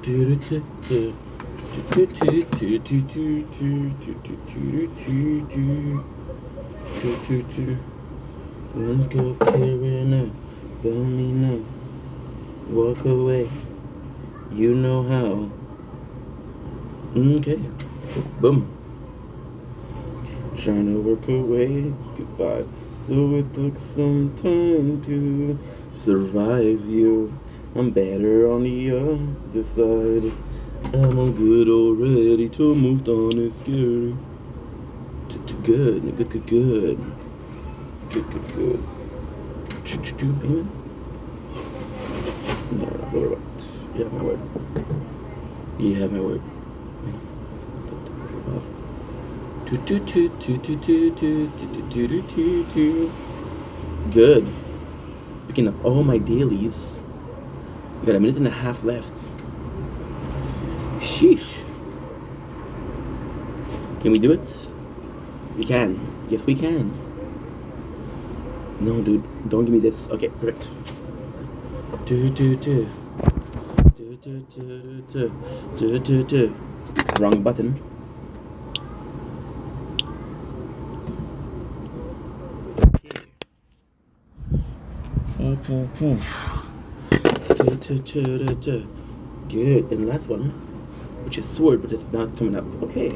One go carrying up, bell me now. Walk away, you know how. Okay, boom. Trying to work away, goodbye. Though it took some time to survive you, I'm better on the other side. I'm all good already, to moved on, it's scary. Good, good. Payment? No, what? You have my word. You have my word. Good. Picking up all my dailies. We got a minute and a half left. Sheesh. Can we do it? We can. Yes, we can. No, dude. Don't give me this. Okay, perfect. Wrong button. Good. And last one, which is sword, but it's not coming up. Okay.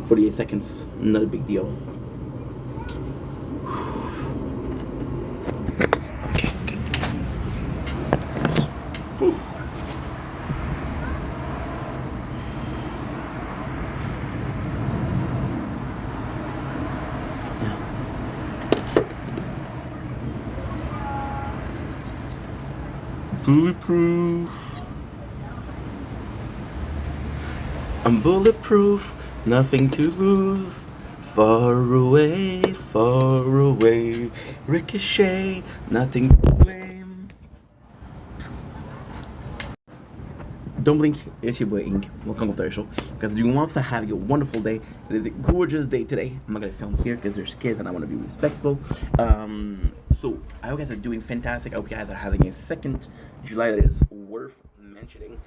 48 seconds. Not a big deal. Okay, good. Bulletproof. I'm bulletproof, nothing to lose. Far away, ricochet, nothing to blame. Don't blink, it's your boy Ink. Welcome to our show. Because you want to have a wonderful day. It is a gorgeous day today. I'm not gonna film here because there's kids and I want to be respectful. So I hope you guys are doing fantastic. I hope you guys are having a 2nd July that is worth mentioning.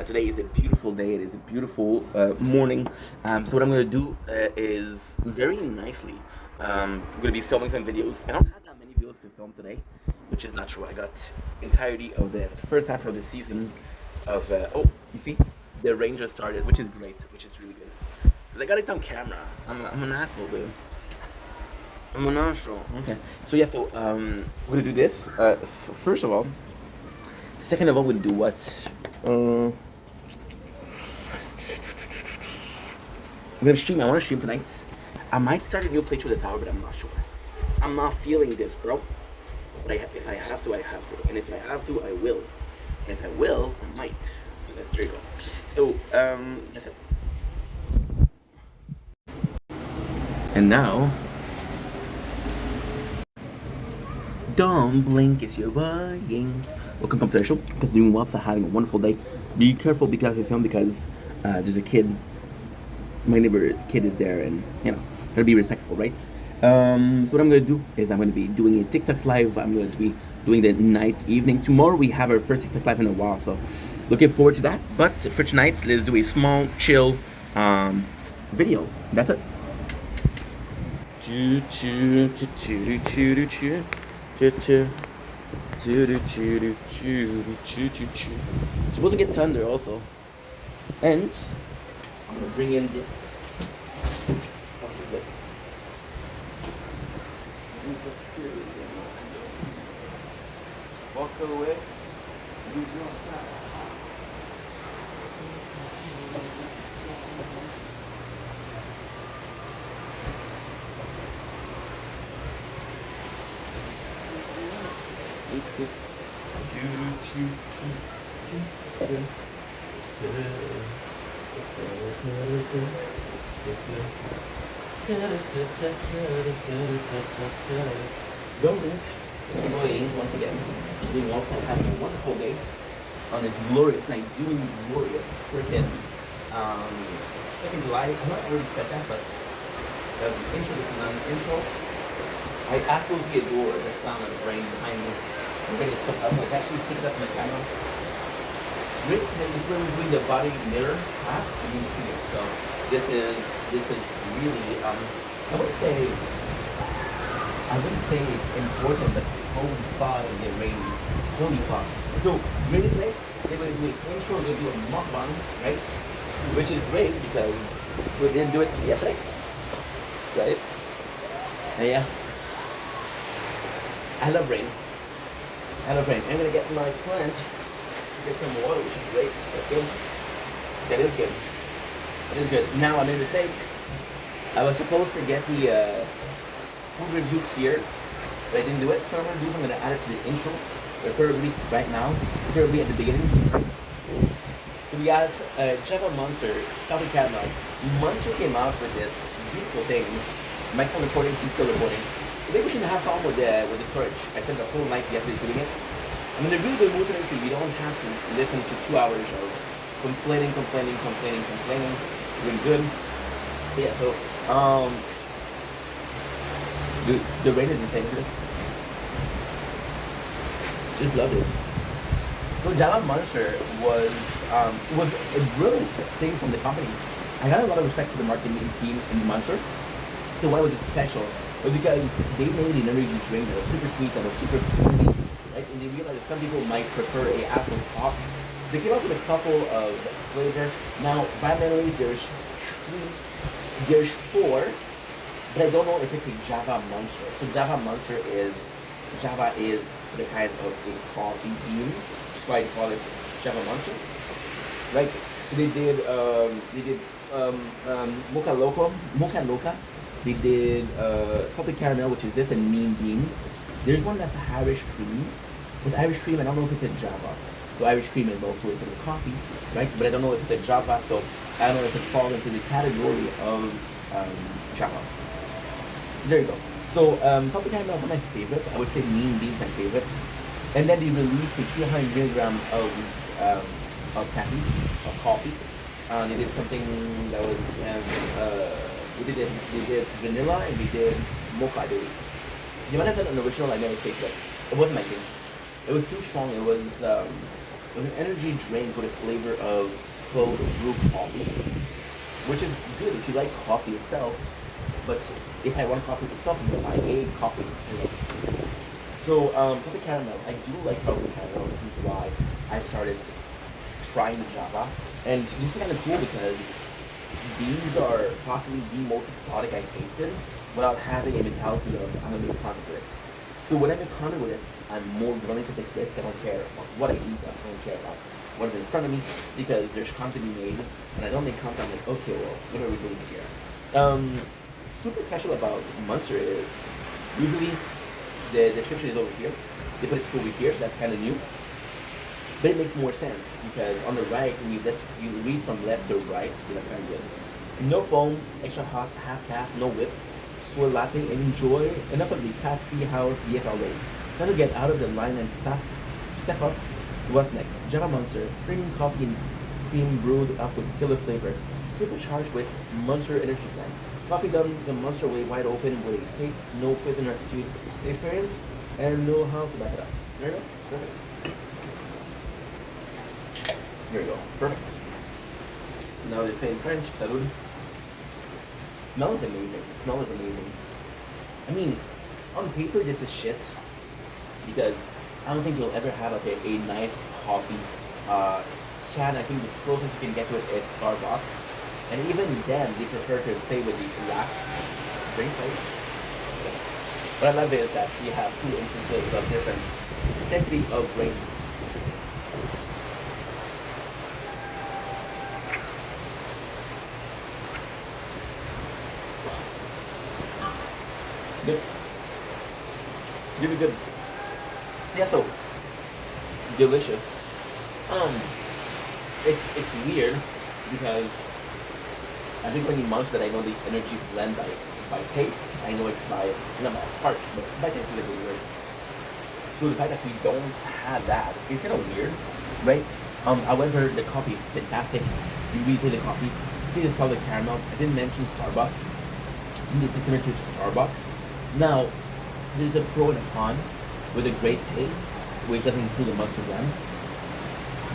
Today is a beautiful day. It is a beautiful morning. So what I'm gonna do is very nicely. I'm gonna be filming some videos. I don't have that many videos to film today, which is not true. I got entirety of the first half of the season of oh, you see, the Rangers started, which is great, which is really good. I got it on camera. I'm an asshole, dude. I'm an asshole. Okay. So yeah, so we're gonna do this. First of all, second of all, we'll do what? I'm gonna stream. I want to stream tonight. I might start a new playthrough the tower, but I'm not sure. I'm not feeling this, bro. But if I have to, I have to. And if I have to, I will. And if I will, I might. So there you go. So, that's it. And now, don't blink, it's your buying. Welcome to the show. Because doing well, having a wonderful day. Be careful because you film because there's a kid. My neighbor's kid is there, and you know, gotta be respectful, right? So what I'm gonna do is I'm gonna be doing a TikTok live. I'm gonna be doing the night, evening. Tomorrow we have our first TikTok live in a while, so looking forward to that. But for tonight, let's do a small, chill video. That's it. Supposed to get thunder also. And I'm gonna bring in this. Walk away. You don't have. Don't blink. It's annoying once again. Doing well, having a wonderful day on this glorious night. Doing glorious freaking 2nd July. I know I already said that, but the intro, this is not an intro. I absolutely adore the sound of rain behind me. I'm gonna step up. Like actually take it up in the camera. Rain is when we bring the body mirror up, you can see it. So this is really I wouldn't say it's important, but holy far in the rain, holy far. So really today, they're going to do a intro, we're going to do a mukbang, right? Which is great because we didn't do it yesterday, right? And yeah, I love rain. I love rain. I'm gonna get my plant, get some water, which is great. That's good. That is good. That is good. Now I made a mistake. I was supposed to get the food review here, but I didn't do it. So what I'm gonna do is I'm gonna add it to the intro, preferably right now, preferably at the beginning. So we got Java Monster, Salted Caramel. Monster came out with this beautiful thing. Am I still recording? He's still recording. I think we shouldn't have a problem with the storage. I spent the whole night yesterday doing it. I'm in a really good mood today, so you don't have to listen to 2 hours of complaining. Really good. Yeah, so the rain is insane for this. Just love this. So Java Monster was a brilliant thing from the company. I got a lot of respect for the marketing team in Monster. So why was it special? Well, because they made an energy drink that was super sweet, that was super fruity, right? And they realized that some people might prefer a apple pop. They came up with a couple of flavor. Now, by memory, there's four, but I don't know if it's a Java Monster. So Java is the kind of a coffee bean. That's why I call it Java Monster, right? So they did Mocha Loca. They did salted caramel, which is this, and mean beans. There's one that's Irish cream. With Irish cream, I don't know if it's a Java. So Irish cream is also in the coffee, right? But I don't know if it's a Java, so I don't know if it falls into the category of Java. There you go. So salted caramel is one of my favorites. I would say mean beans my favorite. And then they released a 200 milligram of caffeine, of coffee. They did something that was they did vanilla and we did mocha, I believe. You might have done an original, I never tasted it. It wasn't my thing. It was too strong. It was an energy drink with a flavor of cold brew coffee, which is good if you like coffee itself. But if I want coffee itself, I'm gonna buy a coffee. So for the caramel, I do like chocolate caramel. This is why I started trying Java, and this is kind of cool because these are possibly the most exotic I've tasted without having a mentality of I'm gonna make contact with it. So when I make contact with it, I'm more willing to take risk. I don't care about what I eat. I don't care about what is in front of me because there's content to be made, and I don't make content. I'm like, okay, well, what are we doing here? Super special about Monster is usually the description is over here. They put it over here, so that's kind of new. But it makes more sense because on the right, when you read from left to right, so that's kind of good. No foam, extra hot, half calf, no whip, swirl latte, and enjoy enough of the coffee house DSL way. Now to get out of the line and step up. What's next? Java Monster, premium coffee and cream brewed up with killer flavor, supercharged with Monster Energy Plan. Coffee done the Monster way wide open with a take, no prison attitude, experience, and know how to back it up. There you go. Perfect. There you go. Perfect. Now they say in French, salud. Smell is amazing. Smell is amazing. I mean, on paper this is shit because I don't think you'll ever have like a nice coffee can. I think the closest you can get to it is Starbucks, and even then they prefer to stay with the black drink, right? Yeah. What I love is that you have two instances of different intensity of rain. Good. Really good. Yeah, so delicious. It's weird because I think when you munch that I know the energy blend by taste. I know it by not by heart, but by taste is a little weird. So the fact that we don't have that is kind of weird, right? However, the coffee is fantastic. You really play the coffee. You play the solid caramel. I didn't mention Starbucks. It's similar to Starbucks. Now, There's a pro and a con with a great taste, which doesn't include the mustard blend.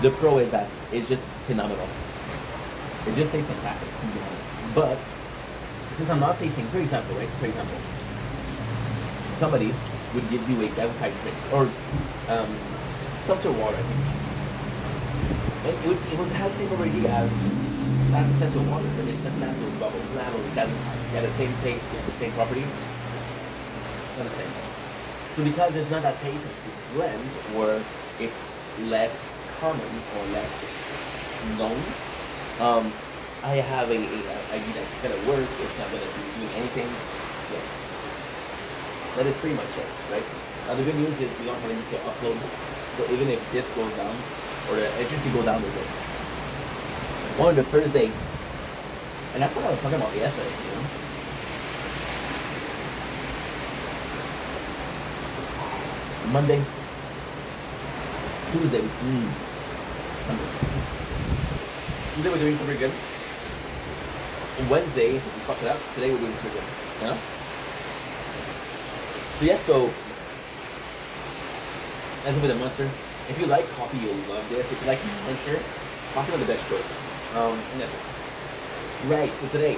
The pro is that it's just phenomenal. It just tastes fantastic, to be honest. But since I'm not tasting, for example, right? For example, somebody would give you a devil type drink or seltzer water. It has the same already as seltzer water, but it doesn't have those bubbles. It doesn't have those devil type. It has the same taste, the same property. It's not the same. So because there's not that taste of the blend, or it's less common or less known, I have a idea that's gonna work. It's not gonna be doing anything. So that is pretty much it, right? The good news is we don't have anything to upload. So even if this goes down, or the electricity goes down, with it. On the first day, and that's what I was talking about yesterday, you know. Monday, Tuesday, Tuesday we're doing pretty good. Wednesday, we fucked it up. Today we're doing pretty good, you know? So yeah, so that's a bit of Monster. If you like coffee, you'll love this. If you like Monster, coffee is the best choice. And that's it. Right, so today,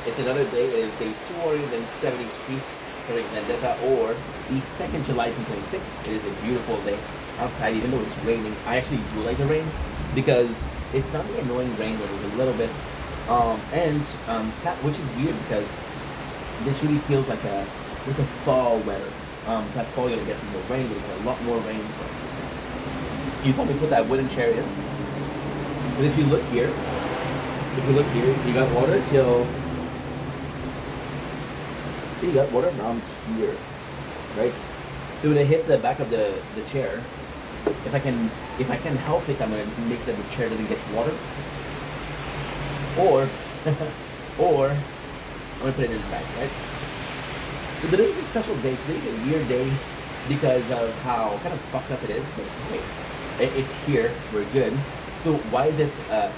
it's another day. It is day 273 project Vendetta, or the 2nd July 2026. It is a beautiful day outside, even though it's raining. I actually do like the rain because it's not the annoying rain, but it's a little bit, which is weird because this really feels like a fall weather. That fall you're gonna get more rain, you're gonna get a lot more rain. So you told me to put that wooden chair in. But if you look here, you got water till, you got water around here, right? So when I hit the back of the chair, if I can help it, I'm gonna make sure the chair doesn't get water. Or I'm gonna put it in the back, right? So today is a special day. Today is a weird day because of how kind of fucked up it is. But hey, it's here. We're good. So why is it a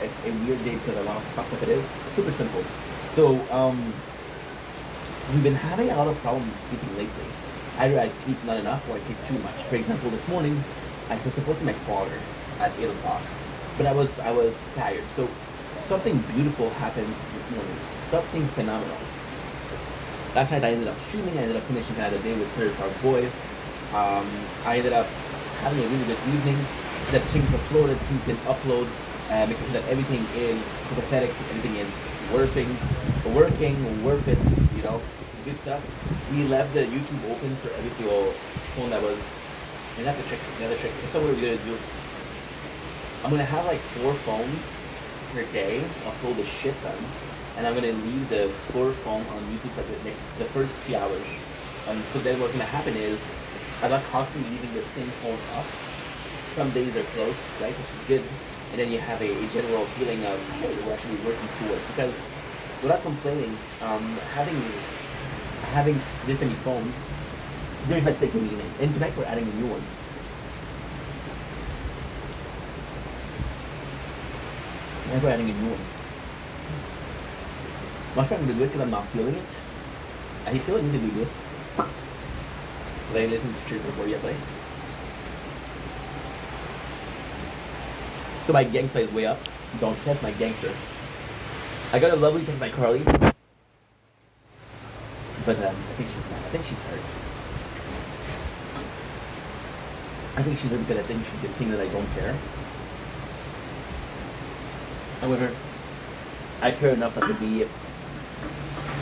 weird day because of how fucked up it is? Super simple. So we've been having a lot of problems sleeping lately. Either I sleep not enough or I sleep too much. For example, this morning I was supposed to meet my father at 8 o'clock, but I was tired. So something beautiful happened this morning. Something phenomenal. Last night I ended up streaming. I ended up finishing another day with Third Park Boys. I ended up having a really good evening. That things uploaded, things can upload, making sure that everything is sympathetic, everything is worth it, you know, good stuff. We left the YouTube open for every single phone that was, and that's the trick, another trick. That's what we're gonna do. I'm gonna have like 4 phones per day, upload the shit ton, and I'm gonna leave the 4 phone on YouTube for the first 3 hours. So then what's gonna happen is, I'm not constantly leaving the same phone up. Some days are close, right, which is good, and then you have a general feeling of, hey, we're actually working towards, because without complaining, having this many phones, there's mistakes in meaning, and tonight we're adding a new one. Tonight we're adding a new one. I'm not trying to do it because I'm not feeling it. I feel like I need to do this. But I listened to Church before yesterday. So my gangster is way up. Don't test my gangster. I got a lovely text by Carly, but I think she's hurt. I think she's hurt because I think she could think that I don't care. However, I care enough not to be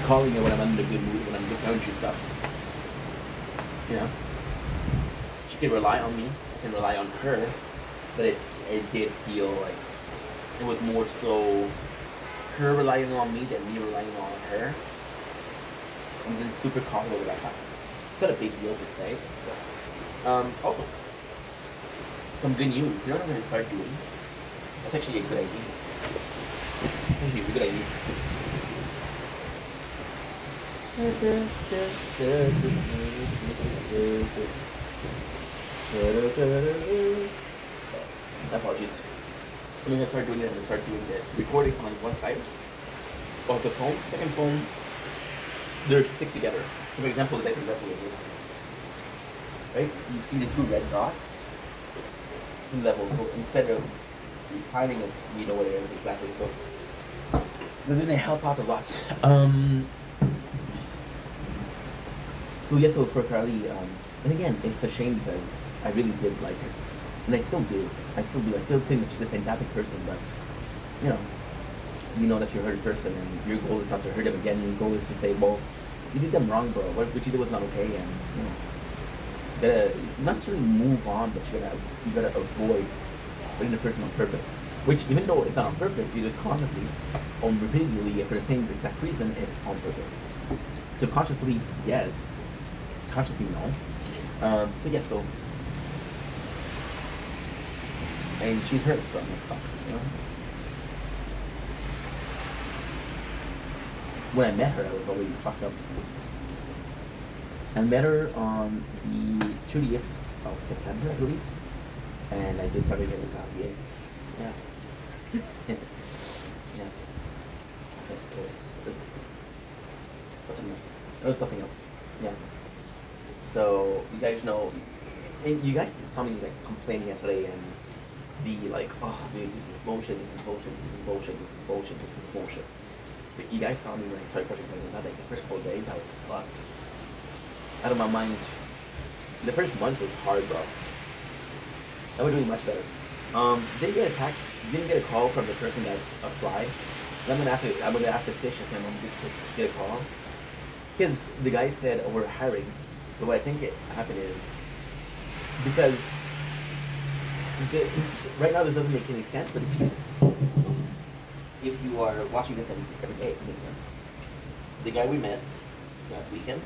calling her when I'm in a good mood, when I'm going through stuff. You know, she can rely on me. I can rely on her. But it did feel like it was more so her relying on me than me relying on her. I'm just super comfortable with that fact. It's not a big deal per se. So, also, some good news. You know what I'm going to start doing? That's actually a good idea. It's actually a good idea. Apologies. I'm gonna start doing it. I'm gonna start doing the recording on one side of the phone, second phone. They're stick together. So for example, the best example is this, right? You see the two red dots, two levels. So instead of refining it, we know what it is exactly. So doesn't it help out a lot? So yes, so for Carly, and again, it's a shame because I really did like her, and I still do. I still do. I still think that she's a fantastic person, but you know, you know that you hurt a person, and your goal is not to hurt them again. Your goal is to say, well, you did them wrong, bro. What you did was not okay, and you know, you gotta not necessarily move on, but you gotta avoid hurting the person on purpose. Which, even though it's not on purpose, you do it consciously or repeatedly for the same exact reason. It's on purpose. Subconsciously, yes. Consciously, no. So yes, so and she hurt, so I'm like, fuck, you know. When I met her, I was already fucked up. I met her on the 30th of September, I believe, and I did probably get a copy. Yeah. Yeah. It was something else. Yeah. So you guys know, and you guys saw me like complaining yesterday and be like, oh dude, this is bullshit, this is bullshit, this is bullshit, this is bullshit, this is bullshit. But you guys saw me when I started project vendetta. Like the first couple of days, I was fucked out of my mind. The first month was hard, bro. I was doing much better. Didn't get a text, didn't get a call from the person that applied. And I'm gonna ask the fish if I'm gonna get a call. Because the guy said, oh, we're hiring. But what I think it happened is because right now this doesn't make any sense, but if you are watching this every day, it makes sense. The guy we met last weekend,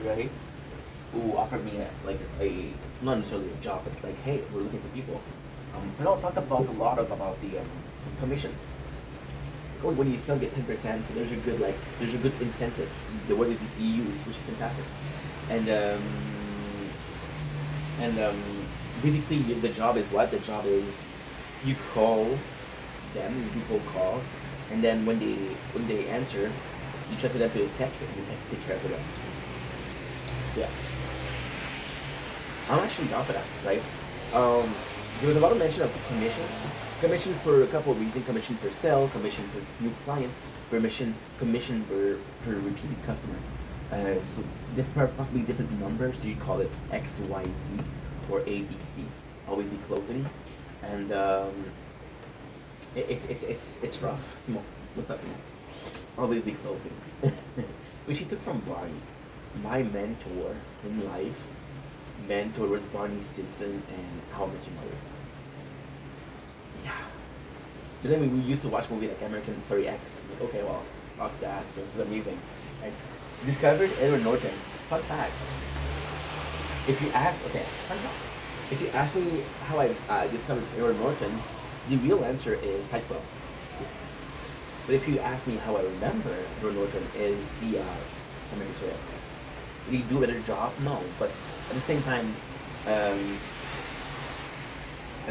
right, who offered me a not necessarily a job, but like, hey, we're looking for people. We all talked about a lot about the commission. Oh, when you still get 10%, so there's a good incentive. The word is you use, which is fantastic. And basically the job is what? The job is you call them, people call, and then when they answer, you transfer them to the tech, and the tech take care of the rest. So yeah, I'm actually down for that, right? There was a lot of mention of commission for a couple of reasons: commission per sale, commission per new client, commission per repeated customer. So possibly different numbers. So you call it X, Y, Z, or A, B, C. Always be closing, and it's rough. What's up? Always be closing. Which he took from Barney, my mentor in life. Mentor was Barney Stinson and How I Met Your Mother. Yeah. But then we used to watch movies like American Story X. Like, okay, well, fuck that. This is amazing. Right? Discovered Edward Norton. Fun fact. If you ask, okay, fun fact. If you ask me how I discovered Edward Norton, the real answer is Fight Club. But if you ask me how I remember Edward Norton, is the American Story X. Did he do a better job? No, but at the same time, I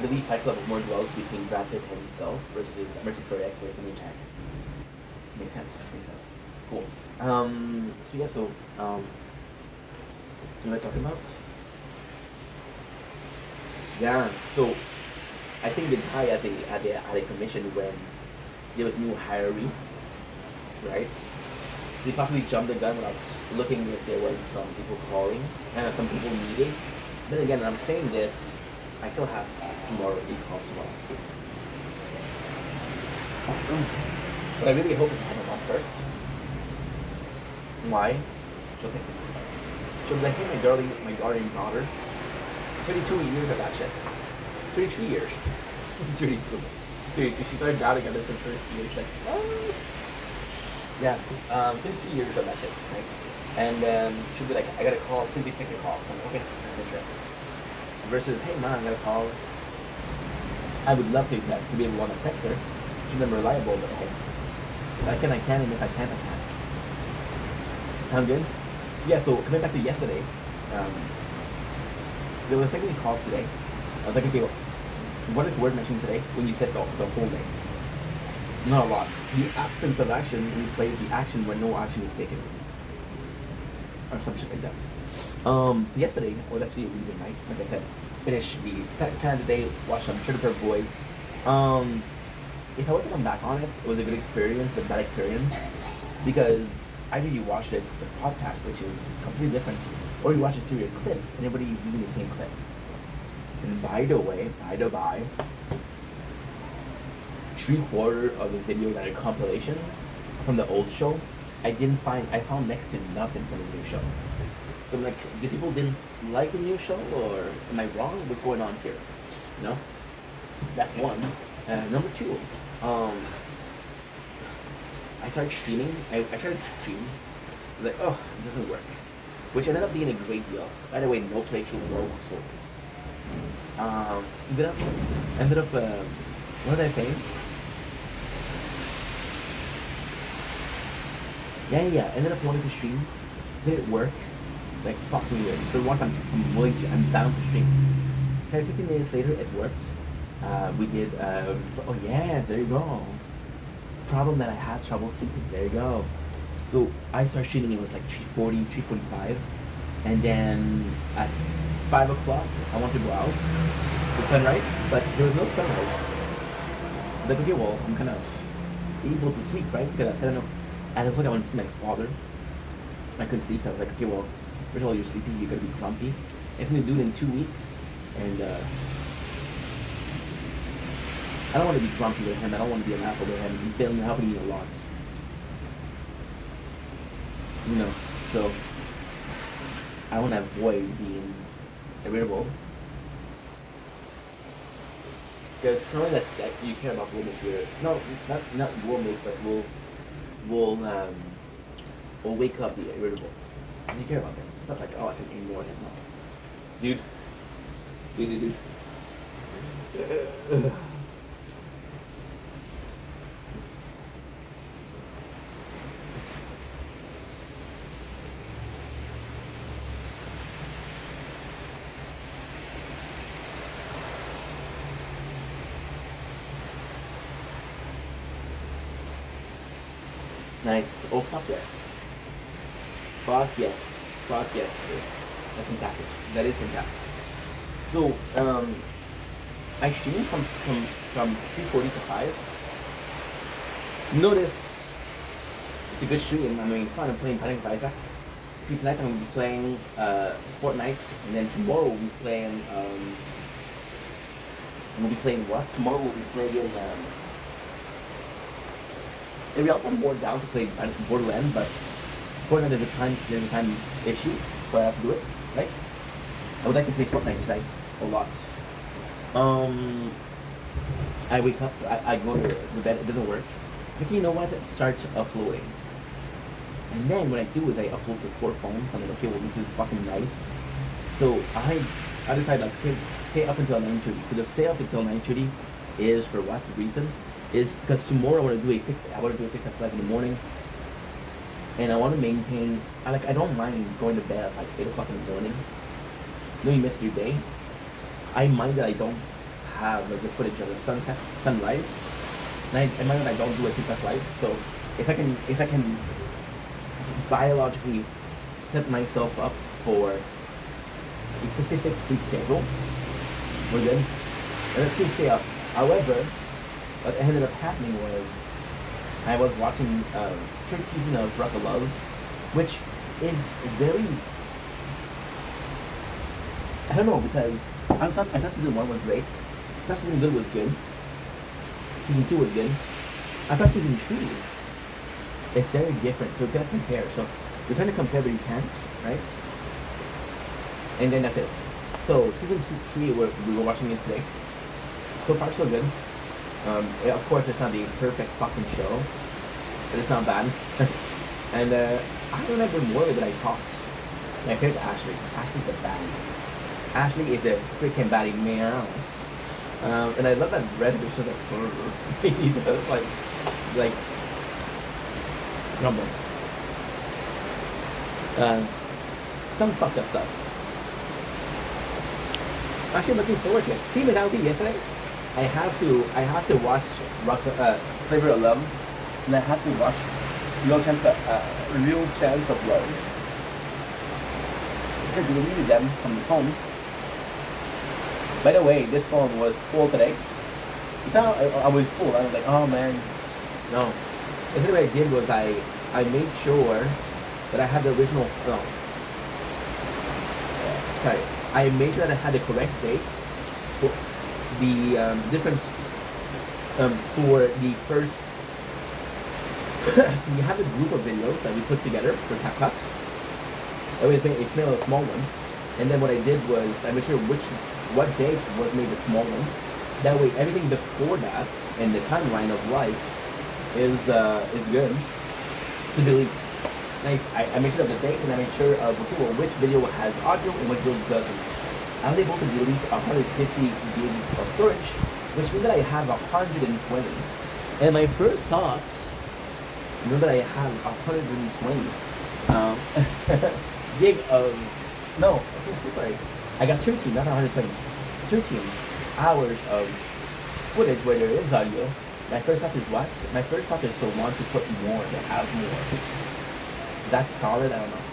believe Fight Club was more dwelt between Brad Pitt and himself versus American Story X, where it's a new tag. Makes sense. Cool. So yeah, so what am I talking about? Yeah. So I think the guy at a commission when there was new hiring, right? They possibly jumped the gun without looking if there was some people calling and some people meeting. Then again, when I'm saying this, I still have tomorrow, 8 calls tomorrow. But I really hope it happens on first. Why? She'll take it. She'll be like, hey, my darling daughter, 32 years of that shit. 33 years. 32. She started doubting at the first year. She's like, oh. Yeah, 32 years of that shit, right? And she'll be like, I got a call, please take a call. I'm like, okay, I'm interested. Versus, hey mom, I got a call. I would love to be able to want to text her. She's never reliable, but hey, if I can, and if I can't, I can. Sound good? Yeah, so coming back to yesterday, there was technically calls today. I was like, okay, what is word mentioned today when you said the whole day? Not a lot. The absence of action replaces the action when no action is taken. or some shit like that. So yesterday was actually a really good night. Like I said, finished the second kind of the day, watched some Sugar Boys. If I was to come back on it, it was a good experience, but bad experience, because either you watched it, the podcast, which is completely different, or you watch a series of clips, and everybody's using the same clips. And by the way, 3/4 of the video got a compilation from the old show. I found next to nothing from the new show. So I'm like, the people didn't like the new show, or am I wrong? What's going on here? You know? That's one. Number two, I started streaming. I tried to stream. Like, oh, it doesn't work. Which ended up being a great deal. By the way, no playthrough, no so. Ended up, what did I say? Yeah. Ended up wanting to stream. Did it work? Like, fuck me. So once I'm down to stream. 15 minutes later, it worked. We did, oh yeah, there you go. Problem that I had trouble sleeping, there you go. So I started streaming, it was like 3:40, 3:45. And then at 5 o'clock, I wanted to go out to sunrise, but there was no sunrise. Like, okay, well, I'm kind of able to sleep, right? Because I said, no, at the point I wanted to see my father. I couldn't sleep. I was like, okay, well, first of all, you're sleepy, you're gonna be grumpy. It's gonna do it in 2 weeks, and I don't want to be grumpy with him. I don't want to be an asshole with him. He's been helping me a lot. You know, so I want to avoid being irritable. Because someone that you care about will make you, no, not will make, but will wake up, be irritable. Because you care about them. It's not like, oh, I can ignore him. No. Dude. Nice. Oh, fuck yes. Fuck yes. That's fantastic. That is fantastic. So, I streamed from 3:40 to 5. Notice, it's a good stream. I'm having fun. I'm playing Panic with Isaac. So tonight I'm going to be playing Fortnite, and then tomorrow we'll be playing, what? Tomorrow we'll be playing, every else I'm more down to play Borderlands, but Fortnite is a time issue, so I have to do it, right? I would like to play Fortnite tonight a lot. I wake up, I go to the bed, it doesn't work. Okay, you know what? It starts uploading. And then what I do is I upload to 4 phones. I'm like, okay, well, this is fucking nice. So I decided, like, okay, stay up until 9:30. So the stay up until 9:30 is for what reason? Is because tomorrow I want to do a TikTok live in the morning, and I want to maintain. I don't mind going to bed at like 8 o'clock in the morning. No, you miss your day. I mind that I don't have like the footage of the sunrise, and I mind that I don't do a TikTok live. So if I can biologically set myself up for a specific sleep schedule, we're good. And let's just stay up. However, what ended up happening was I was watching third season of Rock of Love, which is very, I don't know, because I thought season 1 was great. I thought season 2 was good. Season 2 was good. I thought season 3 is very different, so you gotta compare. So you're trying to compare, but you can't, right? And then that's it. So season 3, we were watching it today. So far, so good. Of course, it's not the perfect fucking show, but it's not bad. And I remember more than I thought. My favorite Ashley. Ashley's a baddie. Ashley is a freaking baddie, meow. And I love that red fish is like rumble. Some fucked up stuff. Actually, looking forward to it. See Mentality yesterday. I have to watch Flavor of Love, and I have to watch Real Chance of Love. after deleting them from the phone. By the way, this phone was full today. You saw I was full. I was like, oh man, no. Instead, what I did was I made sure that I had the original. No, sorry. I made sure that I had the correct date for the difference for the first. So we have a group of videos that we put together for CapCut. It's made a small one, and then what I did was I made sure what date was made the small one. That way, everything before that and the timeline of life is good to delete. Nice. I made sure of the date and I made sure of which video has audio and which video doesn't. I was able to delete 150 gigs of storage, which means that I have 120. And my first thought, you know that I have 120 gig of no, sorry. I got 13, not 120. 13 hours of footage where there is audio. My first thought is what? My first thought is to want to put more, to have more. That's solid? I don't know.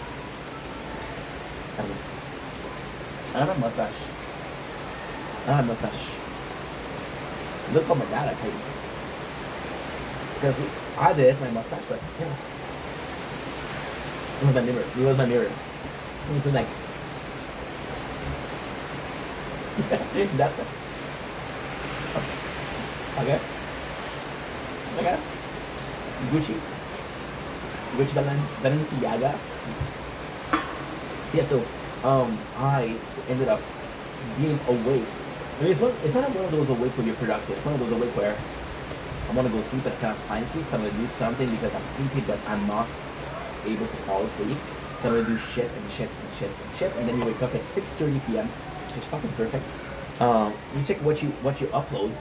I don't have a mustache. I don't have a mustache. Look how my dad I paid. Because I did my mustache, but yeah. It was my mirror. It was my mirror. It was like that's it. Okay. Okay. Gucci Balenciaga. Yeah, so I ended up being awake. I mean, it's not one of those awake when you're productive. It's one of those awake where I want to go sleep, but kind of fine sleep, so I'm going to do something because I'm sleepy, but I'm not able to fall asleep. So I'm going to do shit and shit and shit and shit, and then you wake up at 6:30 p.m., which is fucking perfect. You check what you upload.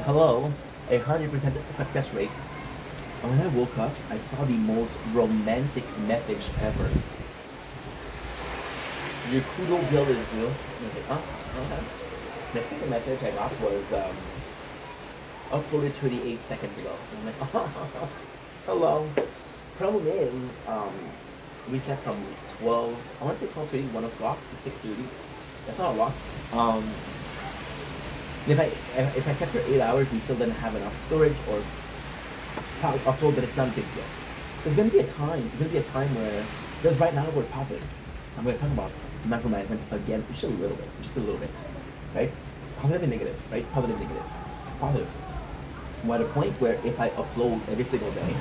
Hello, 100% success rate. And when I woke up, I saw the most romantic message ever. Your kudo bill is due. Okay. The second message I got was uploaded 38 seconds ago. I'm like, oh, hello. Problem is, we set from 12, I want to say 12:30, 1 o'clock to 6:30. That's not a lot. If I set for 8 hours, we still didn't have enough storage or upload, but it's not a big deal. There's gonna be a time where, because right now we're positive. I'm gonna talk about micromanagement again, just a little bit, right? Positive and negative, right? Positive, negative. Positive. We're at a point where if I upload every single day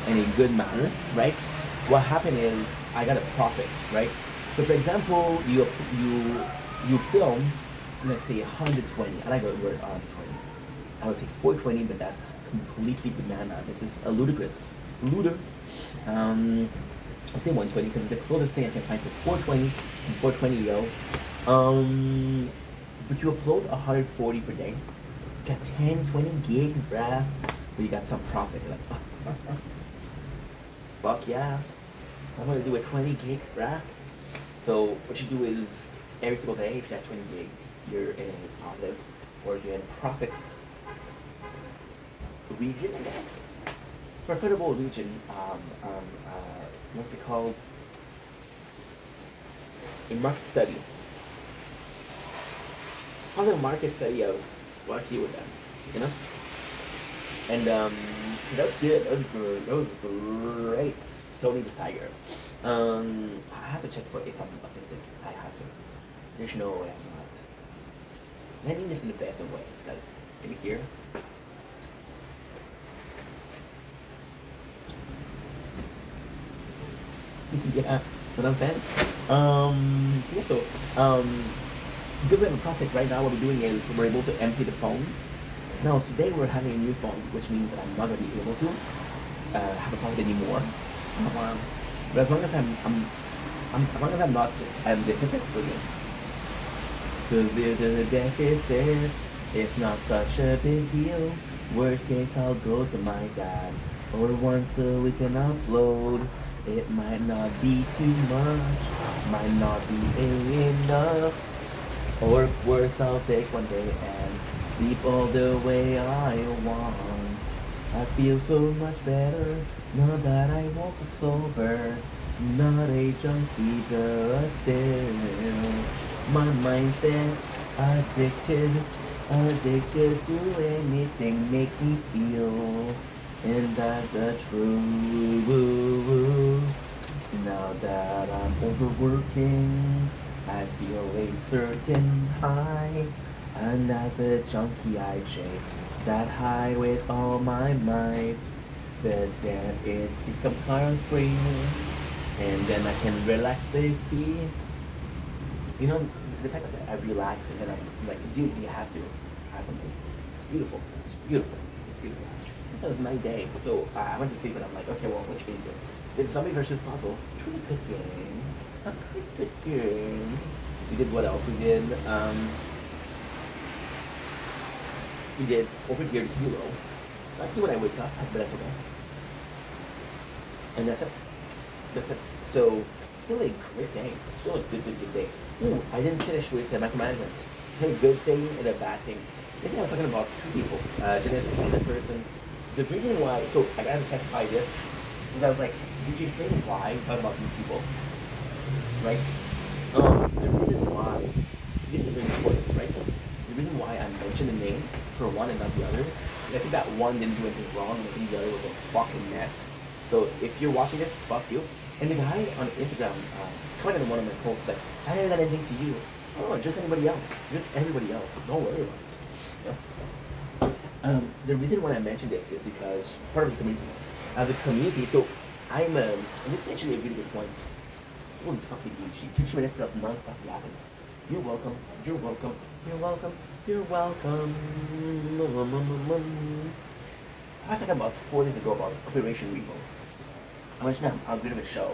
in a good manner, right? What happened is I got a profit, right? So for example, you film, let's say 120, I like the word 120. I would say 420, but that's completely banana. This is a ludicrous. I'll say 120 because it's the closest thing I can find to 420 and 420 yo. But you upload 140 per day. You got 10, 20 gigs, bruh. But you got some profit. You're like, fuck yeah. I'm gonna do it 20 gigs, bruh. So what you do is every single day, if you got 20 gigs, you're in a positive or you're in profits region, I guess. Profitable region, what's it called? A market study. Positive market study of what you with them, you know? And so that's good. That was great. Tony the Tiger. I have to check for if I'm autistic. I have to. There's no way I'm not. And I mean this in the best of ways, guys. Can you hear? Yeah, what I'm saying. Yeah, so good we have a profit right now. What we're doing is we're able to empty the phones. Now today we're having a new phone, which means that I'm not gonna be able to have a profit anymore. But as long as as long as I'm not deficit for you. Cause if there's a deficit, it's not such a big deal. Worst case, I'll go to my dad. Or once a week and upload. It might not be too much, might not be enough. Or worse, I'll take one day and sleep all the way I want. I feel so much better now that I woke up sober. Not a junkie, just My mindset's addicted, addicted to anything make me feel. And that's the truth. Now that I'm overworking, I feel a certain high. And as a junkie, I chase that high with all my might. But then it becomes free, and then I can relax the feel. You know, the fact that I relax and then I'm like, dude, you have to have something. It's beautiful. It's beautiful. It's beautiful. This was my day. So I went to sleep and I'm like, okay, well, what you gonna do? It's Zombie versus Puzzle. It's really good game. A good game. We did what else? We did Overgeared Hero. Lucky when I wake up, but that's okay. And that's it. That's it. So, still a great day. Still a good day. Ooh, I didn't finish with the micromanagement. A good thing and a bad thing. I think I was talking about two people. Janice and the person. The reason why, so I gotta specify this, because I was like, did you explain why you thought about these people? Right? The reason why, this is very important, right? The reason why I mentioned the name for one and not the other, is I think that one didn't do anything wrong, and I think the other was a fucking mess. So if you're watching this, fuck you. And the guy on Instagram commented on one of my posts like, I haven't done anything to you. Oh, just anybody else. Just everybody else. Don't worry about it. Yeah. The reason why I mentioned this is because part of the community. The community, so this is actually a really good point. Holy fucking easy. 2 minutes of non-stop yapping. You're welcome. You're welcome. You're welcome. You're welcome. I was talking about 4 days ago about Operation Revo. I mentioned how good of a show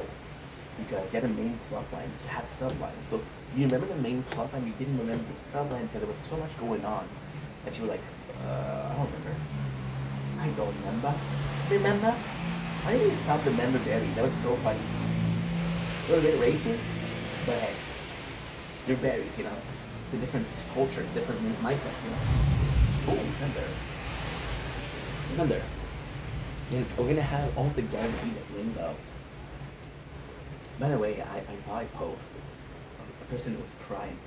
because you had a main plot line, you had sublines. So you remember the main plot line, you didn't remember the subline because there was so much going on that you were like, I don't remember. I don't remember. Remember? Why didn't you stop the member Barry? That was so funny. A little bit racist, but hey, you're berries, you know. It's a different culture, different mindset, you know. Oh, Thunder. Thunder. And we're gonna have all the guaranteed at window. By the way, I saw a post. A person was crying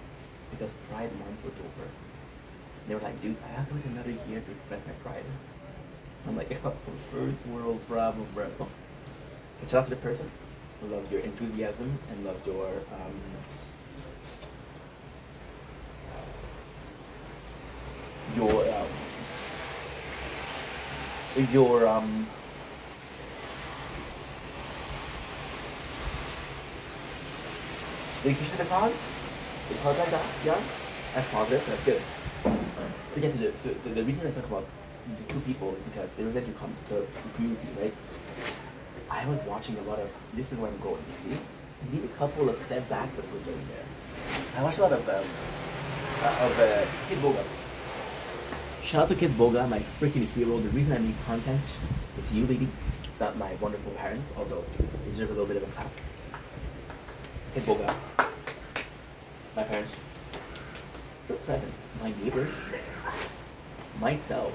because Pride Month was over. They were like, dude, I have to wait another year to express my pride. I'm like, first world problem, bro. And shout out to the person. I love your enthusiasm and love your dedication to the cause. It's hard like that, yeah? That's positive, that's good. So yes, so the reason I talk about the two people is because they relate to the community, right? I was watching a lot of, this is where I'm going, you see? I need a couple of step back, but we're getting there. I watched a lot of Kid Boga. Shout out to Kid Boga, my freaking hero. The reason I make content is you, baby. It's not my wonderful parents, although they deserve a little bit of a clap. Kid Boga. My parents. Still present. My neighbors. Myself.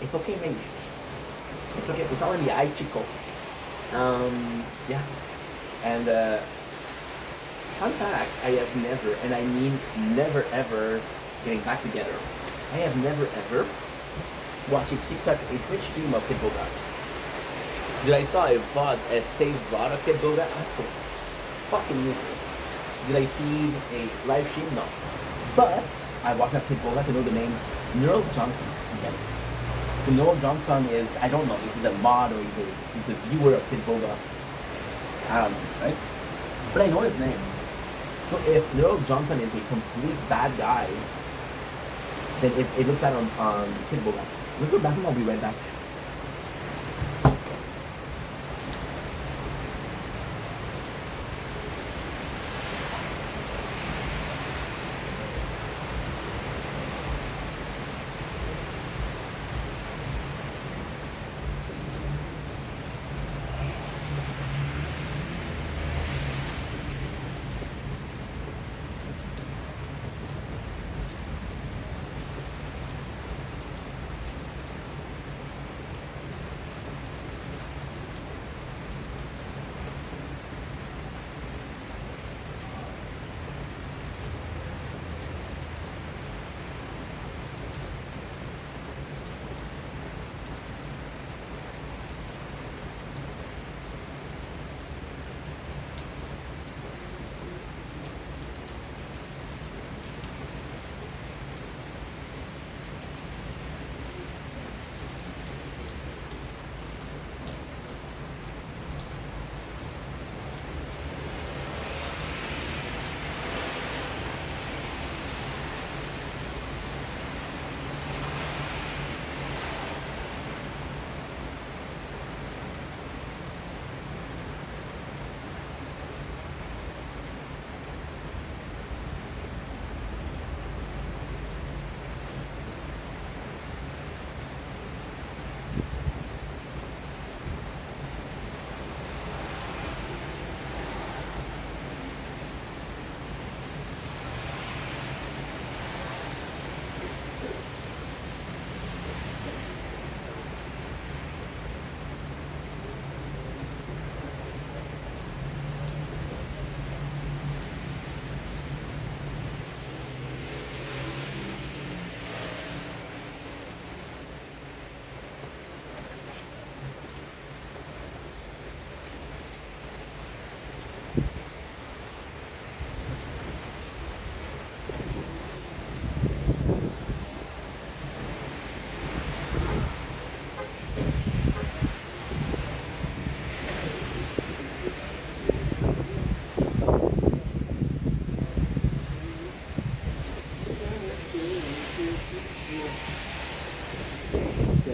It's okay, baby. It's okay. It's all in the eye, chico. Yeah. And, fun fact, I have never, and I mean never ever, getting back together, I have never ever watched a TikTok, a Twitch stream of Kid Boga. Did I saw a VOD, a saved VOD of Kid Boga? That's so fucking useless. Did I see a live stream? No. But, I watched that Kid Boga to know the name Neural Johnson. Yes. The Noel Johnson is, I don't know if he's a mod or he's a viewer of Kid Boga. I don't know, right? But I know his name. So if Noel Johnson is a complete bad guy, then it looks bad on Kid Boga. Let's go back and I'll be right back.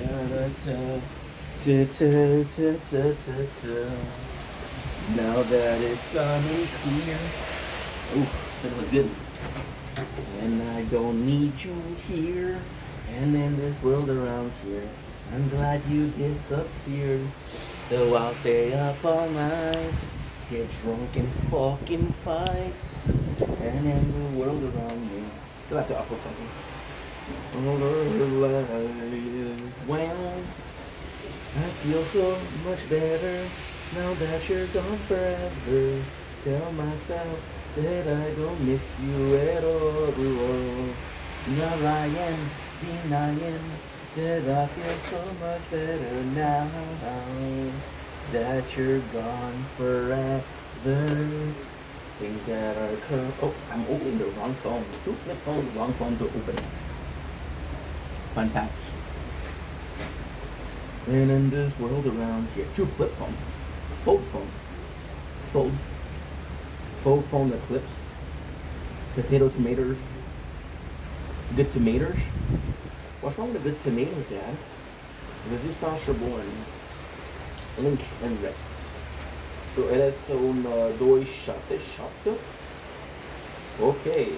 Now that it's coming clear. Ooh, that was good. And I don't need you here, and in this world around here. I'm glad you disappeared. So I'll stay up all night, get drunk and fucking fight, and in the world around me. So I have to upload something. Well, I feel so much better now that you're gone forever. Tell myself that I don't miss you at all. Not lying, denying that I feel so much better now that you're gone forever. Things that are oh, I'm opening the wrong phone. Two flip phones, wrong phone to open. Fun fact. And in this world around here, two flip phone, fold phone, fold phone that flips, potato tomatoes, good tomatoes. What's wrong with the good tomatoes, Dad? Resistance link and rätt. Så är det som då i köttet. Okej.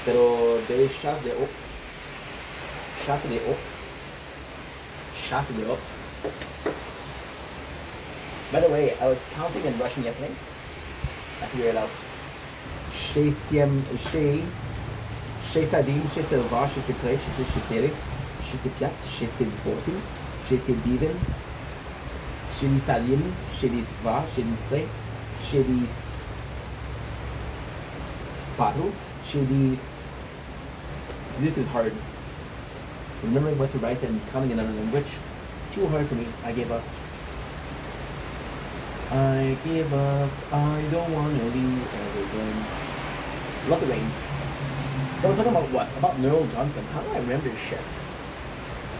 Pero det är kött det upp. Kött det upp. Kött det upp. By the way, I was counting in Russian yesterday. I figured it out. Chez Sadim, chez Selva, chez Secret, chez Cheterik, chez Sepiat, chez Sedfortin, chez Sediven, chez Salim, chez Sva, chez Sre, chez Patu, chez This is hard. Remembering what to write and counting in another language, too hard for me. I gave up. I give up. I don't want to leave everything. Love the rain. I was talking about what? About Neural Johnson. How do I remember this shit?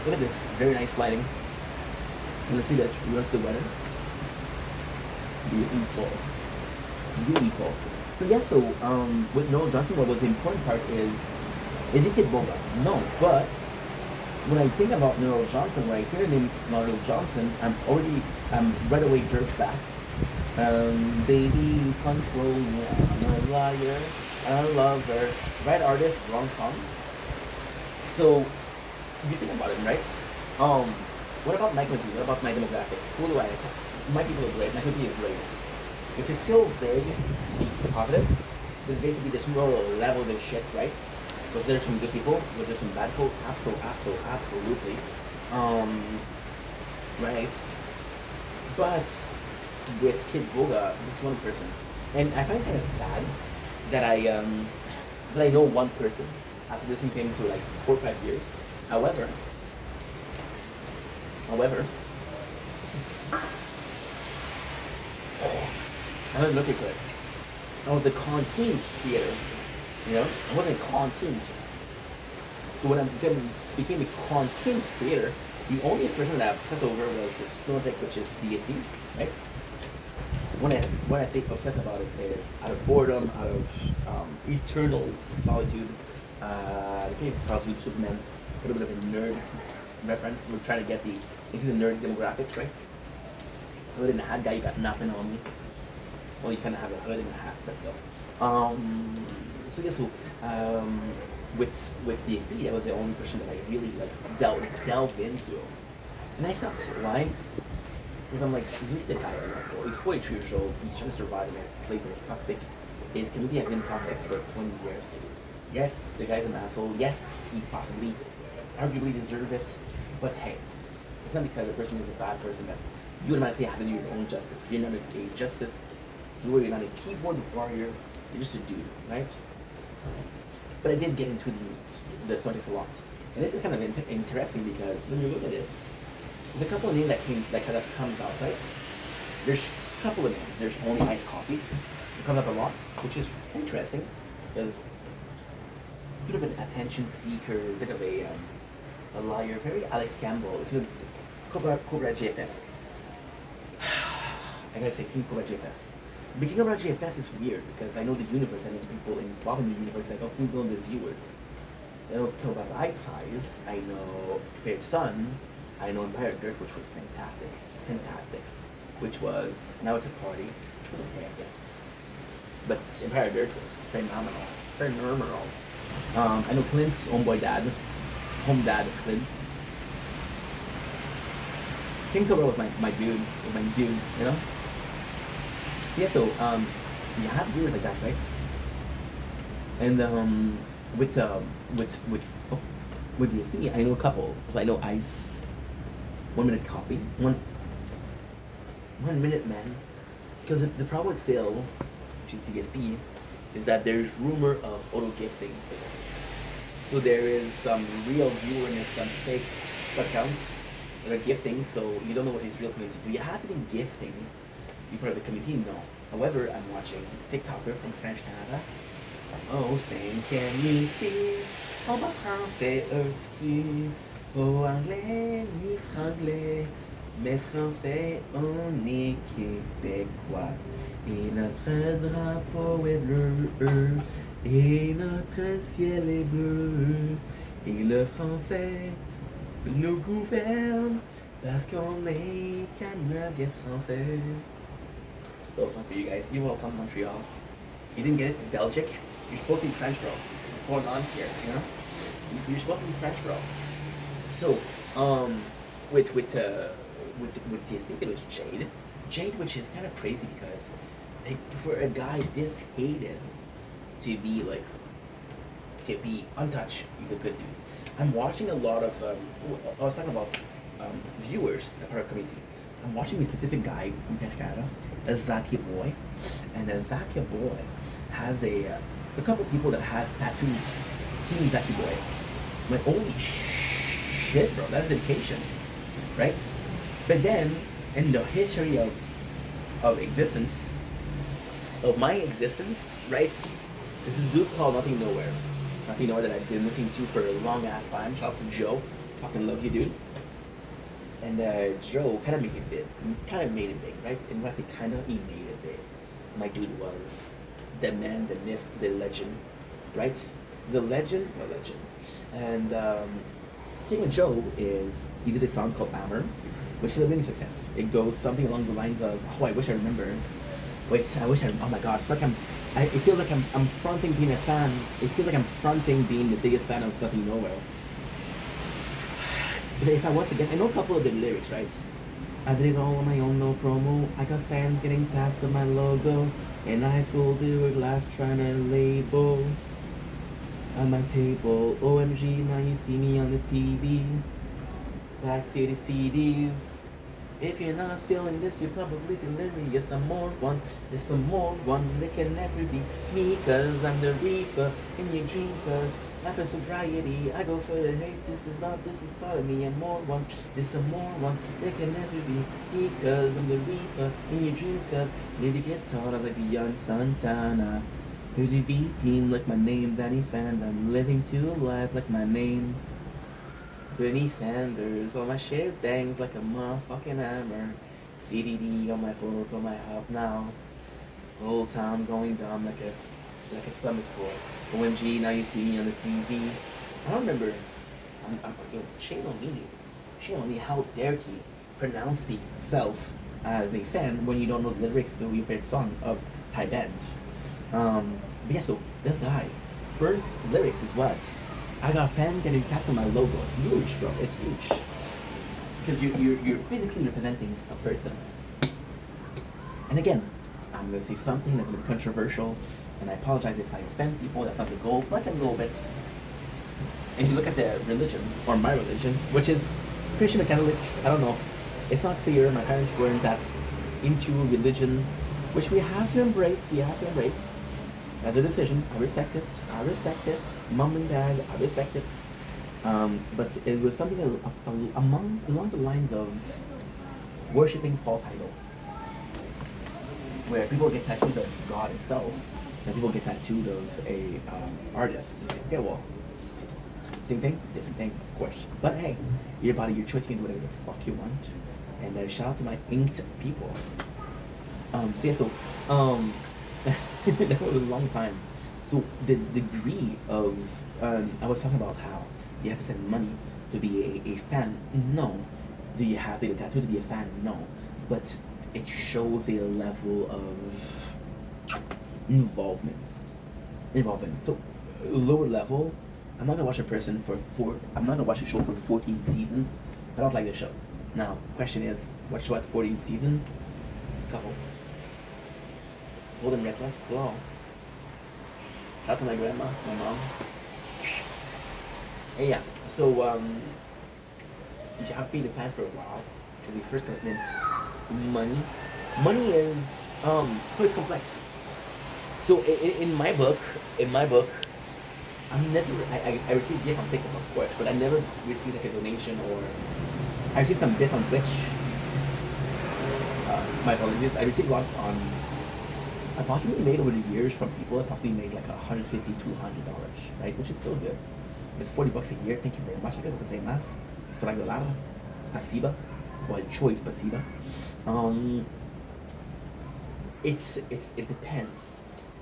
Look at this. Very nice lighting. And let's see that rest of the weather. Beautiful. Beautiful. So yeah, so with Neural Johnson, what was the important part is it Kid Boga? No, but when I think about Neural Johnson, when I hear the name Neural Johnson, I'm right away jerked back. Baby, control me, I'm a liar, I love her. Right artist, wrong song. So, you think about it, right? What about my country? What about my demographic? Who do I? My people are great, my country is great. Which is still vague to be positive. There's vague to be this moral level of shit, right? Was there some good people? Was there some bad people? Absolutely. Right. But with Kid Boga, this one person, and I find it kind of sad that I know one person after listening to him for like 4 or 5 years. However, I was looking for it. I was a content creator, you know. I wasn't content. So when I became a content creator, the only person that I obsessed over was the Snortec, which is DSD, right? When I say obsessed about it, is out of boredom, out of eternal solitude. Okay, solitude, Superman, a little bit of a nerd reference. We're trying to get into the nerd demographics, right? Hood and a hat guy, you got nothing on me. Well, you kind of have a hood and a hat, but still. So yeah, so with DSP, I was the only person that I really like delved into, and I stopped. Why? Because I'm like, he's the guy. He's 42 years old. He's trying to survive in a place that's toxic. His community has been toxic for 20 years. Yes, the guy's an asshole. Yes, he possibly, arguably deserves it. But hey, it's not because the person is a bad person that you automatically have to do your own justice. You're not a justice. You're not a keyboard warrior. You're just a dude, right? But I did get into the Snortix a lot. And this is kind of interesting because when you look at this, the couple of names that kind of comes out, right? There's a couple of names. There's Only Iced Coffee. It comes up a lot, which is interesting because a bit of an attention seeker, a bit of a liar, very Alex Campbell. If you Cobra JFS, I gotta say King Cobra JFS. Speaking about JFS is weird because I know the universe, I know the people involved in the universe, I don't know the viewers. I know Kill by Bite Size. I know Favorite Son. I know Empire Dirt, which was fantastic, fantastic. Which was now it's a party. Which was okay, I guess. But Empire Dirt was phenomenal, phenomenal. I know Clint's homeboy dad, home dad Clint. King Cobra was my dude, you know. Yeah, so you have viewers like that, right? And with oh, with DSP, I know a couple. So I know Ice, 1 Minute Coffee, 1 minute man. Because the problem with Phil, which is DSP, is that there's rumor of auto gifting. So there is some real viewer and some fake accounts that are gifting. So you don't know what his real community. Do you have to be gifting to be part of the community? No. However, I'm watching TikToker from French Canada. Oh, saying, can you see? Oh, ma français œufs-tu? Oh, anglais, ni franglais. Mais français, on est québécois. Et notre drapeau est bleu. Et notre ciel est bleu. Et le français nous gouverne. Parce qu'on est Canadien français. Little song for you guys. You're welcome, Montreal. You didn't get it? Belgic? You're supposed to be French, bro. What's going on here, you know? You're supposed to be French, bro. So, with DSP, it was Jade. Jade, which is kind of crazy because like, for a guy this hated to be like, to be untouched, he's a good dude. I'm watching a lot of, I was talking about viewers that are community. I'm watching a specific guy from Canada, a Zaki boy, and a Zaki boy has a couple people that has tattoos. Team Zaki boy. I'm like, holy shit, bro, that's dedication, right? But then, in the history of existence, of my existence, right? This is a dude called Nothing Nowhere. Nothing Nowhere that I've been listening to for a long ass time. Shout out to Joe. Fucking love you, dude. And Joe kind of made it big. Right? And when I say kind of, he made it big. My dude was the man, the myth, the legend, right? The legend. And the thing with Joe is he did a song called Hammer, which is a big success. It goes something along the lines of, oh, I wish I remember. Oh my god, it's like it feels like I'm fronting being a fan. It feels like I'm fronting being the biggest fan of Nothing Nowhere. But if I was to guess, I know a couple of the lyrics, right? I did it all on my own, no promo. I got fans getting tats on my logo. In high school, they were live trying to label on my table. OMG, now you see me on the TV. Backseat CDs. If you're not feeling this, you're probably delirious. I'm more one, there's some more one. They can never be me, cause I'm the reaper in your dream, cause after sobriety, I go for the hate. This is all of me. I'm more one, there's some more one. They can never be me, cause I'm the reaper in your dream, cause need to get taught like the young Santana. Who's the V team like my name, Danny Fan. I'm living to life like my name. Bernie Sanders on my shit bangs like a motherfucking hammer. CDD on my photo, my hub now. Whole time going down like a summer school. OMG, now you see me on the TV. I don't remember. Shame on me. How dare he pronounce the self as a fan when you don't know the lyrics to your favorite song of Thai band? But yeah, so this guy, first lyrics is what? I got fans getting tats on my logo. It's huge, bro. It's huge. Because you're physically representing a person. And again, I'm going to say something that's a bit controversial, and I apologize if I offend people. That's not the goal, but a little bit. And you look at the religion, or my religion, which is Christian or Catholic, I don't know. It's not clear. My parents weren't that into religion, which we have to embrace. As a decision, I respect it. Mom and dad, I respect it. But it was something along the lines of worshipping false idol, where people get tattooed of God himself, and people get tattooed of a artist. Okay, well, same thing, different thing, of course. But hey, your body, your choice, you can do whatever the fuck you want. And shout out to my inked people. That was a long time. So the degree of I was talking about how you have to send money to be a fan. No. Do you have to get a tattoo to be a fan? No. But it shows a level of involvement. Involvement. So lower level, I'm not gonna watch a person for I'm not gonna watch a show for 14 seasons. I don't like the show. Now, question is, what show at 14 season? Couple. Bold and Reckless. Cool. Shout out to my grandma, my mom. And yeah, so you have been a fan for a while. And the first commitment, money. Money is so it's complex. So in my book, I'm never I received gift on TikTok of course, but I never received like a donation or I received some bits on Twitch. My apologies. I received lots on. I possibly made over the years from people. I possibly made like $150 to $200, right? Which is still good. It's $40 a year. Thank you very much. I gotta say más. So like dollar. Spasiba. Well, choice spasiba. It depends.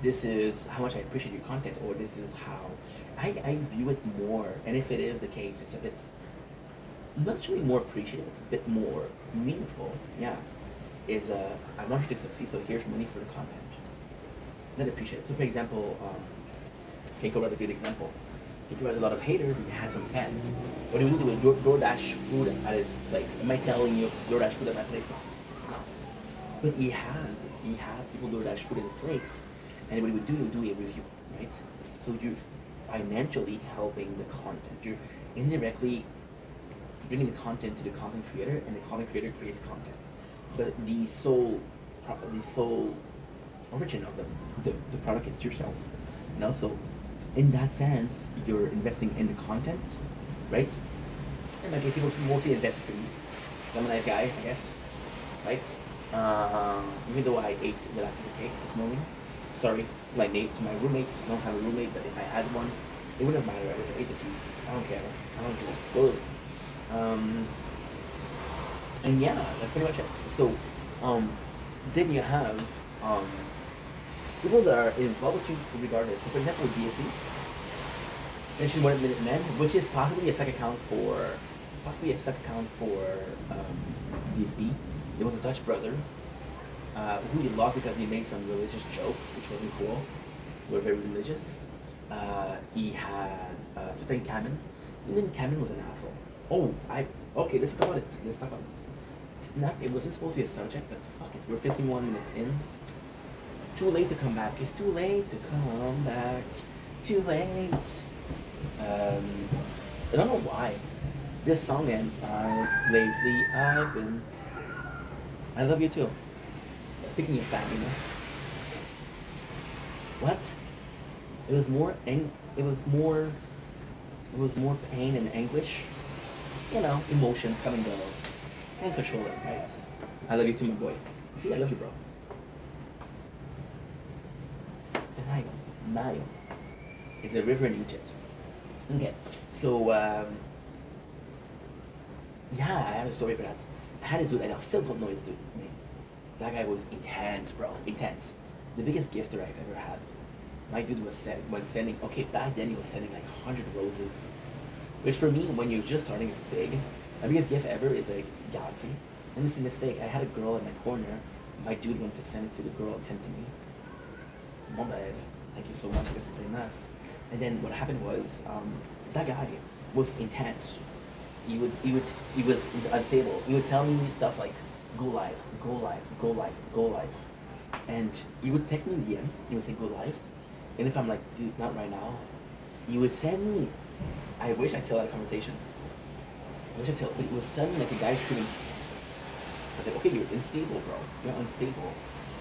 This is how much I appreciate your content, or this is how I view it more. And if it is the case, it's a bit not actually more appreciated, a bit more meaningful. Yeah, is I want you to succeed, so here's money for the content. Not appreciate. So for example, Keiko has a good example. Keiko has a lot of haters, he has some fans. What do we do with DoorDash food at his place? Am I telling you DoorDash food at my place? No. But he had people DoorDash food at his place. And what he would do a review, right? So you're financially helping the content. You're indirectly bringing the content to the content creator, and the content creator creates content. But the sole origin of the product is yourself. You know, so in that sense, you're investing in the content, right? And like I say, mostly invested for you. I'm a nice guy, I guess, right? Even though I ate the last piece of cake this morning. Sorry to my roommate. I don't have a roommate, but if I had one, it wouldn't matter. I would have ate the piece. I don't care. I don't give a fuck. And yeah, that's pretty much it. So, then you have people that are involved with you regardless. So, for example, DSP, mentioned 1 Minute Men, which is possibly a second account for DSP. It was a Dutch brother. Who he lost because he made some religious joke, which wasn't cool. We were very religious. He had to thank Cameron. And then Cameron was an asshole. Okay, let's talk about it. It wasn't supposed to be a subject, but fuck it. We're 51 minutes in. Too late to come back. It's too late to come back. Too late. I don't know why. This song and lately I've been. I love you too. Speaking of fat, you know. What? It was more pain and anguish. You know, emotions come and go. Can't control it, right? I love you too, my boy. See, I love you, bro. The Nile is a river in Egypt. Okay, so yeah, I have a story for that. I had this dude, and I still don't know his dude's name. That guy was intense, bro. Intense. The biggest gifter I've ever had. My dude was sending, okay, back then he was sending like 100 roses. Which for me, when you're just starting, is big. My biggest gift ever is a galaxy. And this is a mistake. I had a girl in my corner. My dude went to send it to the girl and sent it to me. Mon bad. Thank you so much for saying that. And then what happened was, that guy was intense. He was unstable. He would tell me stuff like, go live, go live, go live, go live. And he would text me in DMs, he would say go live. And if I'm like, dude, not right now, he would send me, I wish I still had a conversation. But it was suddenly like a guy shooting. I was like, okay, you're unstable, bro. You're unstable.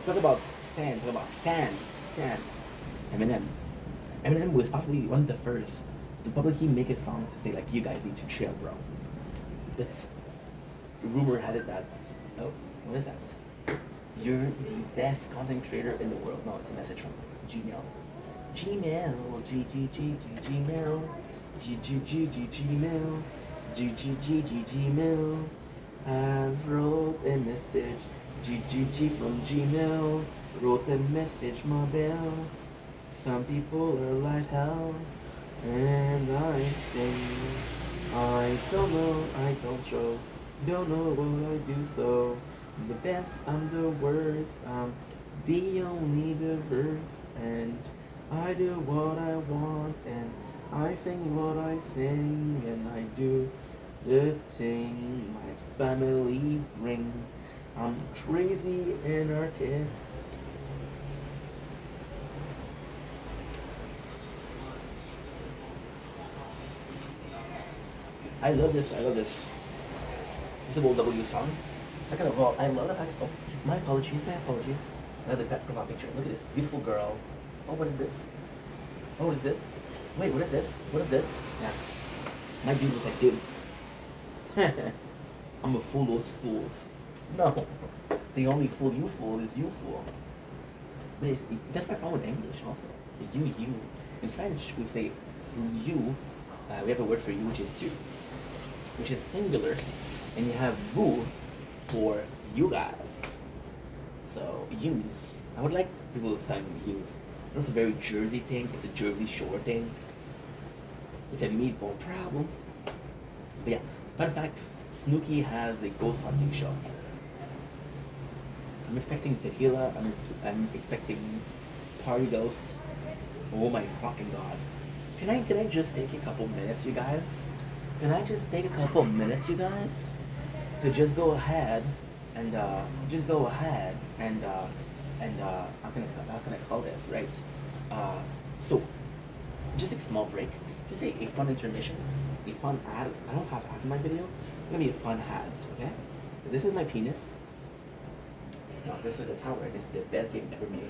Talk about Stan. Eminem was probably one of the first to publicly make a song to say like, you guys need to chill, bro. That's, rumor had it that, oh, what is that? You're the best content creator in the world. No, it's a message from Gmail. Gmail. Gmail. Has wrote a message. From Gmail. Wrote a message, my bell. Some people are like hell, and I think I don't know, I don't show, don't know what I do. So the best, I'm the worst, I'm the only the worst, and I do what I want, and I sing what I sing, and I do the thing my family bring. I'm crazy anarchist. I love this. I love this. It's a little W song. Second of all, I love the fact. Oh, my apologies. My apologies. Another pet profile picture. Look at this beautiful girl. Oh, what is this? Oh, what is this? Wait, what is this? What is this? Yeah. My dude was like, dude. I'm a fool those fools. No. The only fool you fool is you fool. But that's my problem with English also. You. In French, we say you. We have a word for you, which is tu, which is singular. And you have vous for you guys. So, use. I would like people to say use. It's a very Jersey thing. It's a Jersey Shore thing. It's a meatball problem. But yeah, fun fact, Snooki has a ghost hunting show. I'm expecting tequila. I'm expecting party ghosts. Oh my fucking god. Can I just take a couple minutes, you guys? Can I just take a couple minutes, you guys? To just go ahead and how can I call this, right? So just a small break. Just a fun intermission. A fun ad. I don't have ads in my video. It's gonna be a fun ads, okay? So this is my penis. No, this is the tower. This is the best game ever made.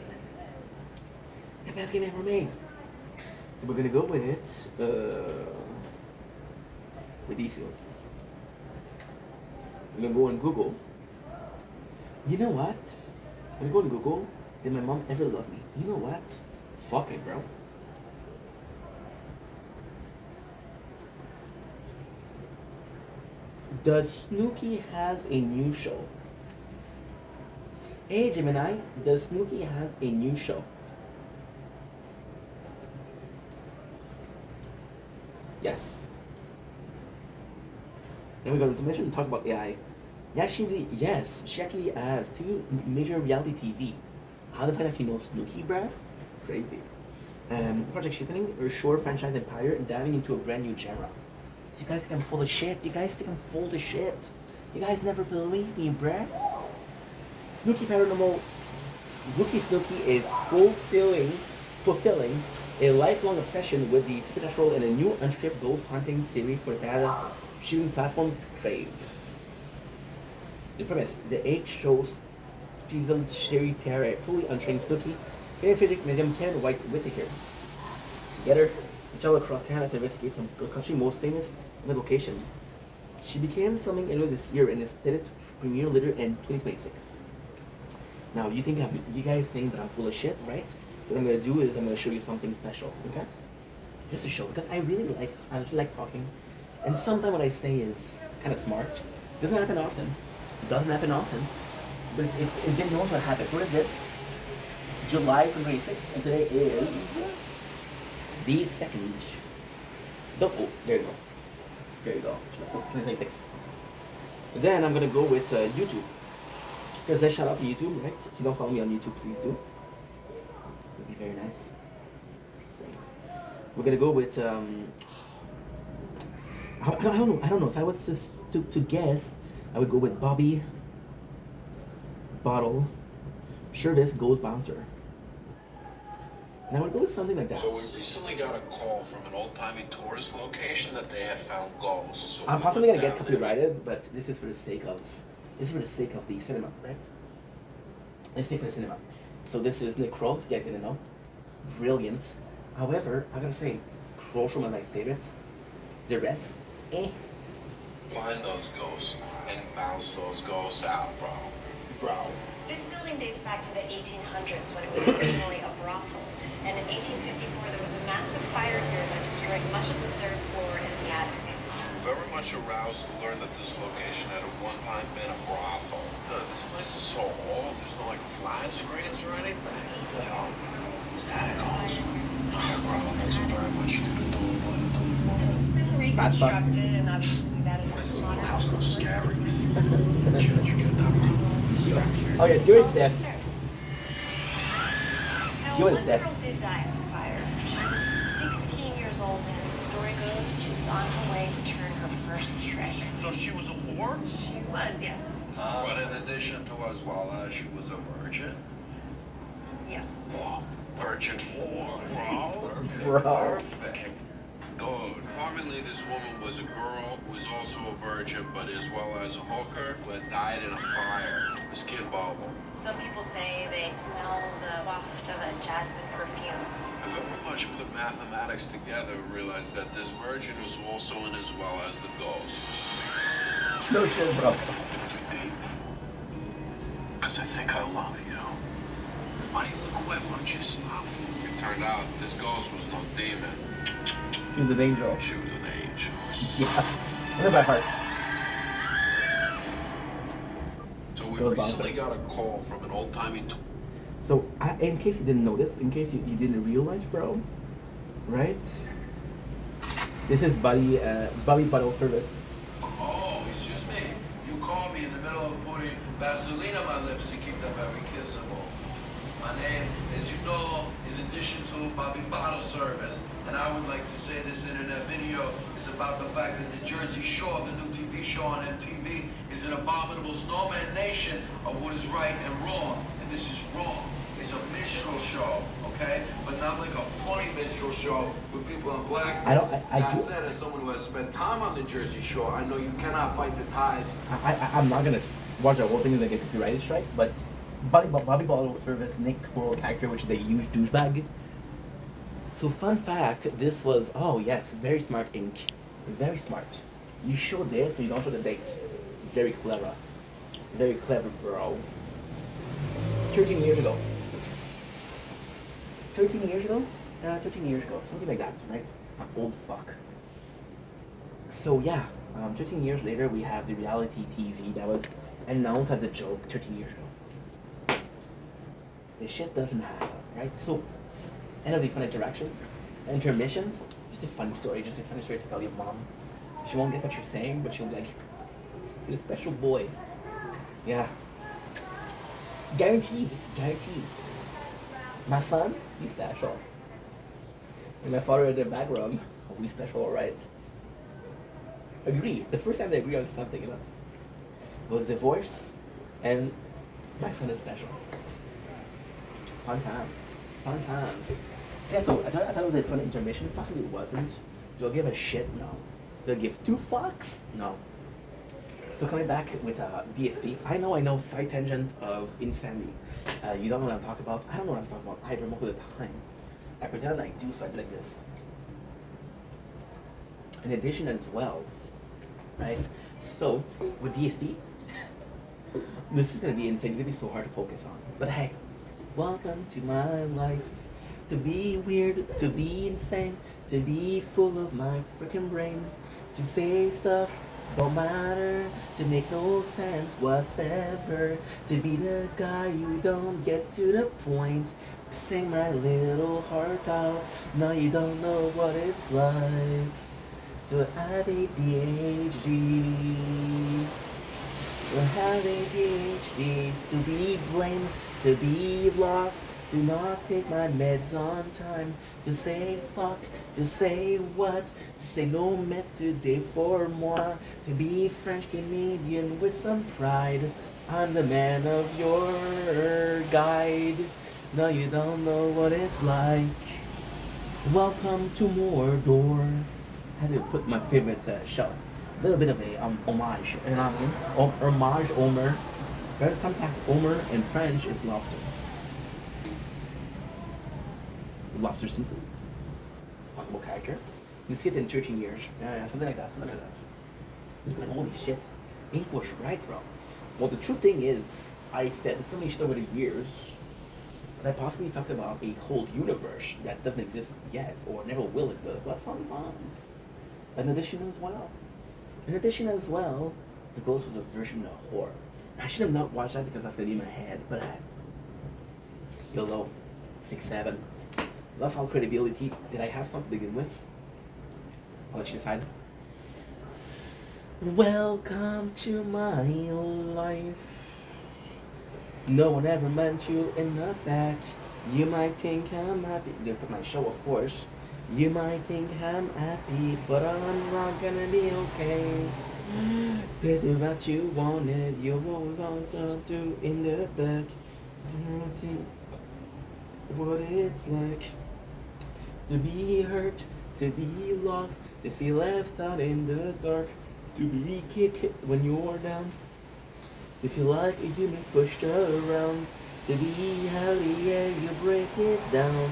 The best game ever made. So we're gonna go with these two. I'm gonna go on Google. You know what? I'm gonna go to Google. Did my mom ever love me? You know what? Fuck it, bro. Does Snooki have a new show? Hey Gemini, does Snooki have a new show? Yes. Then we got to mention and talk about AI. Yeah, yes, she actually has two major reality TV. How the fuck does she know Snooki, bruh? Crazy. Project Shifting, or Shore franchise empire, and diving into a brand new genre. You guys think I'm full of shit? You guys think I'm full of shit? You guys never believe me, bruh. Snooki Paranormal, Rookie Snooki is fulfilling a lifelong obsession with the supernatural in a new unscripted ghost hunting series for data shooting platform Crave. The premise: the 8 shows seasoned Sherry Parrot, totally untrained Snooki, benefiting medium Ken White Whittaker. Together, they travel across Canada to investigate some the country's most famous location. She began filming earlier this year and is slated to premiere later in 2026. Now, you guys think that I'm full of shit, right? What I'm gonna do is I'm gonna show you something special, okay? Just to show, because I really like talking, and sometimes what I say is kind of smart. Doesn't happen often. But it's been known to happen. So what is this? July 26th, and today is the 2nd. Oh, there you go. So 2026. Then I'm gonna go with YouTube. Because I shout out to YouTube, right? If you don't follow me on YouTube, please do. It would be very nice. We're gonna go with I don't know. If I was to guess, I would go with Bobby Bottle Service Ghost Bouncer. And I would go with something like that. So we recently got a call from an old-timey tourist location that they had found ghosts. So I'm possibly gonna get copyrighted, but this is for the sake of the cinema, right? Let's say for the cinema. So this is Nick Kroll, if you guys didn't know. Brilliant. However, I gotta say, Kroll's one of my favorites. The rest, Find those ghosts and bounce those ghosts out, bro. This building dates back to the 1800s when it was originally a brothel. And in 1854, there was a massive fire here that destroyed much of the 3rd floor and the attic. Very much aroused to learn that this location had at one time been a brothel. This place is so old, there's no like flat screens or anything. Well, Santa Claus. Oh, bro, that's very much you can do until you want It's it. been That's fun. reconstructed and obviously we've added This more little modern house looks scary. comforts. Did you get adopted? Oh yeah, It's Joey's all dead. upstairs. Now, She was one dead. girl did die in the fire. She was 16 years old, and as the story goes, she was on her way to turn her first trick. So she was a whore? She was, yes. But in addition to as well as she was a virgin? Yes. Oh, virgin whore, bro. Bro. Perfect. Dude. Apparently this woman was a girl, was also a virgin, but as well as a hooker, who had died in a fire. A skin bubble. Some people say they smell the waft of a jasmine perfume. I've ever much put mathematics together and realized that this virgin was also in as well as the ghost. No shit, bro. Would you date me? Because I think I love you. Why do you look away? Why don't you smile for me? It turned out this ghost was no demon. She was an angel. She was an angel. Yeah. Look at my heart. So we Goes recently bouncer. got a call from an old-timey So, in case you didn't notice, in case you didn't realize, bro, right? This is Bobby Bottle Service. Oh, excuse me. You called me in the middle of putting Vaseline on my lips to keep them very kissable. My name, as you know, is addition to Bobby Bottle Service. And I would like to say this internet video is about the fact that the Jersey Shore, the new TV show on MTV, is an abominable snowman nation of what is right and wrong. And this is wrong. It's a minstrel show, okay? But not like a funny minstrel show with people in black. I That do. said, as someone who has spent time on the Jersey Shore, I know you cannot fight the tides. I'm not gonna watch the whole thing and get copyrighted strike, but Bobby Bottle Service Nick Coral character, which is a huge douchebag. So fun fact, this was, oh yes, very smart ink. Very smart. You show this, but you don't show the date. Very clever. Very clever, bro. 13 years ago. 13 years ago? 13 years ago. Something like that, right? An old fuck. So yeah, 13 years later, we have the reality TV that was announced as a joke 13 years ago. This shit doesn't happen, right? So, end of the fun interaction. Intermission, just a funny story, just a funny story to tell your mom. She won't get what you're saying, but she'll be like, you're a special boy. Yeah. Guaranteed, guaranteed. My son, he's special. And my father in the background, oh, we special, alright. Agree. The first time they agree on something, was divorce, and my son is special. Fun times. Fun times. Yeah, so I thought it was a fun intermission. Possibly it wasn't. Do I give a shit? No. Do I give two fucks? No. So coming back with DSP, I know, side tangent of insanity. You don't know what I'm talking about. I don't know what I'm talking about either most of the time. I pretend I do, so I do like this. In addition as well, right? So, with DSP, this is gonna be insane. It's gonna be so hard to focus on. But hey, welcome to my life. To be weird, to be insane, to be full of my freaking brain, to say stuff don't matter, to make no sense whatsoever, to be the guy you don't get to the point, sing my little heart out. Now you don't know what it's like to have ADHD. To have ADHD, to be blamed, to be lost, to not take my meds on time, to say fuck, to say what, to say no meds today for moi, to be French Canadian with some pride. I'm the man of your guide. No, you don't know what it's like. Welcome to Mordor. I had to put my favorite show. A little bit of a homage, you know what I mean? Homage, Homer. Very fun fact, Homer in French is lobster. Lobster Simpson. Fuckable character. You see it in 13 years. Yeah, something like that, something like that. It's like, holy shit. Ink was right, bro. Well, the true thing is, I said so many shit over the years, that I possibly talked about a whole universe that doesn't exist yet, or never will exist, but sometimes. In addition as well, the Ghost was a version of horror. I should have not watched that because that's gonna be in my head, but YOLO, 6-7. lost all credibility. Did I have something to begin with? I'll let you decide. Welcome to my life. No one ever meant you in the back. You might think I'm happy. They put my show, of course. You might think I'm happy, but I'm not gonna be okay. Better what you wanted, you won't want to do in the back. Don't think what it's like to be hurt, to be lost, to feel left out in the dark, to be kicked when you're down, to feel like you've been pushed around, to be how the air you break it down.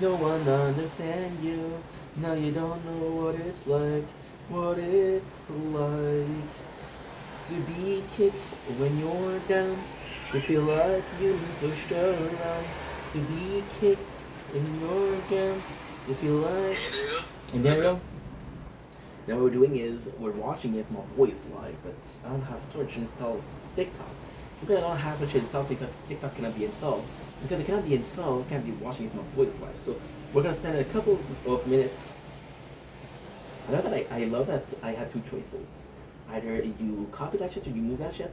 No one understands you, now you don't know what it's like, what it's like. To be kicked when you're down, to feel like you've been pushed around, to be kicked when you're down, to feel like... And there you go. Now what we're doing is, we're watching if my voice live, but I don't have storage to install TikTok. Because I don't have much installed TikTok, TikTok cannot be installed. Because it cannot be installed, I can't be watching if my voice live. So we're gonna spend a couple of minutes. I love that I had two choices. Either you copy that shit or you move that shit.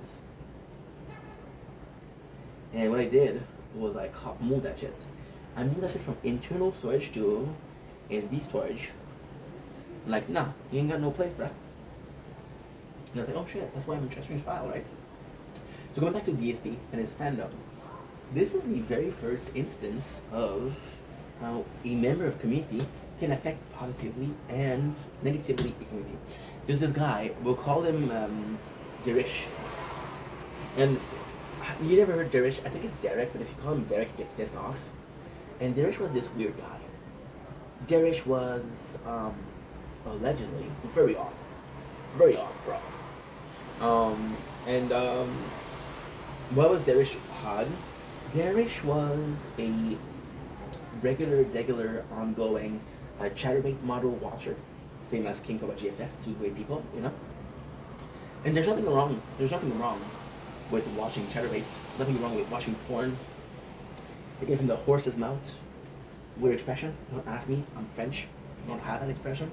And what I did was I moved that shit. I moved that shit from internal storage to SD storage. Like, nah, you ain't got no place, bruh. And I was like, oh shit, that's why I'm transferring his file, right? So going back to DSP and its fandom, this is the very first instance of how a member of community can affect positively and negatively a community. There's this guy, we'll call him Derish. And you never heard Derish, I think it's Derek, but if you call him Derek, he gets pissed off. And Derish was this weird guy. Derish was allegedly very odd, bro. What was Derish odd? Derish was a regular, ongoing chatterbait model watcher, same as King at GFS, two great people, you know. And there's nothing wrong with watching chatterbaits. Nothing wrong with watching porn. Taken from the horse's mouth. Weird expression. Don't ask me. I'm French. I don't have that expression.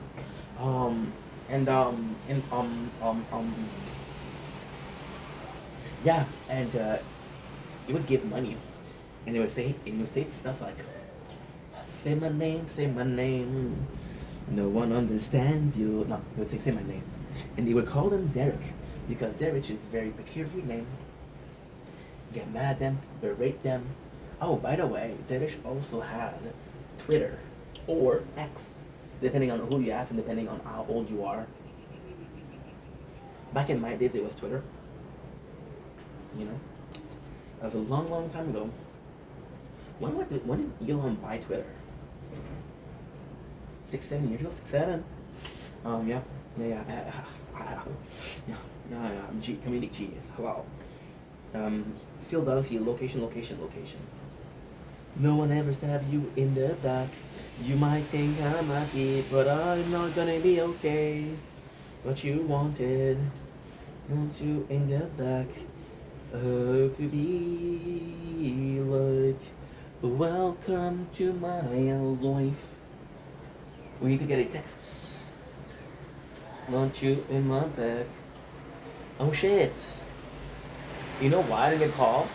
Yeah, and he would give money, and he would say stuff like, say my name, no one understands you. No, he would say my name, and he would call them Derek, because Derek is a very peculiar name. Get mad at them, berate them. Oh, by the way, Derek also had Twitter, or X, depending on who you ask and depending on how old you are. Back in my days, it was Twitter. You know, that was a long time ago. When did Elon buy Twitter? 6-7 years ago? 6-7. Yeah. Comedic genius. Hello. Philadelphia, location. No one ever stabbed you in the back. You might think I'm happy, but I'm not gonna be okay. What you wanted, want you in the back. To be like, welcome to my life. We need to get a text. Want you in my back. Oh shit. You know why I didn't get a call?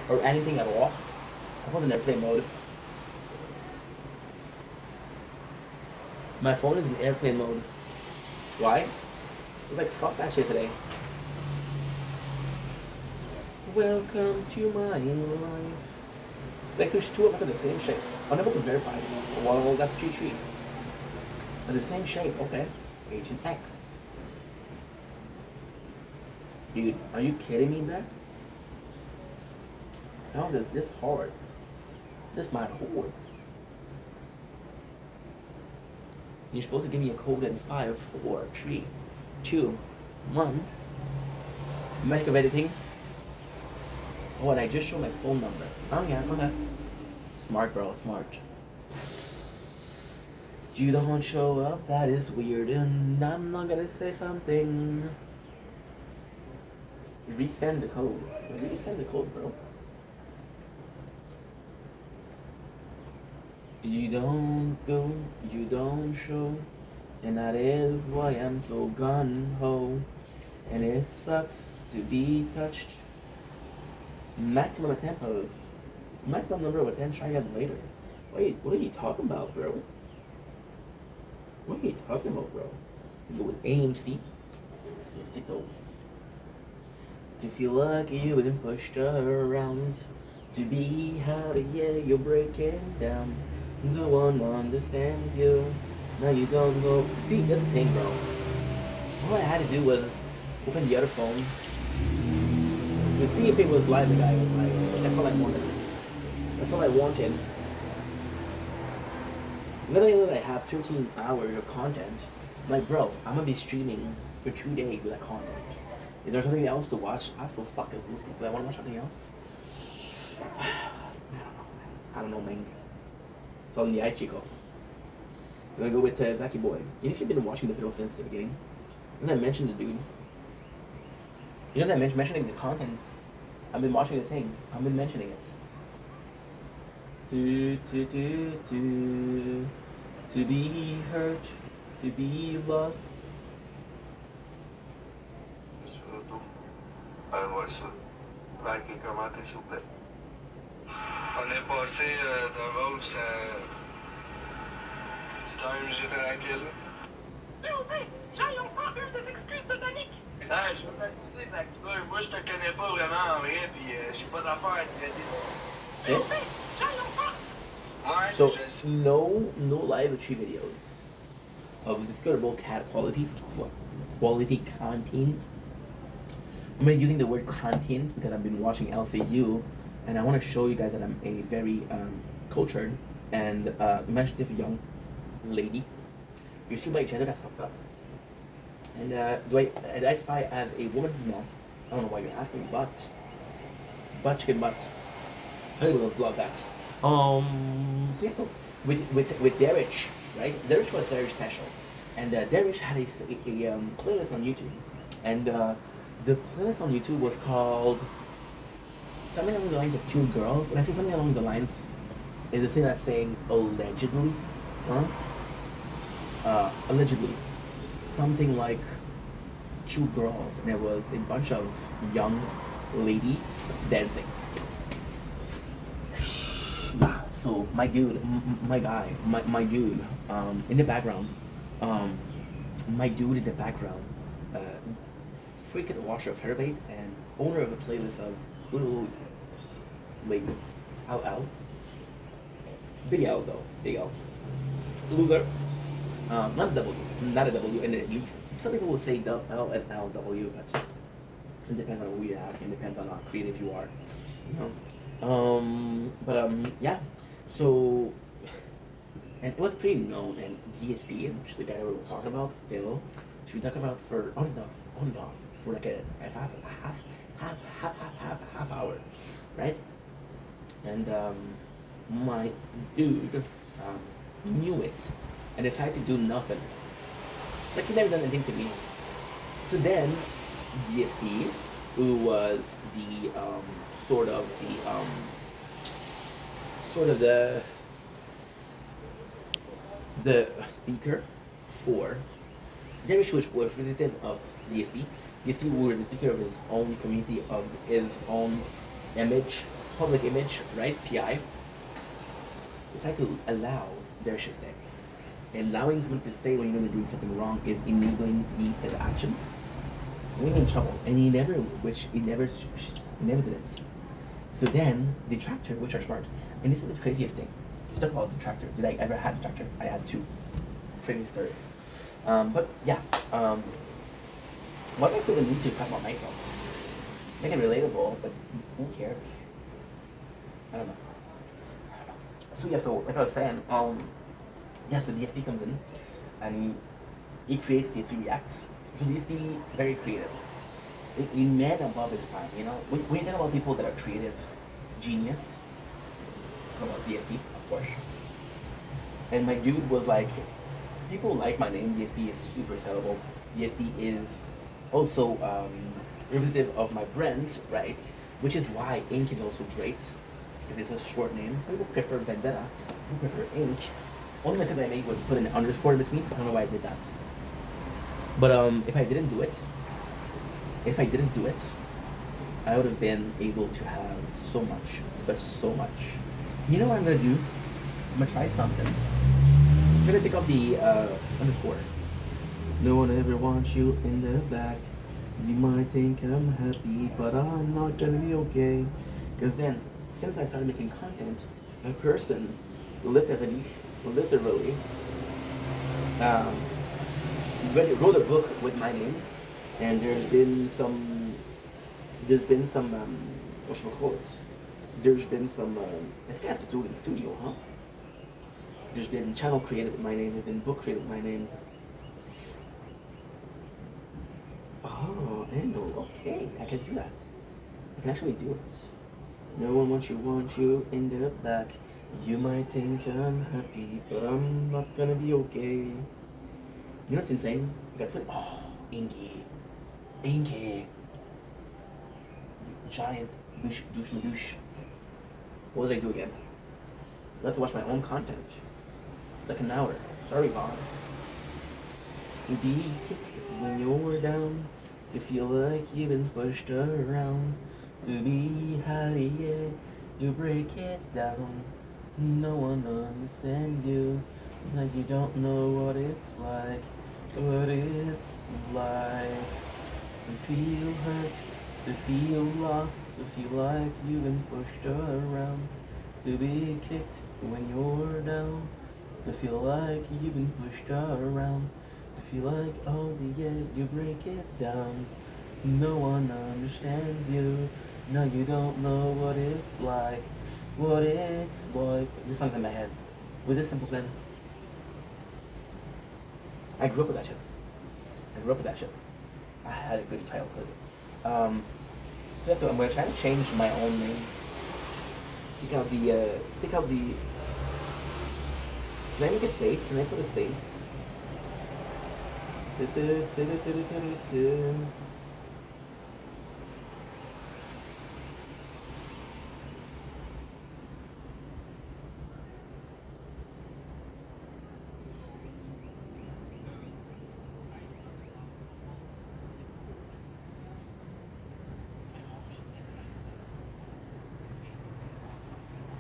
Or anything at all? I was in airplane mode. My phone is in airplane mode. Why? I was like, fuck that shit today. Welcome to my life. Like there's two of them in the same shape. Unable to verify. Well, that's 3-3. But the same shape, okay. Agent X. Dude, are you kidding me, man? How is this hard? This might hard. You're supposed to give me a code in 5, 4, 3, 2, 1. Magic of editing. Oh, and I just showed my phone number. Oh yeah, okay. Smart, bro, smart. You don't show up, that is weird, and I'm not gonna say something. Resend the code. Resend the code, bro. You don't go, you don't show, and that is why I'm so gun ho. And it sucks to be touched. Maximum tempos. Maximum number of attempts try again later. Wait, what are you talking about, bro? What are you talking about, bro? You with AMC 52. To feel like you've been pushed around. To be how to yeah, you're breaking down. No one understands you. Now you don't know. See, that's the thing, bro. All I had to do was open the other phone to see if it was live. The guy was live. That's all I wanted. That's all I wanted. Not only that I have 13 hours of content, I'm like, bro, I'm gonna be streaming for 2 days with that content. Is there something else to watch? I'm so fucking loosey. Do I want to watch something else? I don't know, man. So the chico. We're gonna go with Zaki Boy. And if you've been watching the video since the beginning, I'm gonna mention the dude. You know that mentioning the contents. I've been watching the thing. I've been mentioning it. To be hurt, to be loved. Surtout, ouais, ça. Like et commenter, s'il vous plaît. On est passé d'un Rose à Stein, j'étais tranquille. Léopold, j'ai enfin eu des excuses de Danick. Non, je veux m'excuser, Zach. Moi, je te connais pas vraiment en vrai, puis j'ai pas d'affaire à te traiter de. Léopold, j'ai enfin. Ouais, So je sais. no live retreat videos of discoverable cat quality content. I'm using the word content because I've been watching LCU, and I want to show you guys that I'm a very cultured and imaginative young lady. You see my gender? That's fucked up. And do I identify as a woman? No. I don't know why you're asking, but chicken butt. I would love that. So yeah, so with Derich, right? Derich was very special, and Derich had a playlist on YouTube, and the playlist on YouTube was called something along the lines of Two Girls. When I say something along the lines, is the same as saying allegedly, allegedly, something like Two Girls, and it was a bunch of young ladies dancing. So my dude, my guy, my dude, in the background, my dude in the background, freaking washer of Fairbait and owner of a playlist of little ladies. L. Big L though, big L. Loser. Not a W, not a W, and at least some people will say L and LW, but it depends on who you ask, and depends on how creative you are. You know. Yeah. So, and it was pretty known, and DSP, which is the guy that we were talking about, Phil, should we talk about for on and off for like a half hour, right? And my dude knew it and decided to do nothing. Like he never done anything to me. So then DSP, who was the sort of the speaker for Dervish, which was representative of DSP. DSP were the speaker of his own community, of his own image, public image, right? PI. Decided to allow Dervish to stay. Allowing someone to stay when you know they're doing something wrong is enabling the said action. We in trouble, and he never did it. So then the detractor, which are smart, and this is the craziest thing. If you talk about detractor, did I ever have detractor? I had two. Crazy story. But yeah, why do I feel the need to talk about myself? Make it relatable, but who cares? I don't know. So yeah, so like I was saying, yeah, so DSP comes in, and he creates DSP Reacts. So DSP very creative. He man above his time, you know. When you talk about people that are creative genius, talk about DSP, of course. And my dude was like, people like my name. DSP is super sellable. DSP is also representative of my brand, right? Which is why ink is also great. because it's a short name. Some people prefer Vendetta. Some people prefer Ink. Only mistake I made was put an underscore in between. I don't know why I did that. But if I didn't do it, I would have been able to have so much, but so much. You know what I'm gonna do? I'm gonna try something. I'm gonna take off the underscore. No one ever wants you in the back. You might think I'm happy, but I'm not gonna be okay. Because then, since I started making content, a person literally, um, wrote a book with my name, and there's been some, what should we call it? There's been some, I think I have to do it in studio, huh? There's been channel created with my name, there's been book created with my name. Oh, Endo, okay, I can do that. I can actually do it. No one wants you in the back. You might think I'm happy, but I'm not gonna be okay. You know what's insane? I got Twitter. Oh, Inky. Giant douche. What was I do again? I have to watch my own content. It's like an hour. Sorry, boss. To be kicked when you're down, to feel like you've been pushed around, to be high, yeah, you break it down. No one understands you, like you don't know what it's like, to feel hurt, to feel lost, to feel like you've been pushed around, to be kicked when you're down, to feel like you've been pushed around, to feel like, oh yeah, you break it down. No one understands you. No, you don't know what it's like. This song's in my head. With this simple plan. I grew up with that shit. I had a good childhood. So I'm gonna try to change my own name. Take out the. Can I make a space? Can I put a space?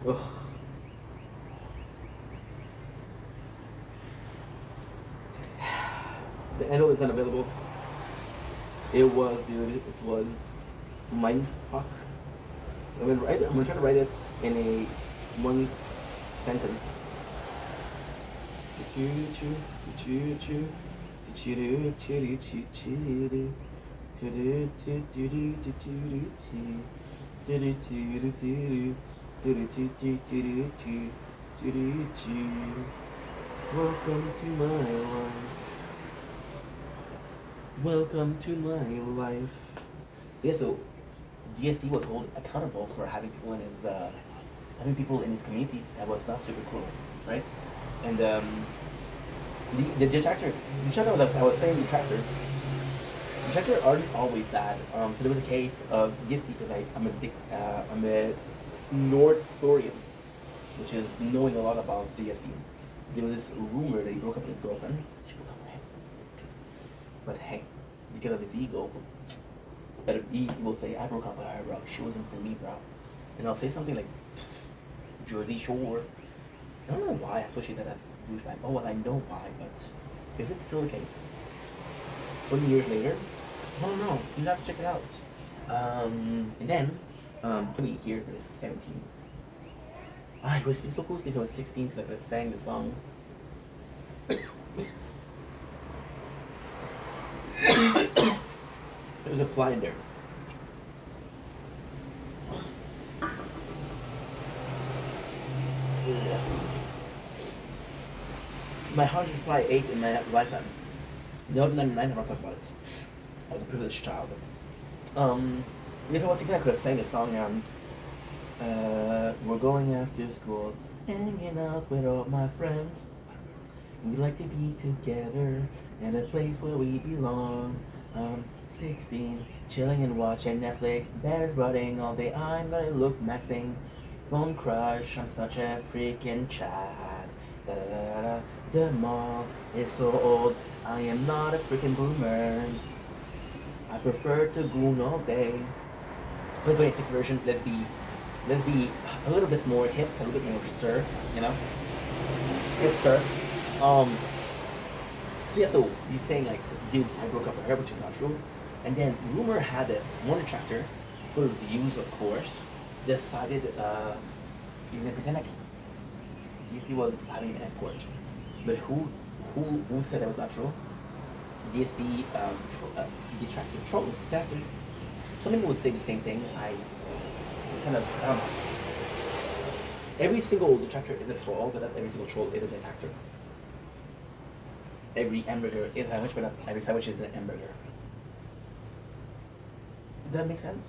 Ugh. The endo is unavailable. It was, dude. It was mindfuck. I'm gonna try to write it in a one sentence. Welcome to my life. Welcome to my life. Yeah, so DSP was held accountable for having people in his community that was not super cool, right? And the detractor that I was saying detractor aren't always bad. So there was a case of DSP because I'm a Northorian, which is knowing a lot about DSP. There was this rumor that he broke up with his girlfriend. She broke up with him. But hey, because of his ego, he will say, I broke up with her, bro. She wasn't for me, bro. And I'll say something like, Jersey Shore. I don't know why I associate that as douchebag. Oh, well, I know why, but is it still the case? 20 years later? I don't know. You have to check it out. And then, 20 here is 17. It would have been so cool if I was 16 because I could have sang the song. There's a fly in there. My 100th fly ate in my lifetime. The other 99 never talk about it. I was a privileged child. If I was 16, I could have sang a song. We're going after school, hanging out with all my friends. We like to be together in a place where we belong. 16, chilling and watching Netflix, bed rotting all day. I'm gonna look maxing. Don't crush, I'm such a freaking Chad. Da da da da. The mall is so old. I am not a freaking boomer. I prefer to goon all day. 2026 version. Let's be a little bit more hip, a little bit more stir. You know, hip stir. So yeah, so he's saying like, dude, I broke up with her, which is not true. And then rumor had it one detractor, for views of course, decided he's gonna pretend like DSP was having an escort. But who said that was not true? DSP detractor trolls detractor. Some people would say the same thing. It's kind of I don't know. Every single detractor is a troll, but not every single troll is a detractor. Every hamburger is a sandwich, but not every sandwich is an hamburger. Does that make sense?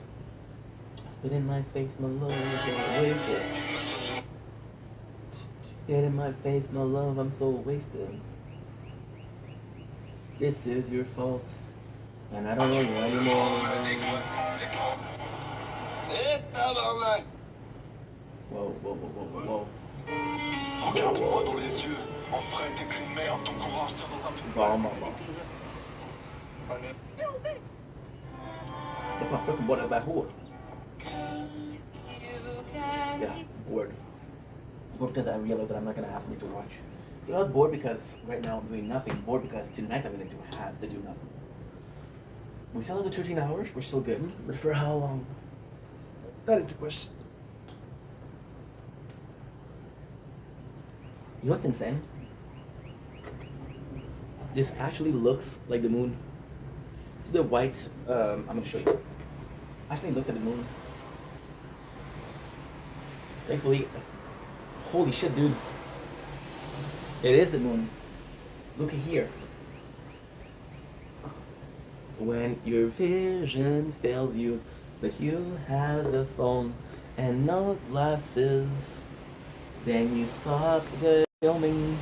Spit in my face, my love, I'm wasted. Spit in my face, my love, I'm so wasted. This is your fault, and I don't know you anymore. Whoa. Regarde-moi dans les yeux. En vrai, t'es qu'une merde. Ton courage tient dans un truc. Bon. On est That's my freaking boy, that's my whore. Yeah, bored. Bored because I realized that I'm not gonna have anything to watch. So not bored because right now I'm doing nothing. Bored because tonight I'm gonna have to do nothing. We still have the 13 hours, we're still good. But for how long? That is the question. You know what's insane? This actually looks like the moon. See the white, I'm gonna show you. Actually looks like the moon. Thankfully, holy shit, dude. It is the moon. Look at here. When your vision fails you, but you have the phone and no glasses, then you stop the filming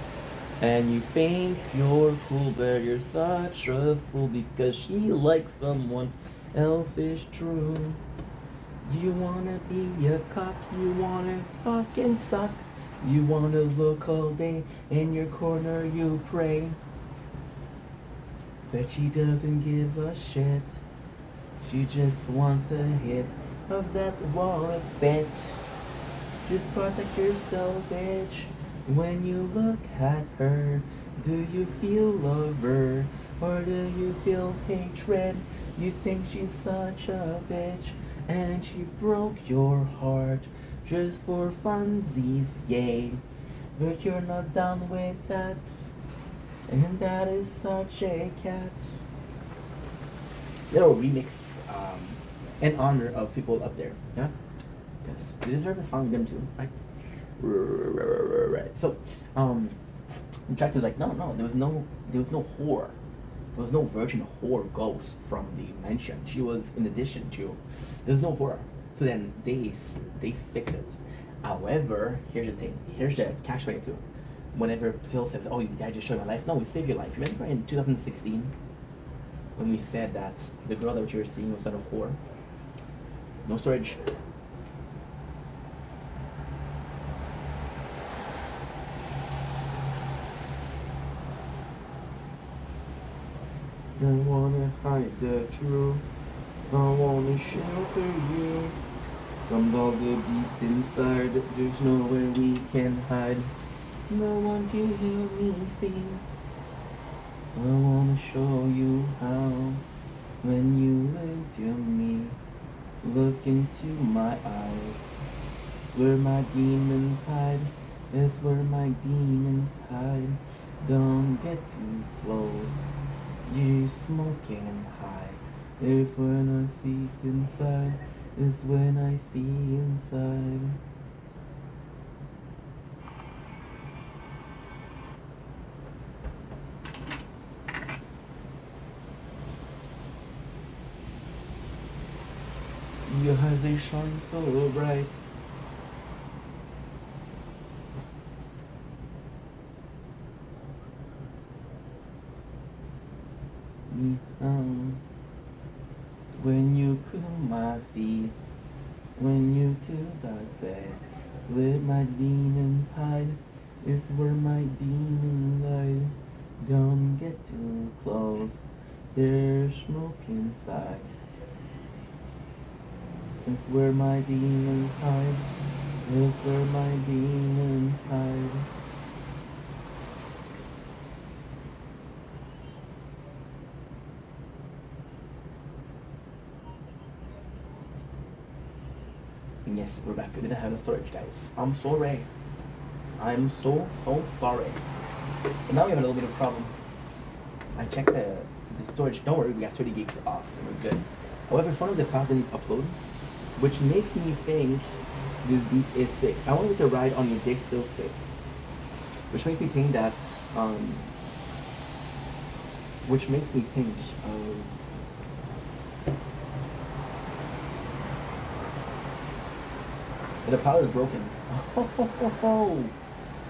and you think you're cool, but you're such a fool because she likes someone else is true. You wanna be a cop, you wanna fucking suck. You wanna look all day in your corner, you pray. But she doesn't give a shit. She just wants a hit of that wallet fit. Just protect yourself, bitch. When you look at her, do you feel love her? Or do you feel hatred? You think she's such a bitch, and she broke your heart just for funsies, yay. But you're not down with that, and that is such a cat. Little remix in honor of people up there, yeah? Because they deserve a song them too, right? Right. So, the track is like, no, there was no whore. There was no virgin whore ghost from the mansion. She was in addition to. There's no whore. So then they fix it. However, here's the thing. Here's the catch 22. Whenever Phil says, "Oh, I just showed my life," no, we saved your life. Remember in 2016 when we said that the girl that you were seeing was not a whore? No storage. I wanna hide the truth. I wanna shelter you from all the beasts inside. There's nowhere we can hide. No one can hear me sing. I wanna show you how. When you look at me, look into my eyes. Where my demons hide. That's where my demons hide. Don't get too close. You smoking high. It's when I see inside. It's when I see inside. Your eyes, they shine so bright. When you come, I see. When you do that, Where my demons hide is where my demons hide. Don't get too close, there's smoke inside. It's where my demons hide, is where my demons hide. And yes, we're back. We didn't have the storage, guys. I'm sorry. I'm so sorry. But now we have a little bit of problem. I checked the storage. Don't worry, we got 30 gigs off, so we're good. However, one of the files didn't upload, which makes me think this beat is sick. I want to take a ride on your dick still sick. Which makes me think that, which makes me think of, the file is broken. Oh.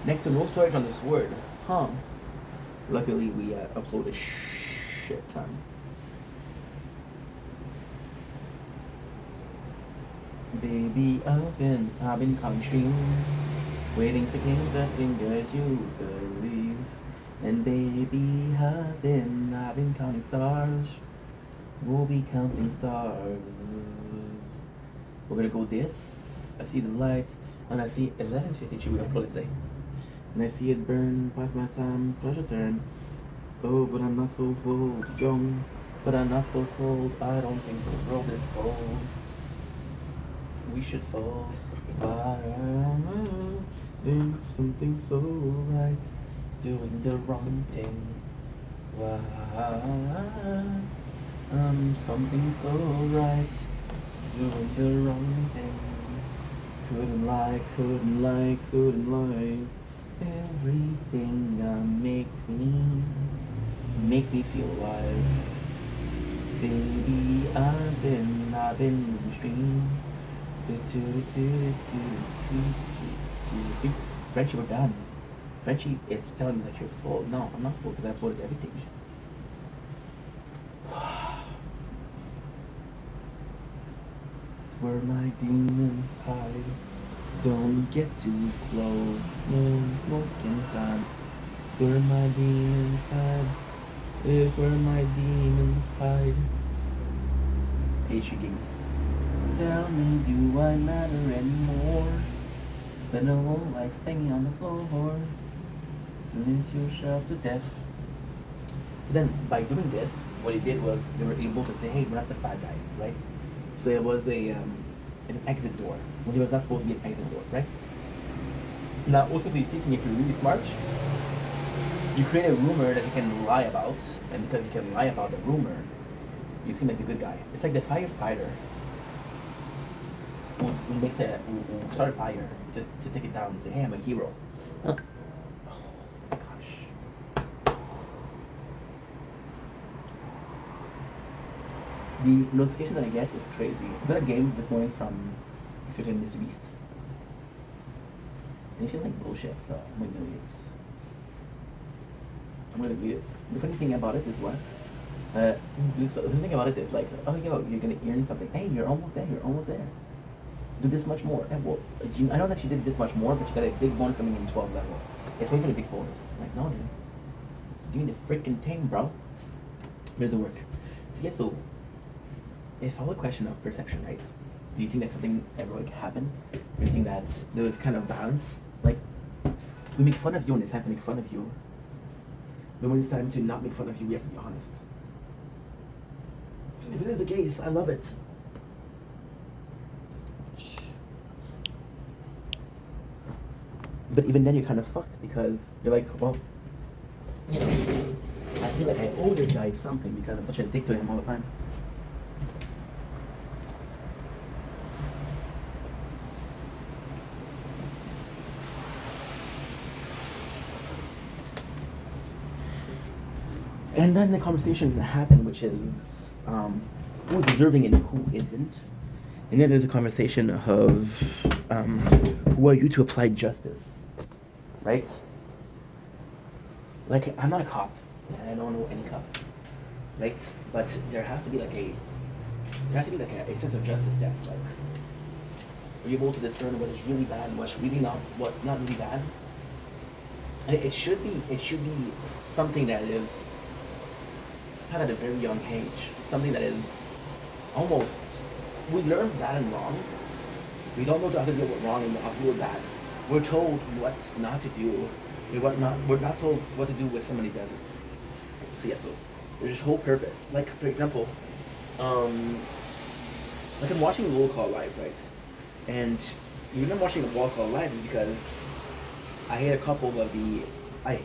Next to no storage on this word. Huh. Luckily, we uploaded shit ton. Baby, I've been coming stream, waiting for things that you believe. And baby, I've been counting stars. We'll be counting stars. We're gonna go this. I see the lights, and I see 11:52 we uploaded today. And I see it burn past my time, pleasure turn. Oh, but I'm not so cold, young, but I'm not so cold. I don't think the world is cold. We should fall. Doing something so right, doing the wrong thing. Something so right, doing the wrong thing. Couldn't lie. Everything makes me feel alive. Baby, I've been moving stream. Frenchie, we're done. Frenchie, it's telling me that you're full. No, I'm not full because I uploaded everything. It's where my demons hide. Don't get too close, no smoking time. Where my demons hide is where my demons hide. H gigs. Tell me, do I matter anymore? Spend a whole life banging on the floor, listening to yourself to death. So then, by doing this, what he did was they were able to say, hey, we're not such bad guys, right? So it was an exit door, when there was not supposed to be an exit door, right? Now, ultimately speaking, if you're really smart, you create a rumor that you can lie about, and because you can lie about the rumor, you seem like the good guy. It's like the firefighter who makes who start a fire to take it down and say, hey, I'm a hero. Huh. Oh, gosh. The notification that I get is crazy. I got a game this morning from a certain Mr. Beast. And it feels like bullshit, so I'm gonna delete it. The funny thing about it is what? The funny thing about it is like, oh yo, you're gonna earn something. Hey, you're almost there. Do this much more. And well, I know that you did this much more, but you got a big bonus coming in 12th level. It's waiting for the big bonus. I'm like, no, dude. Give me the freaking thing, bro. Here's the work. So yeah, so it's all a question of perception, right? Do you think that something ever like happened? Do you think that there was kind of balance? Like, we make fun of you when it's time to make fun of you. But when it's time to not make fun of you, we have to be honest. If it is the case, I love it. But even then, you're kind of fucked because you're like, well, you know, I feel like I owe this guy something because I'm such a dick to him all the time. And then the conversation happened, which is who's deserving and who isn't. And then there's a conversation of who are you to apply justice, right? Like, I'm not a cop, and I don't know any cop, right? But there has to be like a sense of justice test. Like, Are you able to discern what is really bad and what's really what's not really bad? And it should be something that is kind of at a very young age. Something that is almost, we learn bad and wrong. We don't know how to deal with wrong and how to deal with bad. We're told what not to do. We're not told what to do with somebody who doesn't. So yeah, so there's this whole purpose. Like for example, like I'm watching Roll Call Live, right? And the reason I'm watching Roll Call Live is because I hate a couple of the what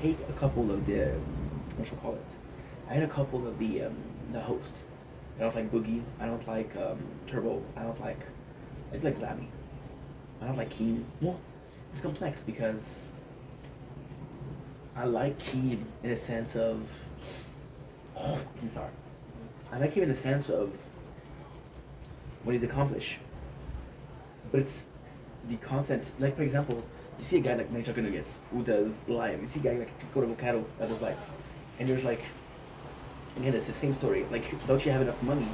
should I call it? I hate a couple of the hosts. I don't like Boogie. I don't like Turbo. I like Lammy. I don't like Keen. Well, it's complex because I like Keen in a sense of I'm sorry. I like him in the sense of what he's accomplished. But it's the constant, like for example, you see a guy like Manchester Nuggets who does live. You see a guy like Go to Avocado that does live. And there's like, again, it's the same story. Like, don't you have enough money?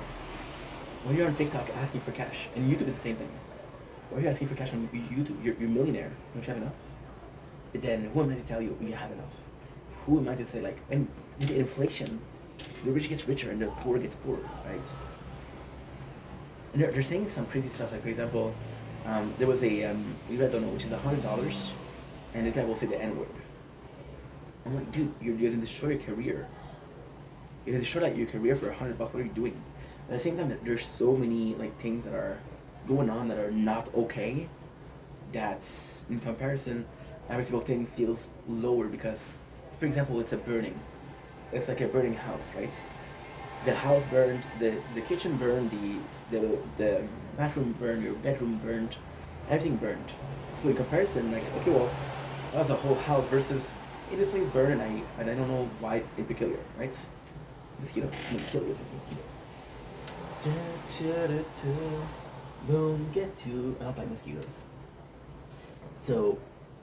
When you're on TikTok asking for cash, and YouTube is the same thing. Why are you asking for cash on YouTube? You're a millionaire. Don't you have enough? Then who am I to tell you you have enough? Who am I to say like, and with the inflation, the rich gets richer and the poor gets poorer, right? And they're saying some crazy stuff, like for example, there was a, you guys don't know, which is $100, and this guy will say the N-word. I'm like, dude, you're gonna destroy your career. You're gonna destroy your career for $100. What are you doing? At the same time, there's so many like things that are going on that are not okay. That in comparison, every single thing feels lower because, for example, it's a burning. It's like a burning house, right? The house burned, the kitchen burned, the bathroom burned, your bedroom burned, everything burned. So in comparison, like, okay, well, that was a whole house versus this place burned and I don't know why it'd be peculiar, right? Mosquito, I'm gonna kill you if it's mosquito. Boom, get to. I don't like mosquitoes. So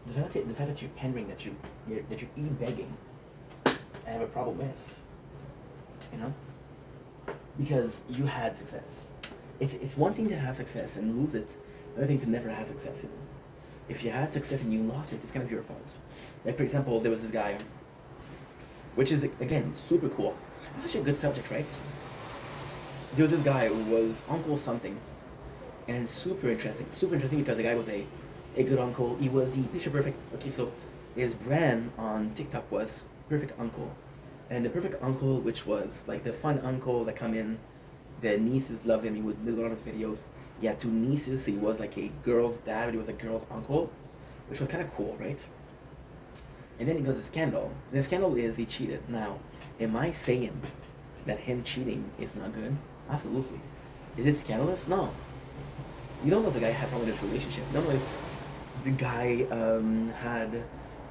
the fact that you're pandering, that you're even begging, I have a problem with. You know, because you had success. It's one thing to have success and lose it. Another thing to never have success. You know? If you had success and you lost it, it's kind of your fault. Like for example, there was this guy, which is again super cool. It's actually a good subject, right? There was this guy who was Uncle something, and super interesting because the guy was a good uncle. He was the picture perfect. Okay, so his brand on TikTok was Perfect Uncle, and the Perfect Uncle, which was like the fun uncle that come in. The nieces love him. He would do a lot of videos. He had 2 nieces, so he was like a girl's dad, but he was a girl's uncle, which was kind of cool, right? And then he goes to scandal. And the scandal is he cheated. Now, am I saying that him cheating is not good? Absolutely. Is it scandalous? No. You don't know if the guy had a problem with his relationship. You don't know if the guy had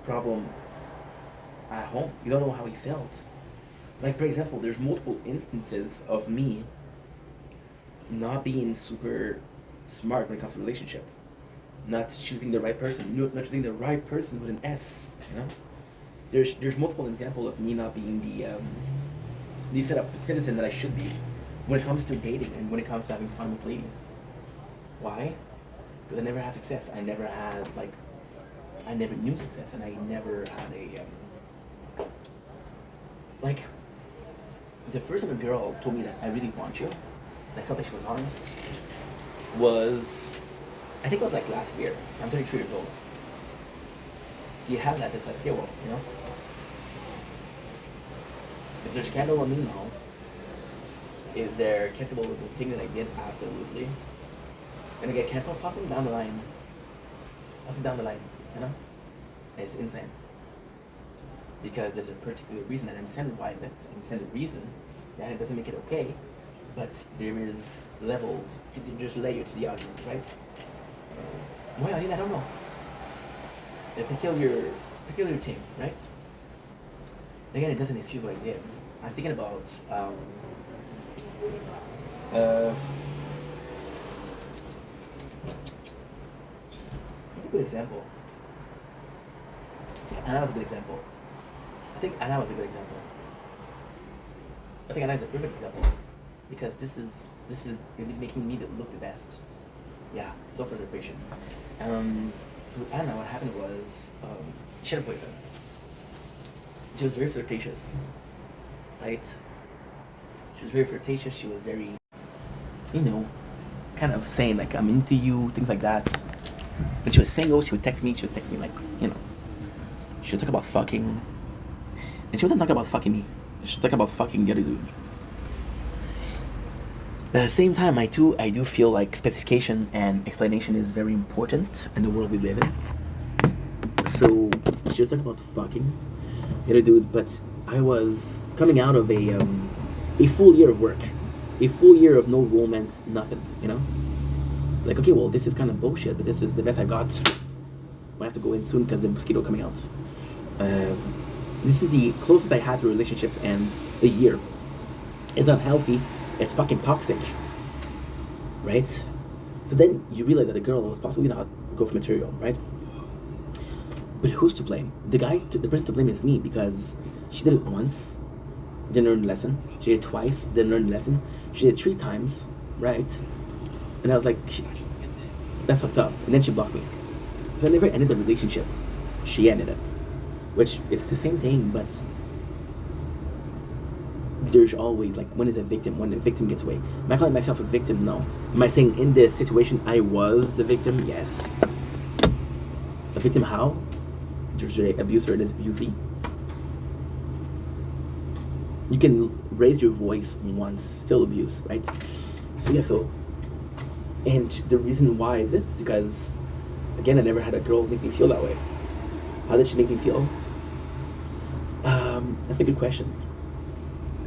problem at home. You don't know how he felt. Like, for example, there's multiple instances of me not being super smart when it comes to relationship. Not choosing the right person. Not choosing the right person with an S, you know? There's multiple examples of me not being the set up citizen that I should be when it comes to dating and when it comes to having fun with ladies. Why? Because I never had success. I never knew success, and I never had like, the first time a girl told me that I really want you, and I felt like she was honest, was, I think it was like last year. I'm 33 years old. Do you have that? It's like, yeah, well, you know, is there scandal on me? No. Is there cancelable with the thing that I did? Absolutely. Gonna get canceled? Possibly down the line. You know? It's insane. Because there's a particular reason, and I understand why that's I understand the reason. That it doesn't make it okay, but there is levels, there's layers to the audience, right? Why I don't know. A peculiar thing, right? Again, it doesn't excuse what I did. I'm thinking about what's a good example? Anna was a good example. I think Anna was a perfect example. Because this is making me look the best. Yeah, self-preservation. So with Anna, what happened was she had a boyfriend. She was very flirtatious, right? She was very flirtatious. She was very, you know, kind of saying like I'm into you, things like that. When she was single, she would text me. She would text me like, you know, she would talk about fucking, and she wasn't talking about fucking me. She was talking about fucking the other dude. But at the same time, I do feel like specification and explanation is very important in the world we live in. So she was talking about fucking the other dude, but I was coming out of a full year of work, a full year of no romance, nothing, you know. Like, okay, well, this is kind of bullshit, but this is the best I got. I have to go in soon because the mosquito coming out. This is the closest I had to a relationship in a year. It's not healthy. It's fucking toxic, right? So then you realize that the girl was possibly not growth material, right? But who's to blame? The person to blame is me because she did it once, didn't learn the lesson. She did it twice, didn't learn the lesson. She did it 3 times, right? And I was like, that's fucked up. And then she blocked me. So I never ended the relationship. She ended it, which is the same thing, but there's always like when the victim gets away. Am I calling myself a victim? No. Am I saying in this situation I was the victim? Yes. A victim how? There's an abuser and abusee. You can raise your voice once, still abuse, right? So yeah, so and the reason why I did because again I never had a girl make me feel that way. How did she make me feel? That's a good question.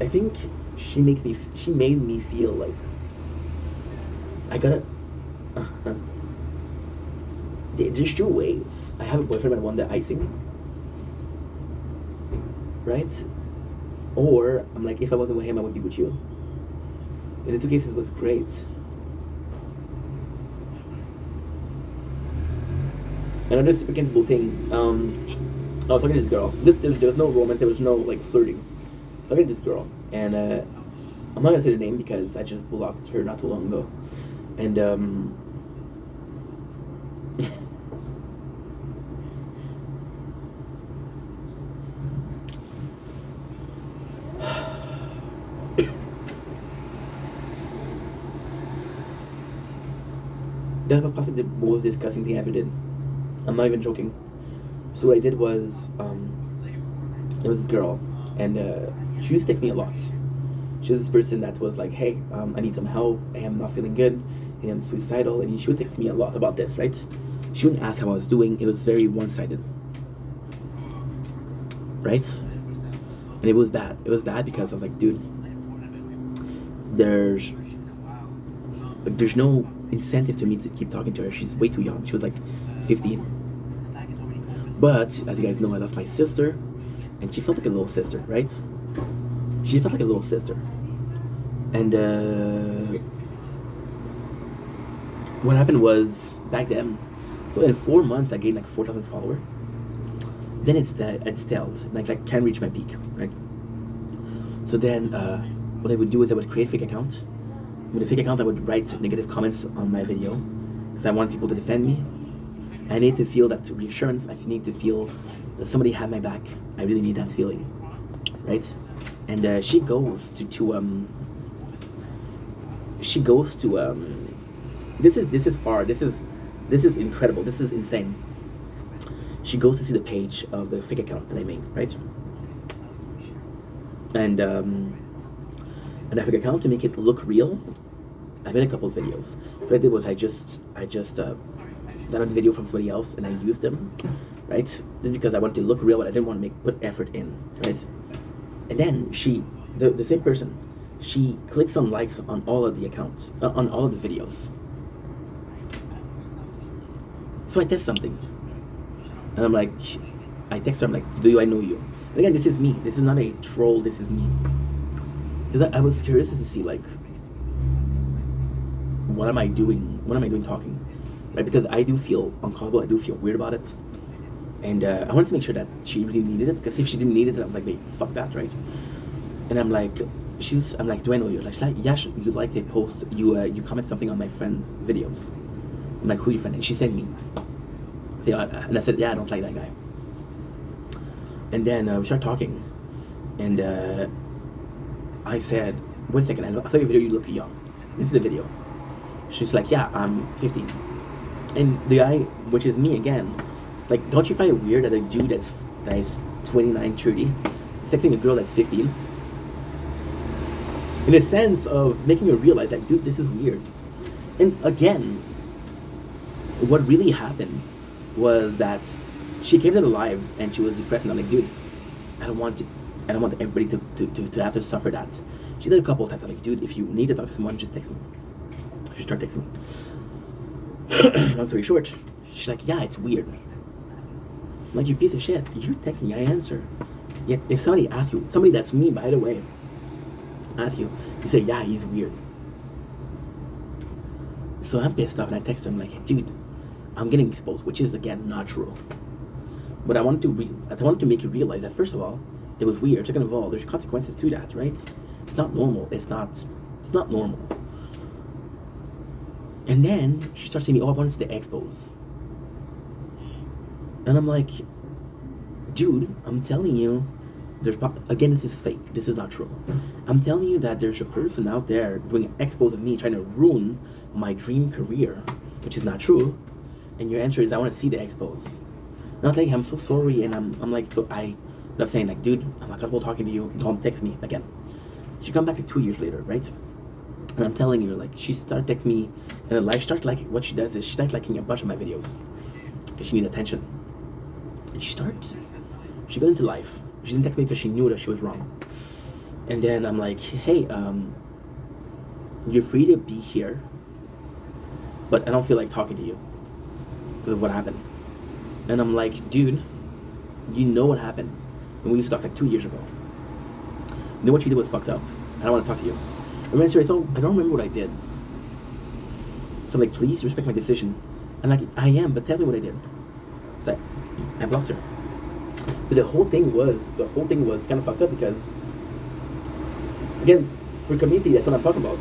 I think she made me feel like I gotta. There's 2 ways. I have a boyfriend, but I want the icing, right? Or I'm like, if I wasn't with him, I would be with you. In the 2 cases, it was great. Another super comfortable thing. I was talking to this girl. There was no romance. There was no like flirting. Talking to this girl, and I'm not gonna say the name because I just blocked her not too long ago, and that was possibly the most disgusting thing I ever did. I'm not even joking. So what I did was, it was this girl, and she used to text me a lot. She was this person that was like, hey, I need some help, I am not feeling good, I am suicidal, and she would text me a lot about this, right? She wouldn't ask how I was doing, it was very one-sided, right? And it was bad. It was bad because I was like, dude, there's no incentive to me to keep talking to her. She's way too young. She was like 15. But as you guys know, I lost my sister, and she felt like a little sister, right? She felt like a little sister. And what happened was back then, so in 4 months I gained like 4,000 followers. Then it stalled, like I can't reach my peak, right? So then what I would do is I would create a fake account. With a fake account I would write negative comments on my video because I want people to defend me. I need to feel that reassurance. I need to feel that somebody had my back. I really need that feeling, right? And she goes to this is far. This is incredible. This is insane. She goes to see the page of the fake account that I made, right? And that fake account, to make it look real, I made a couple of videos. What I did was I just downloaded a video from somebody else and I used them, right? Just because I wanted to look real, but I didn't want to put effort in, right? And then the same person, she clicks on likes on all of the accounts, on all of the videos. So I test something, and I'm like, I text her, I'm like, I know you? And again, this is me. This is not a troll. This is me. Because I was curious to see like, what am I doing? What am I doing talking? Right? Because I do feel uncomfortable. I do feel weird about it. And I wanted to make sure that she really needed it. Because if she didn't need it, I was like, wait, fuck that, right? And I'm like, do I know you? Like, yeah, you liked a post. You comment something on my friend videos. I'm like, who's your friend? And she said me. And I said, yeah, I don't like that guy. And then we started talking. And I said, wait a second, I saw your video, you look young. This is the video. She's like, yeah, I'm 15. And the guy, which is me again, like, don't you find it weird that a dude that is 29, 30, is texting a girl that's 15? In a sense of making her realize that, dude, this is weird. And again, what really happened was that she came to the live and she was depressed, and I'm like, dude, I don't want everybody to have to suffer that. She did a couple of times. I'm like, dude, if you need to talk to someone, just text me. She started texting me. Long story short, she's like, yeah, it's weird. I'm like, you piece of shit. You text me, I answer. Yet if somebody asks you, somebody that's me, by the way, ask you say, yeah, he's weird. So I'm pissed off and I text her. I'm like, dude, I'm getting exposed, which is again not true. But I wanted to make you realize that, first of all, it was weird. Second of all, there's consequences to that, right? It's not normal. It's not normal. And then she starts saying, oh, I want to see the expos. And I'm like, dude, I'm telling you, again, this is fake. This is not true. I'm telling you that there's a person out there doing expos of me, trying to ruin my dream career, which is not true. And your answer is, I want to see the expos. Not like, I'm so sorry, and I'm like, so I'm saying, like, dude, I'm not comfortable talking to you. Don't text me again. She come back like 2 years later, right? And I'm telling you, like, she started texting me, and the life started liking. What she does is she starts liking a bunch of my videos because she needs attention. And she got into life. She didn't text me because she knew that she was wrong. And then I'm like, hey, you're free to be here, but I don't feel like talking to you because of what happened. And I'm like, dude, you know what happened when we used to talk like 2 years ago. You know what you did was fucked up. I don't want to talk to you. And then I don't remember what I did. So I'm like, please respect my decision. And like, I am, but tell me what I did. So I blocked her. But the whole thing was kind of fucked up because, again, for community, that's what I'm talking about.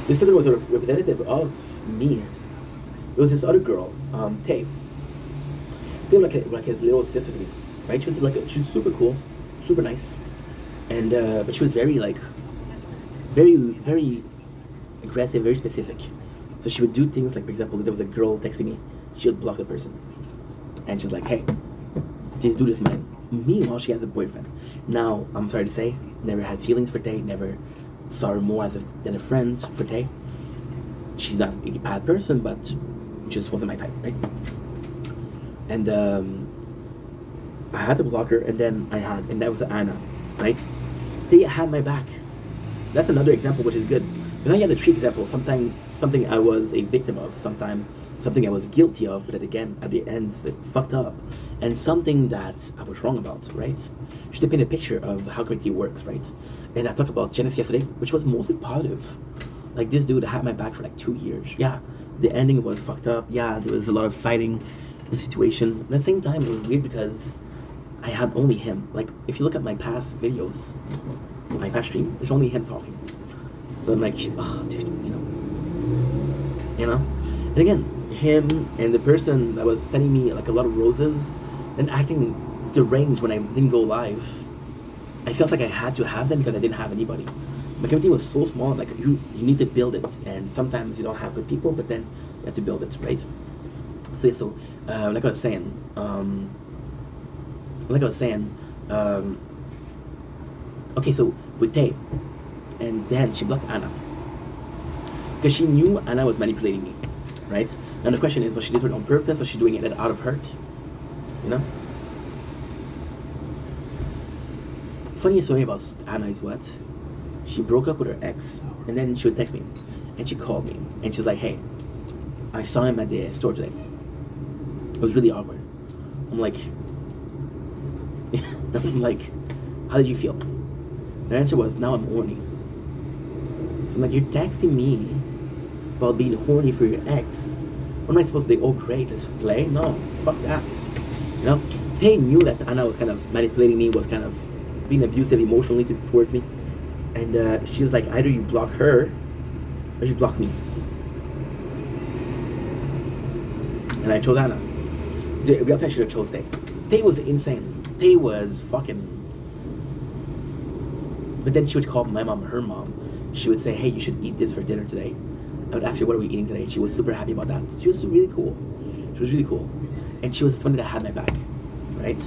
This person was a representative of me. It was this other girl, Tay. They were like his little sister to me, right? She was super cool, super nice, and but she was very very aggressive, very specific. So she would do things like, for example, if there was a girl texting me, she would block the person, and she's like, hey, this dude is mine. Meanwhile, she has a boyfriend. Now, I'm sorry to say, never had feelings for Tay, never saw her more than a friend for Tay. She's not a bad person, but just wasn't my type, right? And I had to block her, and that was Anna, right? They had my back. That's another example, which is good. But then you had the tree example, something I was a victim of, something I was guilty of, but again, at the end, it fucked up. And something that I was wrong about, right? Just to paint a picture of how community works, right? And I talked about Genesis yesterday, which was mostly positive. Like, this dude had my back for like 2 years. Yeah, the ending was fucked up. Yeah, there was a lot of fighting the situation. At the same time, it was weird because I had only him. Like, if you look at my past videos, my past stream, there's only him talking. So I'm like, oh, dude, you know? And again, him and the person that was sending me like a lot of roses and acting deranged when I didn't go live, I felt like I had to have them because I didn't have anybody. My community was so small, like you need to build it, and sometimes you don't have good people, but then you have to build it, right? So like I was saying, okay, so with Tay, and then she blocked Anna because she knew Anna was manipulating me, right? And the question is, was she doing it on purpose? Was she doing it out of hurt? You know? Funniest story about Anna is what? She broke up with her ex, and then she would text me, and she called me, and she's like, hey, I saw him at the store today. It was really awkward. I'm like, how did you feel? The answer was, now I'm horny. So I'm like, you're texting me about being horny for your ex. What am I supposed to do? Oh great, let's play? No, fuck that. You know? Tay knew that Anna was kind of manipulating me, was kind of being abusive emotionally towards me. And she was like, either you block her, or you block me. and I chose Anna. The real time I should have chose Tay. Tay was insane. Tay was fucking. But then she would call my mom her mom. She would say, "Hey, you should eat this for dinner today." I would ask her, "What are we eating today?" She was super happy about that. She was really cool. She was really cool, and she was somebody that had my back, right?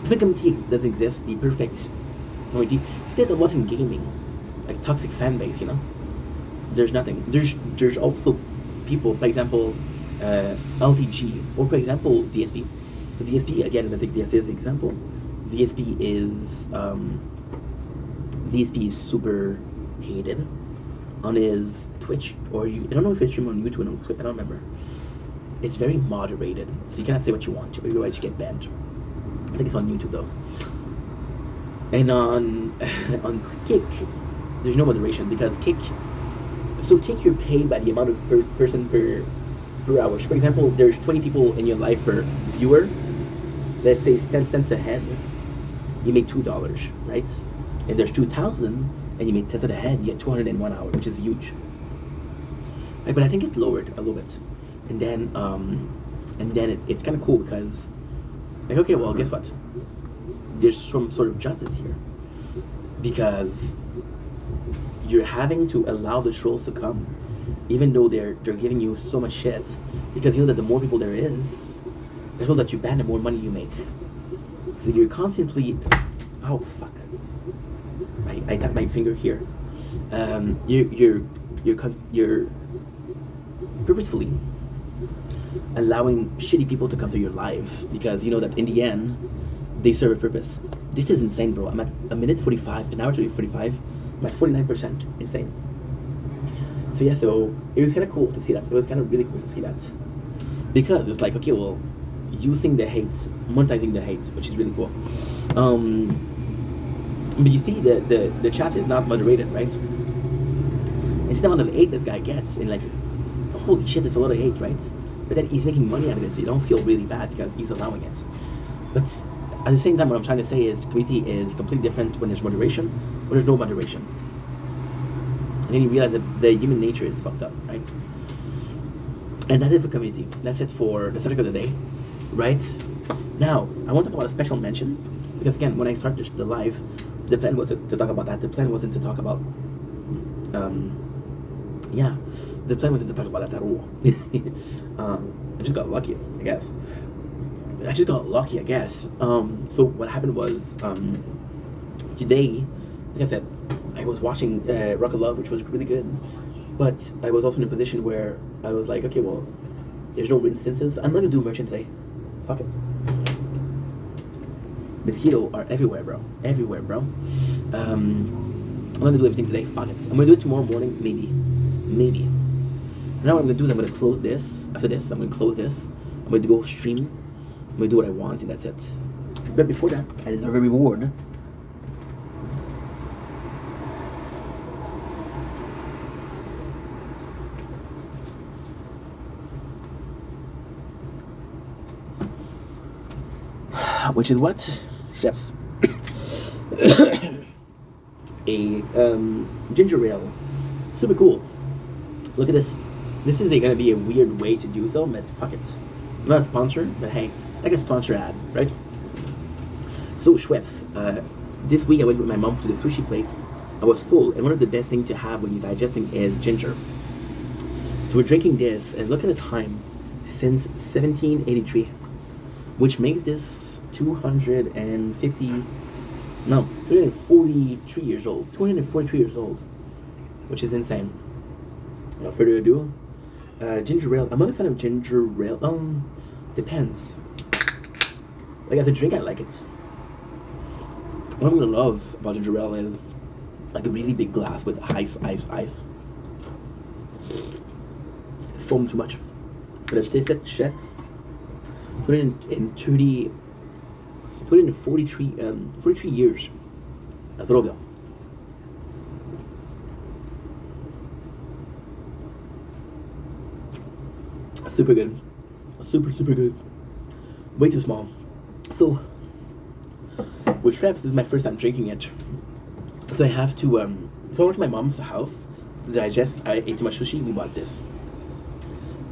Perfect community doesn't exist. The perfect community. There's a lot in gaming, like toxic fan base. You know, there's nothing. There's also people, for example, LTG, or for example, DSP. So DSP again, if I take DSP as an example, DSP is super hated on his Twitch, or I don't know if it's streamed on YouTube. I don't remember. It's very moderated, so you cannot say what you want, otherwise you get banned. I think it's on YouTube though. And on Kick, there's no moderation because Kick you're paid by the amount of person per hour. So for example, there's 20 people in your life per viewer. Let's say it's 10 cents a head. You make $2, right? If there's 2,000 and you make 10 cents a head, you get 201 hours, which is huge. Right, but I think it's lowered a little bit, and then it's kind of cool because, like, okay, well, guess what? There's some sort of justice here because you're having to allow the trolls to come, even though they're giving you so much shit, because you know that the more people there is, the more that you ban, the more money you make. So you're constantly, oh fuck, I tapped my finger here. You're purposefully allowing shitty people to come to your life because you know that in the end they serve a purpose. This is insane, bro. I'm at a minute 45, an hour 45. I'm at 49%. Insane. So yeah, so it was kind of cool to see that. It was kind of really cool to see that because it's like, okay, well, using the hate, monetizing the hate, which is really cool. But you see, the chat is not moderated, right? It's the amount of hate this guy gets, and like, holy shit, there's a lot of hate, right? But then he's making money out of it, so you don't feel really bad because he's allowing it. But at the same time, what I'm trying to say is community is completely different when there's moderation, when there's no moderation. And then you realize that the human nature is fucked up, right? And that's it for community. That's it for the subject of the day, right? Now, I want to talk about a special mention, because again, when I started the live, the plan wasn't to talk about that. The plan wasn't to talk about, the plan wasn't to talk about that at all. I just got lucky, I guess. So what happened was, today, like I said, I was watching Rock of Love, which was really good, but I was also in a position where I was like, okay, well, there's no instances. I'm not gonna do merchant today. Fuck it. Mosquito are everywhere, bro. Everywhere, bro. I'm gonna do everything today. Fuck it. I'm gonna do it tomorrow morning, maybe. Now what I'm gonna do is I'm gonna close this. After this, I'm gonna close this. I'm gonna go stream. I'm gonna do what I want, and that's it. But before that, I deserve a reward. Which is what? Chefs. A ginger ale. Super cool. Look at this. This is gonna be a weird way to do so, but fuck it. I'm not a sponsor, but hey, like a sponsor ad, right? So Schweppes. This week I went with my mom to the sushi place. I was full, and one of the best things to have when you're digesting is ginger. So we're drinking this, and look at the time, since 1783, which makes this 243 years old. 243 years old, which is insane. Without further ado, ginger ale. I'm not a fan of ginger ale. Depends. Like as a drink, I like it. What I'm gonna love about ginger ale is like a really big glass with ice. Foam too much. But I've tasted Chefs. 43 years. That's robią. Super good. Super good. Way too small. So, with Schweppes, this is my first time drinking it. So I have to, so I went to my mom's house to digest. I ate too much sushi, we bought this.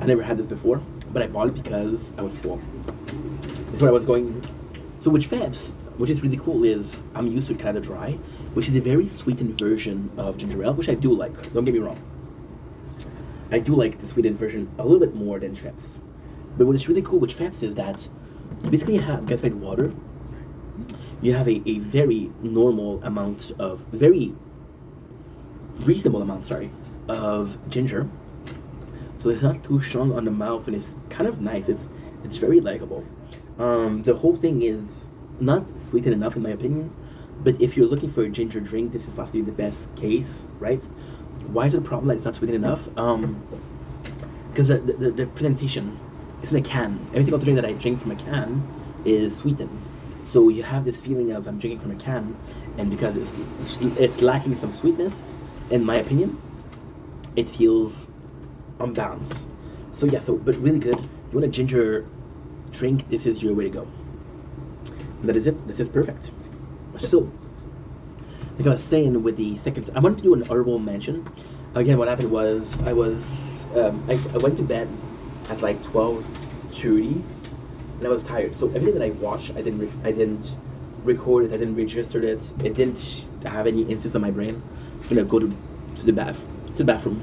I never had this before. but I bought it because I was full. That's what I was going. So with Febs, which is really cool, is I'm used to kind of dry, which is a very sweetened version of ginger ale, which I do like. Don't get me wrong. I do like the sweetened version a little bit more than Schweppes. But what is really cool with Schweppes is that you basically have gasified water. You have a very normal amount of, very reasonable amount, sorry, of ginger. So it's not too strong on the mouth, and it's kind of nice. It's very likable. The whole thing is not sweetened enough, in my opinion. But if you're looking for a ginger drink, this is possibly the best case, right? Why is it a problem that it's not sweetened enough? Because the presentation, it's in a can. Every single drink that I drink from a can is sweetened. So you have this feeling of I'm drinking from a can, and because it's lacking some sweetness, in my opinion, it feels unbalanced. So yeah, but really good. If you want a ginger drink, this is your way to go. And that is it. This is perfect. So, like I was saying with the second, I wanted to do an honorable mention. Again, what happened was I went to bed at like 12:30, and I was tired. So everything that I watched, I didn't record it. I didn't register it. It didn't have any instance on my brain. I'm gonna go to the bathroom.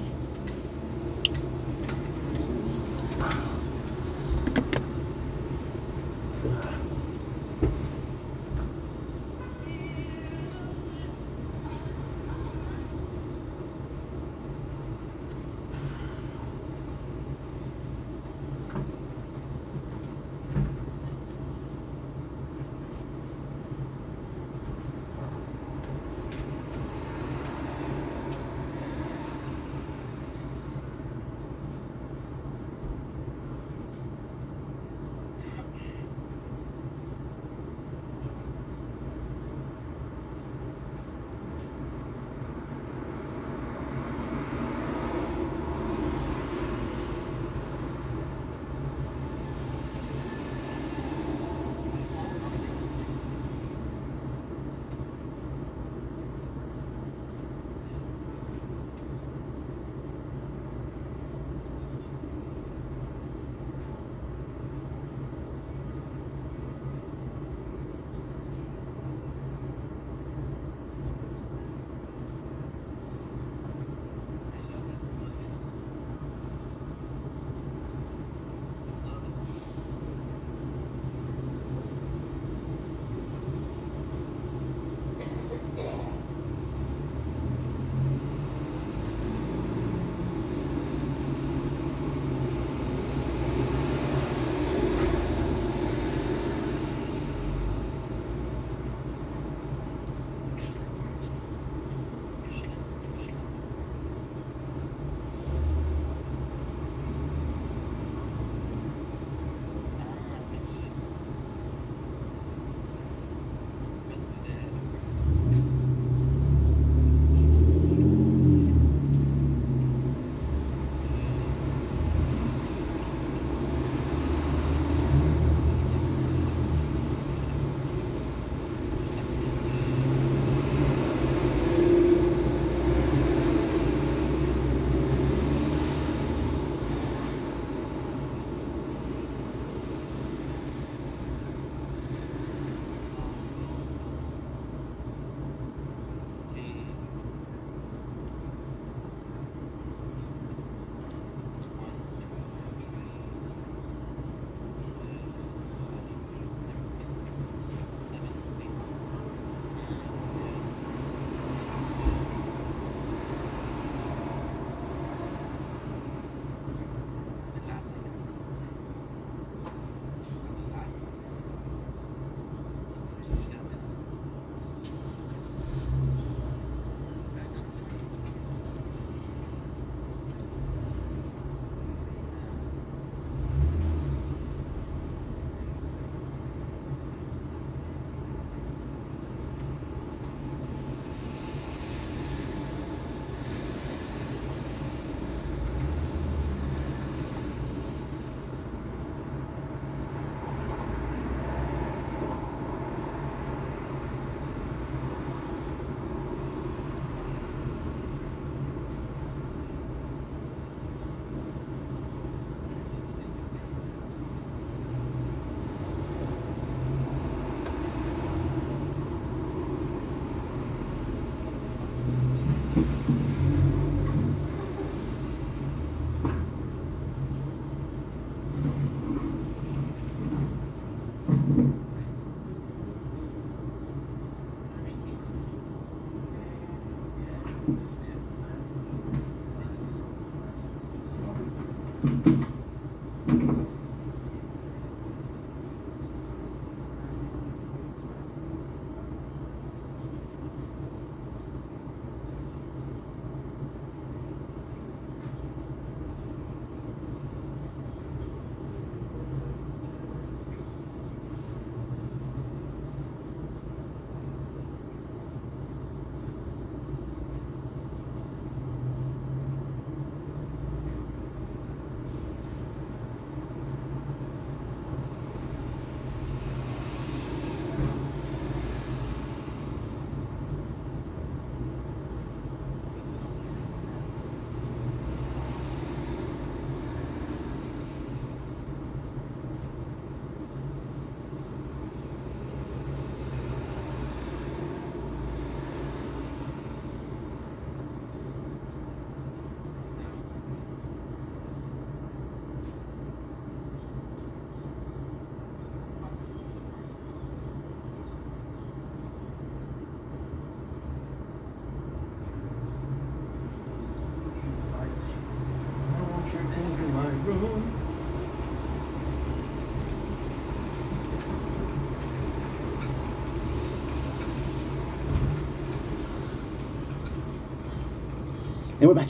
And we're back.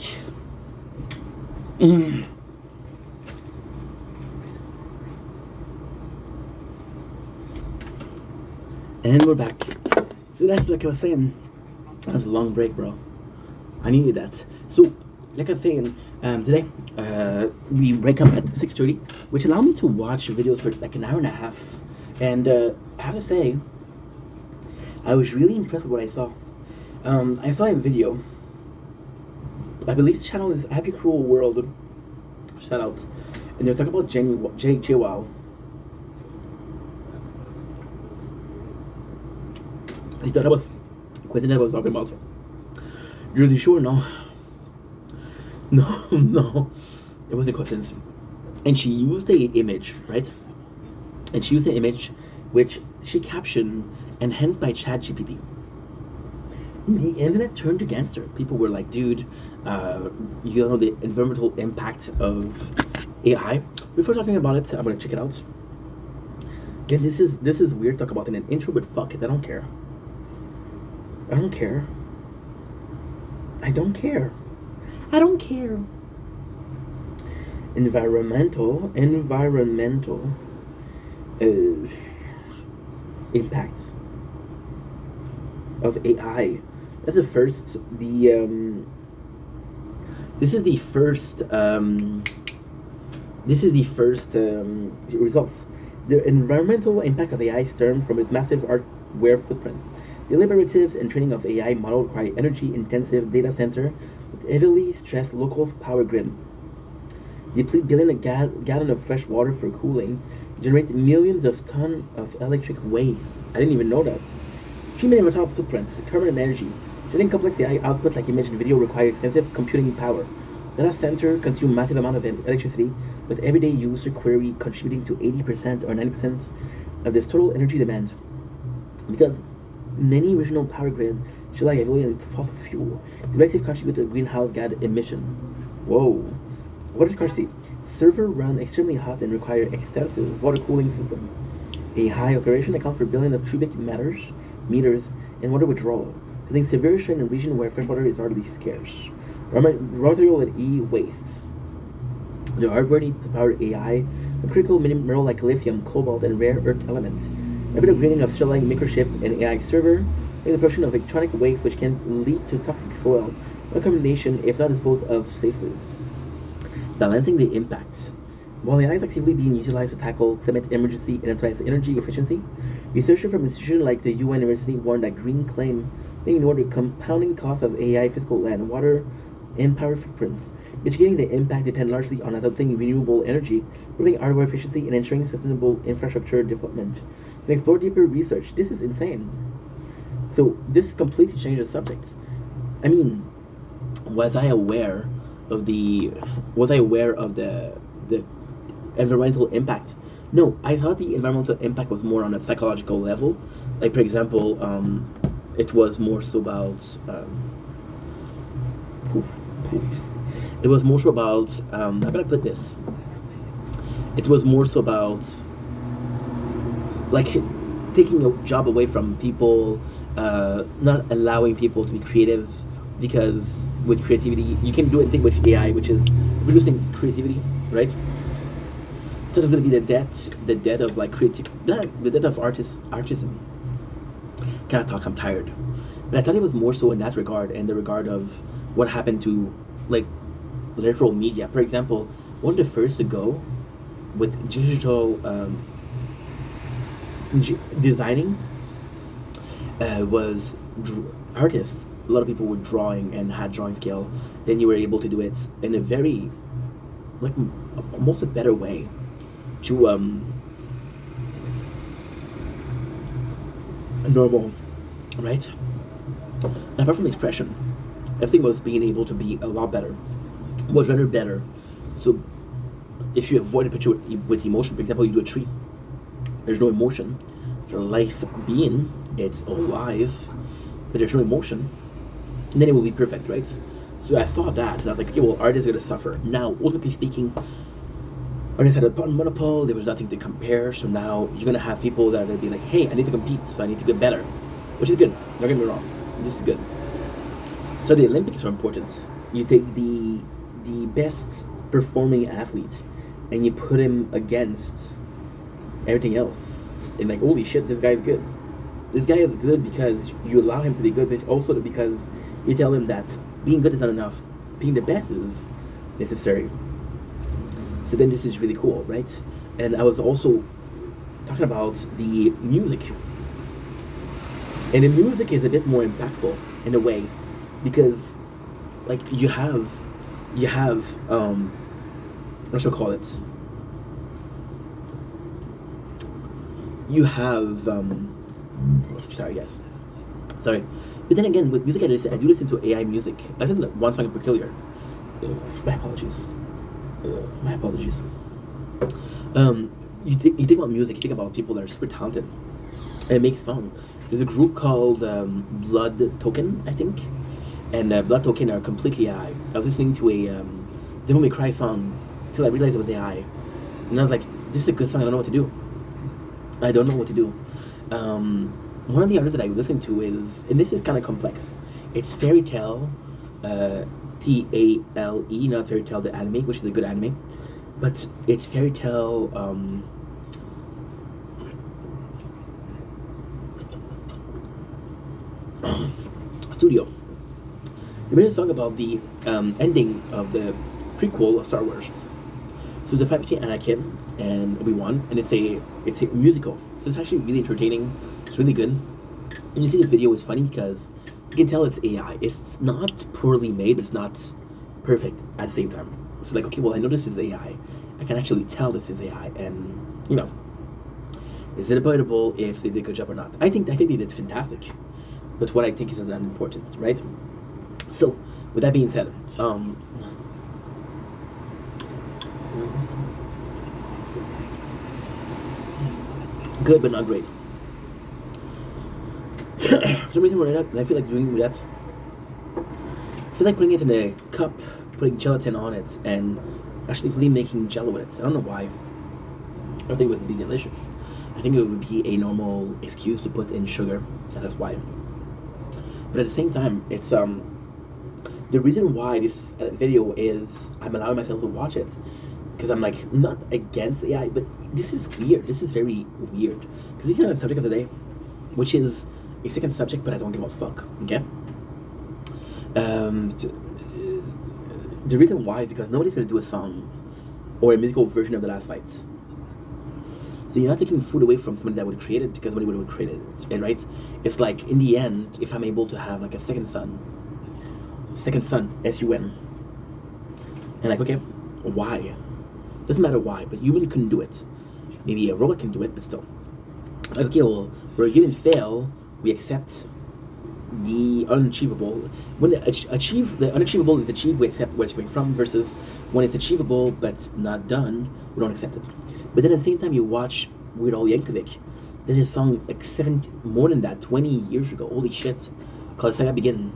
And we're back. So that's like I was saying. That was a long break, bro. I needed that. So, like I was saying, today we wake up at 6:30, which allowed me to watch videos for like an hour and a half. And I have to say, I was really impressed with what I saw. I saw a video. I believe the channel is Happy Cruel World. Shout out. And they're talking about JWoww. He thought I was Quentin that I was talking about. Jersey Shore, no. No. It wasn't Quentin's. And she used the image, right? And she used the image which she captioned enhanced by ChatGPT. The internet turned against her. People were like, dude, you don't know the environmental impact of AI. Before talking about it, I'm gonna check it out. Again, this is weird to talk about in an intro, but fuck it, I don't care. I don't care. I don't care. I don't care. Environmental impact of AI. That's the first. This is the first. This is the first results. The environmental impact of AI stems from its massive hardware footprints. The deliberative and training of AI model require energy-intensive data center with heavily stressed local power grid. Deplete billion gallon of fresh water for cooling. Generate millions of tons of electric waste. I didn't even know that. Treatment of atomic footprints, carbon and energy. Generating complex AI output like image and video requires extensive computing power. Data center consume massive amount of electricity, with everyday user query contributing to 80% or 90% of this total energy demand. Because many regional power grids rely heavily on fossil fuel, directly contribute to greenhouse gas emission. Whoa. Water scarcity. Server run extremely hot and require extensive water cooling system. A high operation accounts for billions of cubic meters in water withdrawal, causing severe strain in a region where fresh water is hardly scarce. Raw material and e-waste. The hardware needs to power AI, a critical mineral like lithium, cobalt, and rare earth elements. Rapid upgrading of Stellar microchip and AI server is the production of electronic waste which can lead to toxic soil, or contamination if not disposed of safely. Balancing the impacts. While AI is actively being utilized to tackle climate emergency and enterprise energy efficiency, researchers from institutions like the UN University warn that green claim may ignore the compounding costs of AI, physical land, water, and power footprints. Mitigating the impact depend largely on adopting renewable energy, improving hardware efficiency, and ensuring sustainable infrastructure development. And explore deeper research. This is insane. So this completely changed the subject. I mean, was I aware of the the environmental impact? No, I thought the environmental impact was more on a psychological level. Like for example, it was more so about it was more so about how can I put this? It was more so about like taking a job away from people, not allowing people to be creative, because with creativity you can do anything with AI, which is reducing creativity, right? So it's gonna be the death of like creative, the death of artism. Kind of talk. I'm tired, but I thought it was more so in that regard, and the regard of what happened to like literal media. For example, one of the first to go with digital designing was artists. A lot of people were drawing and had drawing skill. Then you were able to do it in a very like almost a better way to normal, right? And apart from expression, everything was being able to be a lot better, was rendered better. So if you avoid a picture with emotion, for example, you do a tree, there's no emotion. The life being, it's alive, but there's no emotion, and then it will be perfect, right? So I thought that, and I was like, okay, well, art is going to suffer. Now, ultimately speaking, artists had a monopole, there was nothing to compare, so now you're going to have people that are going to be like, hey, I need to compete, so I need to get better, which is good, don't get me wrong, this is good. So the Olympics are important. You take the best performing athlete, and you put him against everything else, and like, holy shit, this guy's good. This guy is good because you allow him to be good, but also because you tell him that being good is not enough. Being the best is necessary. So then this is really cool, right? And I was also talking about the music. And the music is a bit more impactful in a way, because like you have what should I call it? You have sorry guys. Sorry. But then again, with music, I do listen to AI music. I listen to one song in particular. My apologies. My apologies. You think about music, you think about people that are super talented and make songs. There's a group called Blood Token, I think, and Blood Token are completely AI. I was listening to a Devil May Cry song till I realized it was AI, and I was like, "This is a good song. I don't know what to do. I don't know what to do." One of the artists that I listen to is, and this is kind of complex. It's Fairy Tale, Tale, not Fairy Tale the anime, which is a good anime, but it's Fairy Tale. Studio. They made a song about the ending of the prequel of Star Wars. So the fight between Anakin and Obi-Wan, and it's a musical. So it's actually really entertaining. It's really good. And you see the video is funny because you can tell it's AI. It's not poorly made, but it's not perfect at the same time. So like, okay, well, I know this is AI. I can actually tell this is AI, and you know, is it debatable if they did a good job or not? I think they did fantastic. But what I think is unimportant, right? So, with that being said, good but not great. For some reason, when I feel like doing that, I feel like putting it in a cup, putting gelatin on it, and actually really making jello with it. I don't know why. I don't think it would be delicious. I think it would be a normal excuse to put in sugar, and that's why. But at the same time, it's the reason why this video is I'm allowing myself to watch it, because I'm like not against AI, but this is weird. This is very weird because this is the subject of the day, which is a second subject, but I don't give a fuck. Okay. The reason why is because nobody's gonna do a song or a musical version of The Last Fight. So you're not taking food away from somebody that would create it because somebody would have created it, right? It's like in the end, if I'm able to have like a second son, S-U-N, and like, okay, why? Doesn't matter why, but human couldn't do it. Maybe a robot can do it, but still. Like, okay, well, we're a human fail, we accept the unachievable. When the unachievable is achieved, we accept where it's coming from. Versus when it's achievable but's not done, we don't accept it. But then at the same time, you watch Weird Al Yankovic. There's a song like more than that, 20 years ago. Holy shit, called Saga Begin,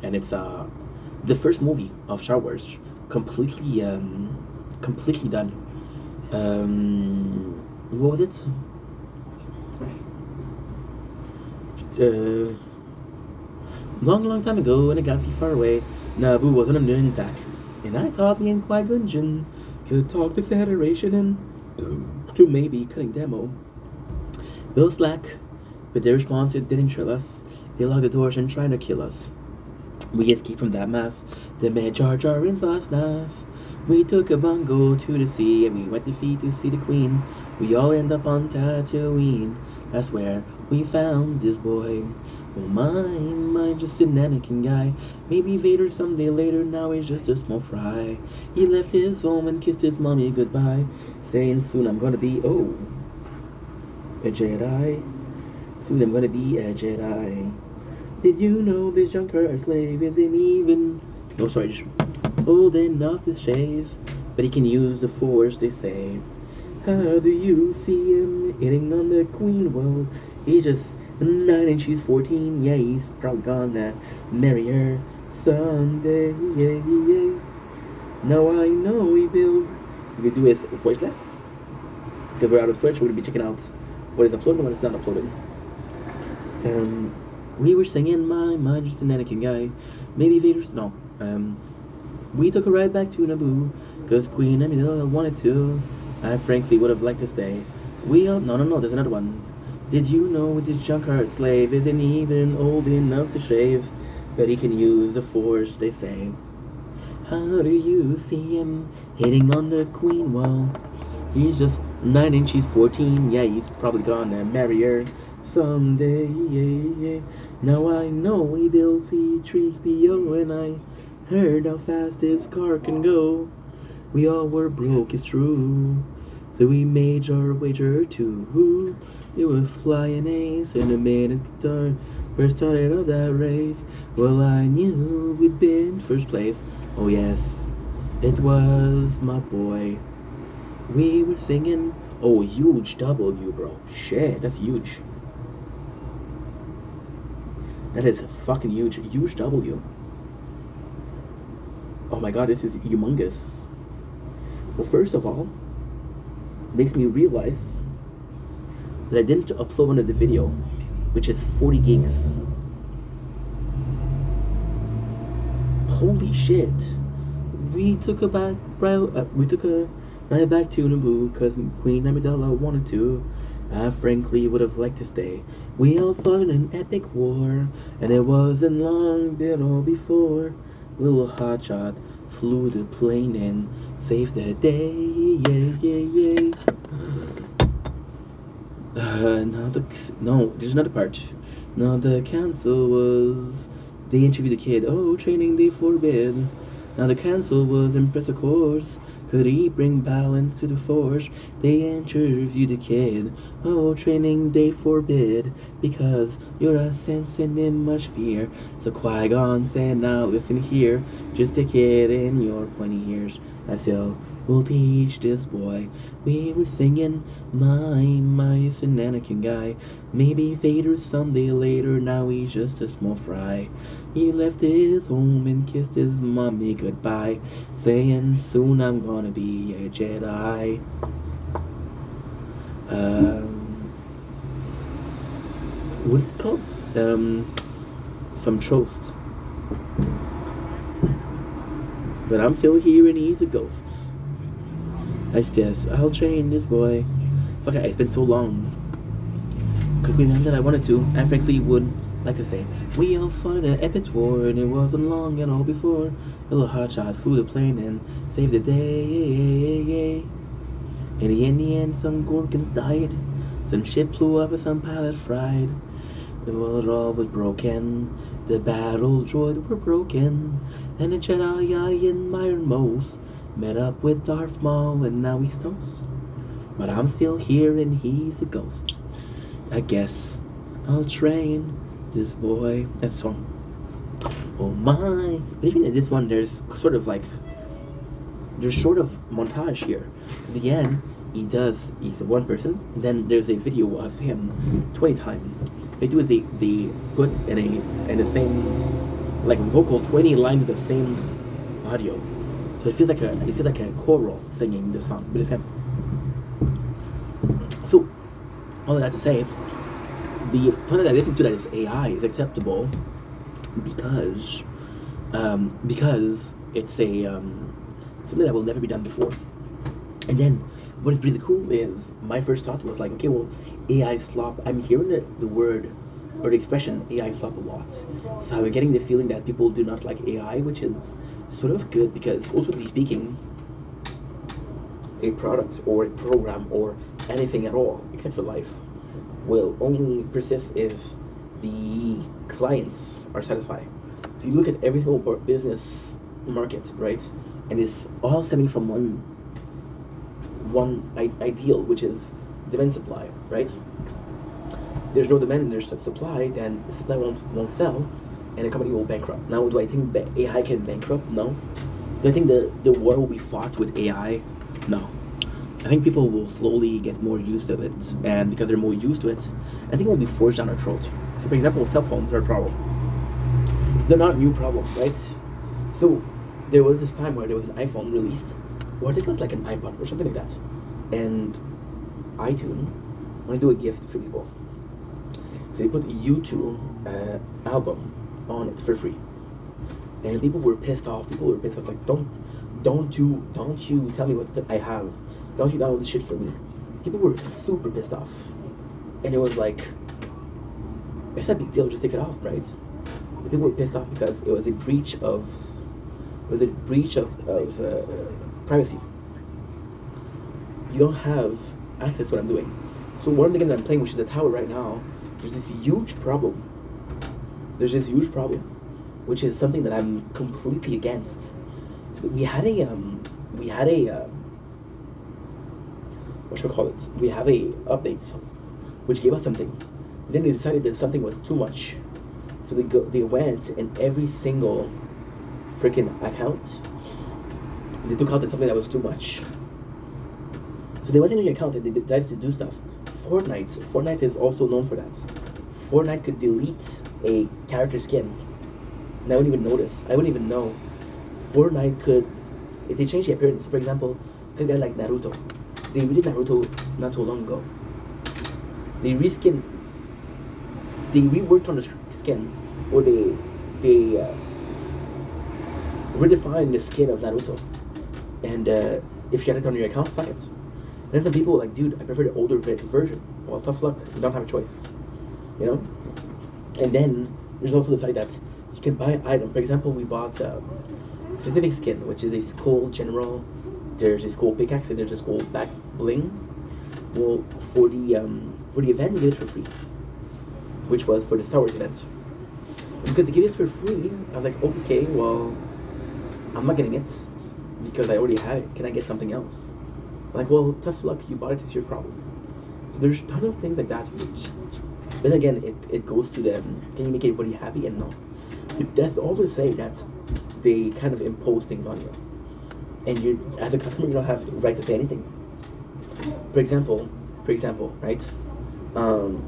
and it's the first movie of Star Wars, completely done. What was it? Long time ago in a galaxy far away, Naboo wasn't under attack. And I thought me and Qui-Gon Jinn could talk the Federation into maybe cutting demo. Bill Slack, but their response it didn't trill us. They locked the doors and tried to kill us. We escaped from that mess. They met Jar Jar and Boss Nass. We took a bongo to the sea and we went to feed to see the Queen. We all end up on Tatooine. That's where we found this boy. Oh my, just an Anakin guy. Maybe Vader someday later, now he's just a small fry. He left his home and kissed his mommy goodbye, saying soon I'm gonna be, a Jedi. Soon I'm gonna be a Jedi. Did you know this Junker slave isn't even, no sorry, old enough to shave? But he can use the Force, they say. How do you see him hitting on the Queen? Well, he's just 9 and she's 14. Yeah, he's probably gonna marry her someday. Yeah. Now I know we build. We could do his voiceless because we're out of storage. We're gonna be checking out what is uploaded and what is not uploaded. We were singing my just an Anakin guy. Maybe Vader's no. We took a ride back to Naboo because Queen Amidala wanted to. I frankly would have liked to stay. No, there's another one. Did you know this Junkheart slave isn't even old enough to shave? But he can use the Force, they say. How do you see him hitting on the Queen? Well, he's just 9 and she's 14. Yeah, he's probably gonna marry her someday. Yeah. Now I know he builds C-3PO and I heard how fast his car can go. We all were broke, it's true. So we made our wager too. We were flying ace in a minute start. First started of that race. Well, I knew we'd been first place. Oh yes, it was my boy. We were singing. Oh, huge W, bro. Shit, that's huge. That is fucking huge. Huge W. Oh my god, this is humongous. Well, first of all, makes me realize that I didn't upload one of the video, which is 40 gigs. Holy shit! We took a ride back to Naboo because Queen Amidala wanted to. I frankly would have liked to stay. We all fought in an epic war, and it wasn't long been all before. Little hotshot flew the plane and saved the day. Yeah. There's another part. Now the council was. They interviewed the kid. Oh, training they forbid. Now the council was impressed, of course. Could he bring balance to the force? They interviewed the kid. Oh, training they forbid. Because you're a sensing in much fear. So Qui-Gon said, now listen here. Just a kid in your 20 years. I still will teach this boy. We were singing, my, it's an Anakin guy. Maybe Vader someday later, now he's just a small fry. He left his home and kissed his mommy goodbye, saying soon I'm gonna be a Jedi. What is it called? Some toast. But I'm still here and he's a ghost. I says, I'll train this boy. Fuck it, it's been so long. Because we know that I wanted to. I frankly would like to stay. We all fought an epic war and it wasn't long at all before. Little hotshot flew the plane and saved the day. And in the end, some Gorkins died. Some ship blew up and some pilots fried. The world all was broken. The battle droids were broken. And the Jedi I admired most met up with Darth Maul and now he's toast. But I'm still here and he's a ghost. I guess I'll train This boy, that song. Oh my! But even in this one, there's sort of like there's sort of montage here. At the end, he's one person. And then there's a video of him 20 times. They do is they put in the same like vocal 20 lines of the same audio. So it feels like a choral singing the song, but it's him. So all of that to say, the fun that I listen to that is AI is acceptable because it's a something that will never be done before. And then what is really cool is my first thought was like, okay, well, AI slop. I'm hearing the word or the expression AI slop a lot, so I'm getting the feeling that people do not like AI, which is sort of good because ultimately speaking, a product or a program or anything at all except for life will only persist if the clients are satisfied. So you look at every single business market, right? And it's all stemming from one ideal, which is demand supply, right? There's no demand and there's supply, then the supply won't sell, and the company will bankrupt. Now, do I think that AI can bankrupt? No. Do I think the war will be fought with AI? No. I think people will slowly get more used to it, and because they're more used to it, I think it will be forced down our throat. So, for example, cell phones are a problem. They're not a new problem, right? So, there was this time where there was an iPhone released, or I think it was like an iPod or something like that, and iTunes wanted to do a gift for people. So they put a U2 album on it for free, and people were pissed off. People were pissed off, like, don't you tell me what I have. Don't you download this shit for me. People were super pissed off, and it was like, it's not a big deal. Just take it off, right? But people were pissed off because it was a breach of privacy. You don't have access to what I'm doing. So one of the games that I'm playing, which is the tower right now, there's this huge problem. Which is something that I'm completely against. So we had a what should I call it? We have a update, which gave us something. And then they decided that something was too much, so they went in every single freaking account. They took out something that was too much. So they went into your account and they decided to do stuff. Fortnite is also known for that. Fortnite could delete a character skin, and I wouldn't even notice. I wouldn't even know. Fortnite could, if they change the appearance, for example, could get like Naruto. They redid Naruto not too long ago. They reworked on the skin, or they redefined the skin of Naruto. And if you had it on your account, fine it. And then some people were like, dude, I prefer the older version. Well, tough luck. You don't have a choice. You know? And then there's also the fact that you can buy an item. For example, we bought a specific skin, which is a skull general. There's a skull pickaxe and there's a skull back bling. Well, for the event, we did it for free, which was for the Star Wars event. And because they gave it for free, I was like, okay, well, I'm not getting it because I already have it. Can I get something else? Like, well, tough luck. You bought it. It's your problem. So there's a ton of things like that. Which, then again, it goes to them. Can you make everybody happy? And no. That's all to say that they kind of impose things on you, and you, as a customer, you don't have the right to say anything. For example, right?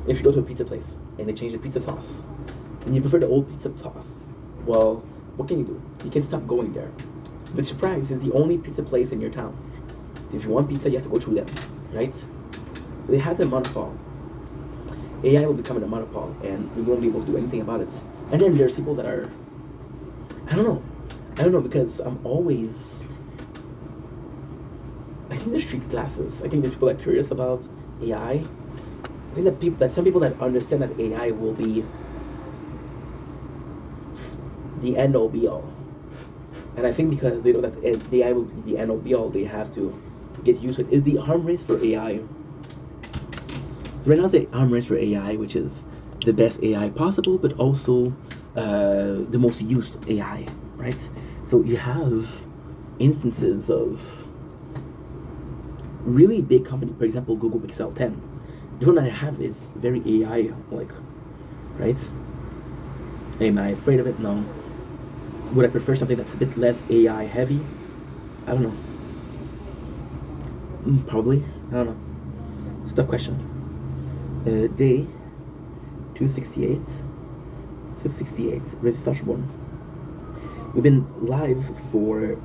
If you go to a pizza place and they change the pizza sauce, and you prefer the old pizza sauce, well, what can you do? You can stop going there. But surprise, it's the only pizza place in your town. So if you want pizza, you have to go through them, right? They have a monopole. AI will become a monopole, and we won't be able to do anything about it. And then there's people that are, I don't know, because I think there's street classes. I think there's people that are curious about AI. I think that some people that understand that AI will be the end all be all. And I think because they know that the AI will be the end all be all, they have to get used to it. Is the arm race for AI? Right now, the arm race for AI, which is the best AI possible, but also the most used AI, right? So you have instances of really big company, for example, Google Pixel 10. The one that I have is very AI-like, right? Am I afraid of it? No. Would I prefer something that's a bit less AI heavy? I don't know. Probably. I don't know. It's a tough question. Day 268. 668. Race Starborn. We've been live for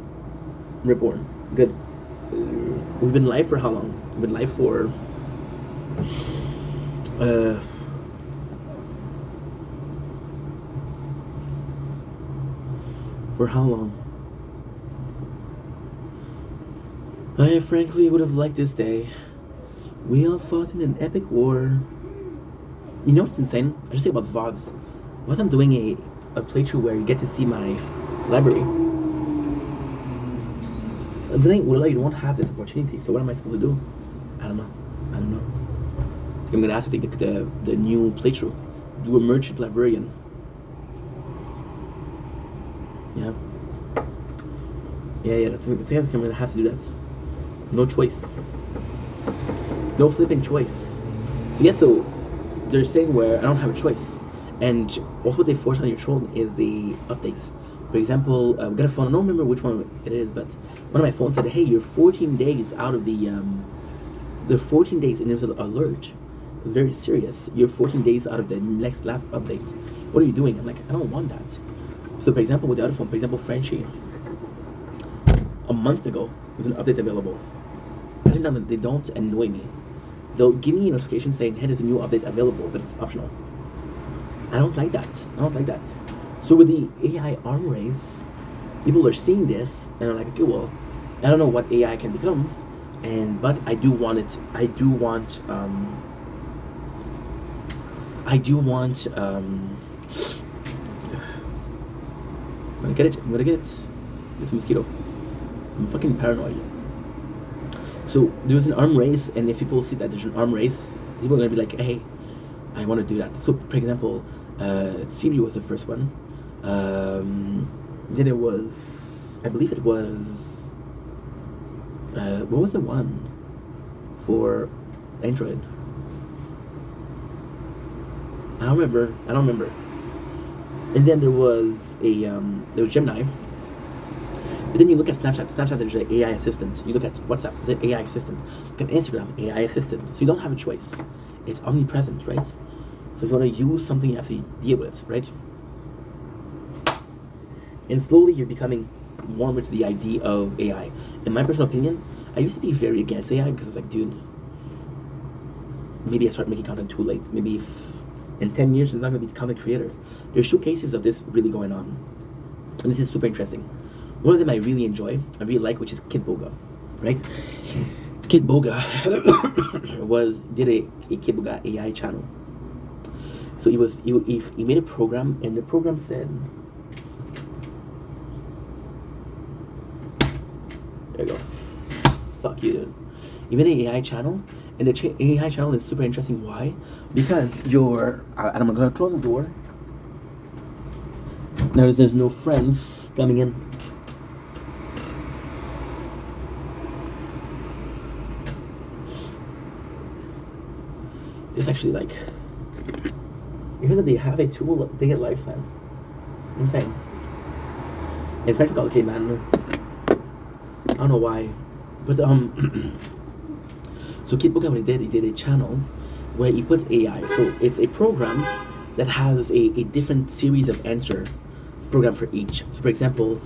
Reborn. Good. We've been live for how long? We've been live for how long? I frankly would have liked this day. We all fought in an epic war. You know what's insane? I just think about VODs. What if I'm doing a playthrough where you get to see my library? But then, well, you won't have this opportunity, so what am I supposed to do? I don't know. I'm gonna have to take the new playthrough. Do a merchant librarian. Yeah, that's the thing. I'm gonna have to do that. No choice. No flipping choice. So there's a thing where I don't have a choice. And also what they force on your children is the updates. For example, we got a phone, I don't remember which one it is, but one of my phones said, hey, you're 14 days out of the 14 days, and it was an alert. It was very serious. You're 14 days out of the last update. What are you doing? I'm like, I don't want that. So for example, with the other phone, for example, Frenchie, a month ago, with an update available. I didn't know that they don't annoy me. They'll give me a notification saying, hey, there's a new update available, but it's optional. I don't like that. So with the AI arm race, people are seeing this, and I'm like, okay, well, I don't know what AI can become, but I do want it. I'm gonna get it. This mosquito. I'm fucking paranoid. So there's an arm race, and if people see that there's an arm race, people are gonna be like, hey, I want to do that. So for example, Siri was the first one. Then it was, I believe it was, what was the one for Android? I don't remember. And then there was Gemini. But then you look at Snapchat. There's an AI assistant. You look at WhatsApp, there's an AI assistant. Look at Instagram, AI assistant. So you don't have a choice. It's omnipresent, right? So if you want to use something, you have to deal with it, right? And slowly you're becoming warmer to the idea of AI. In my personal opinion, I used to be very against AI because I was like, dude, maybe I start making content too late. Maybe if in 10 years, I'm not going to be a content creator. There's 2 cases of this really going on. And this is super interesting. One of them I really enjoy, I really like, which is Kid Boga, right? Kid Boga did a Kid Boga AI channel. So he made a program, and the program said, there you go. Fuck you, dude. He made an AI channel, and the AI channel is super interesting. Why? Because and I'm gonna close the door. Now there's no friends coming in. It's actually like, even though they have a tool, they get lifetime. Insane. In fact, we call it man. I don't know why, but so Kid Boga, what he did a channel where he puts AI. So it's a program that has a different series of answer program for each. So for example,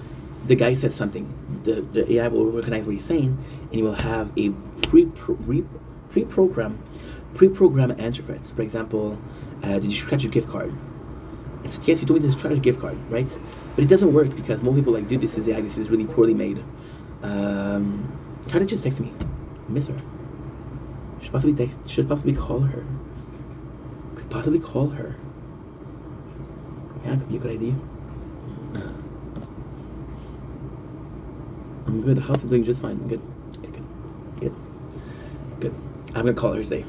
the guy says something, the AI will recognize what he's saying, and he will have a pre-program answer for it. So for example, did you scratch your gift card? And so, yes, you told me to scratch your gift card, right? But it doesn't work because most people are like, dude, this is really poorly made. Cardi just texted me. I miss her. Should possibly call her. Yeah, it could be a good idea. I'm good. How's it doing? Just fine. Good. I'm gonna call her today.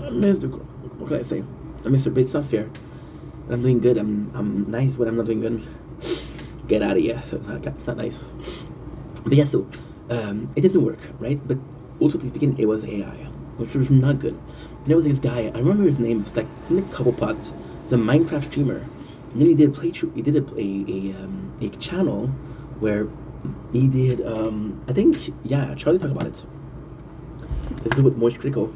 I miss her. What can I say? I miss her, but it's not fair. But I'm doing good. I'm nice when I'm not doing good. Get out of here. So it's not nice. But yeah, so it doesn't work, right? But also speaking, it was AI, which was not good. there was this guy. I remember his name. It was like something Couple Pot. He's a Minecraft streamer. And then he did He did a channel where he did. I think Charlie talked about it. Let's do with Moist Critical.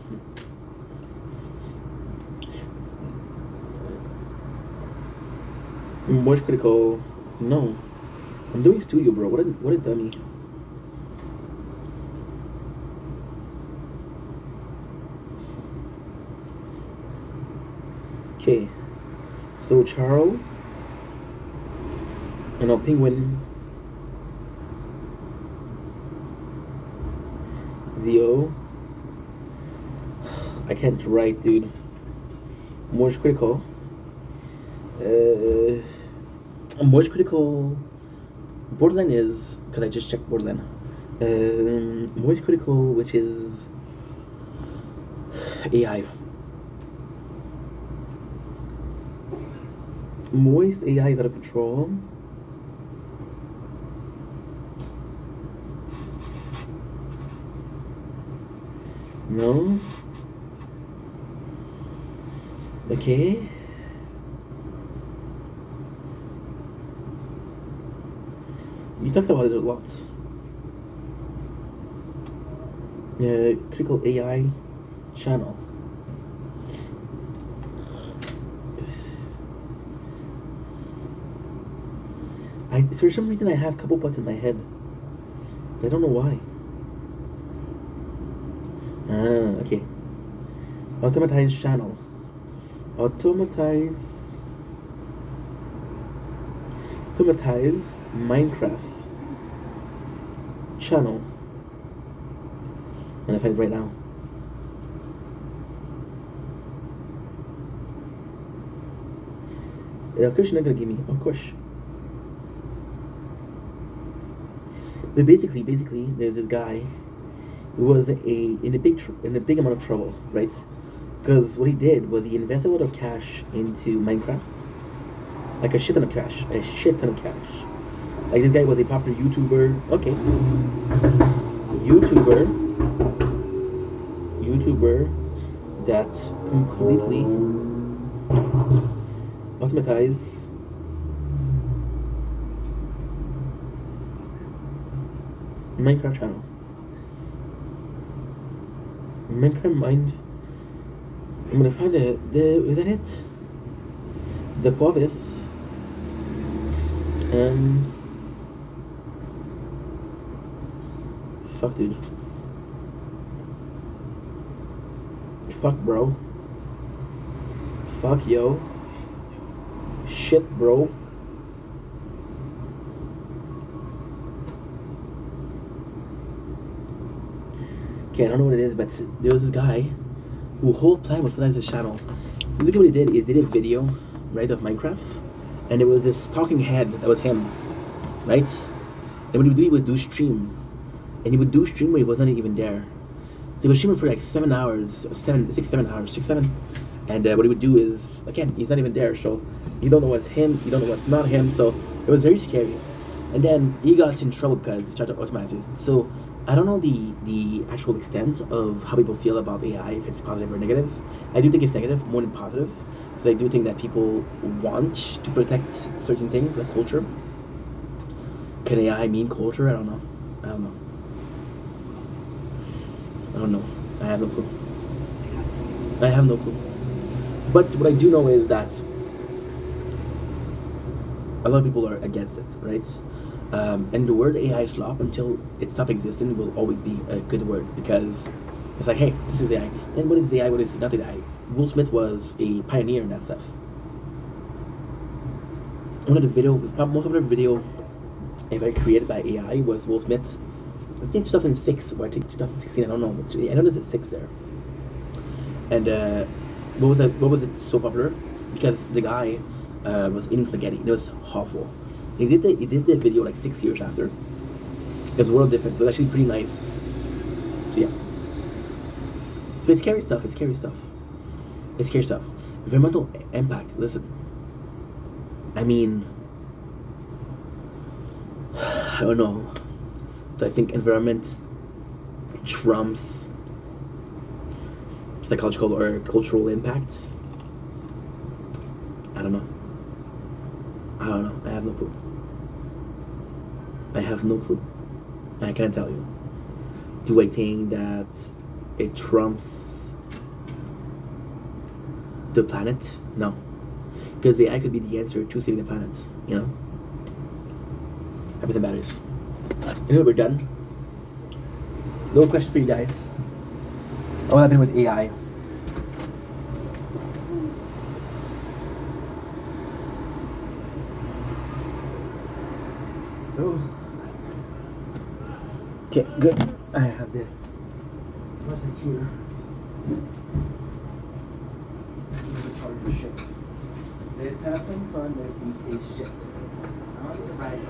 Moist Critical. No, I'm doing studio, bro. What a dummy. Okay, so Charles, and a Penguin, Theo. I can't write, dude. Moist Critical. Moist Critical. Borderline is, because I just checked Borderline. Moist Critical, which is AI. Moist AI is out of control. No. Okay. You talked about it a lot. Critical AI channel. For some reason I have Couple Pots in my head. I don't know why. Okay. Automatize channel. Automatize Minecraft channel. And I find it right now. Of course you're not gonna give me. Of course. But basically, there's this guy who was in a big amount of trouble, right? Because what he did was he invested a lot of cash into Minecraft, like a shit ton of cash. Like this guy was a popular YouTuber. Okay, YouTuber that completely automatized Minecraft channel. Minecraft Mind. I'm gonna find it. Is that it? The Povis. Fuck, dude. Fuck, bro. Fuck, yo. Shit, bro. Okay, I don't know what it is, but there was this guy who whole plan was to monetize his channel. So look at what he did. He did a video, right, of Minecraft, and it was this talking head that was him, right? And what he would do, he would do stream, and he would do stream where he wasn't even there. So he was streaming for like 7 hours, 7 hours, 7. And what he would do is, again, he's not even there, so you don't know what's him, you don't know what's not him. So it was very scary. And then he got in trouble because he started to automatize it. So I don't know the actual extent of how people feel about AI, if it's positive or negative. I do think it's negative more than positive, because I do think that people want to protect certain things, like culture. Can AI mean culture? I don't know. I have no clue. But what I do know is that a lot of people are against it, right? And the word AI slop, until it stops existing, will always be a good word, because it's like, hey, this is AI. And what is AI? What is not AI? Will Smith was a pioneer in that stuff. Most popular video ever created by AI was Will Smith. I think 2006 or I think 2016. I don't know. I know there's a 6 there. And what was it so popular? Because the guy was eating spaghetti. It was awful. He did the video like 6 years after. It was a world difference. It was actually pretty nice. So yeah. So it's scary stuff. Environmental impact. Listen. I mean, I don't know. I think environment trumps psychological or cultural impact. I don't know. I don't know. I have no clue. I have no clue. I can't tell you. Do I think that it trumps the planet? No. Because the AI could be the answer to saving the planet, you know? Everything matters. Anyway, we're done. No question for you guys. What happened with AI? Oh. Okay, good. I have the. What's that here? Charger shit. Let's have some fun. Let's eat a shit. On the right.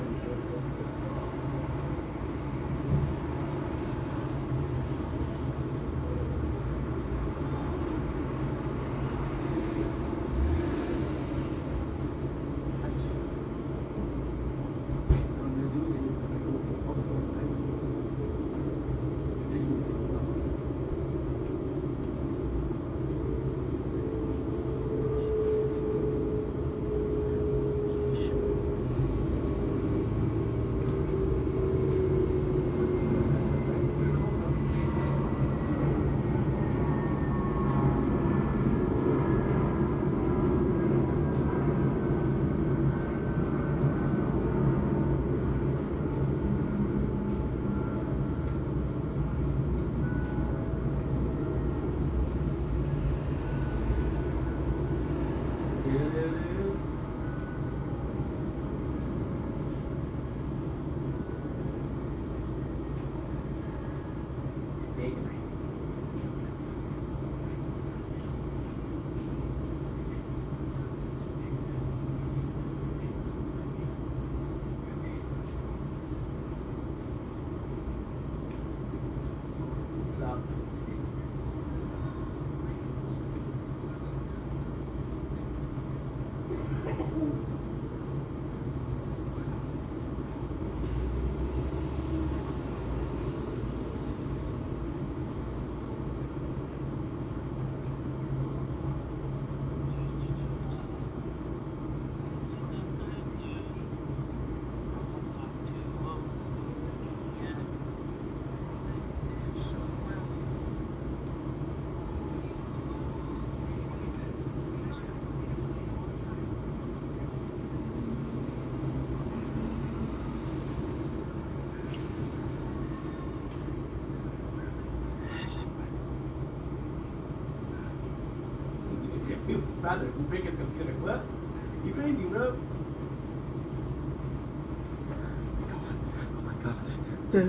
Brother, you bring your computer. What? You crazy, bro? Oh my god. The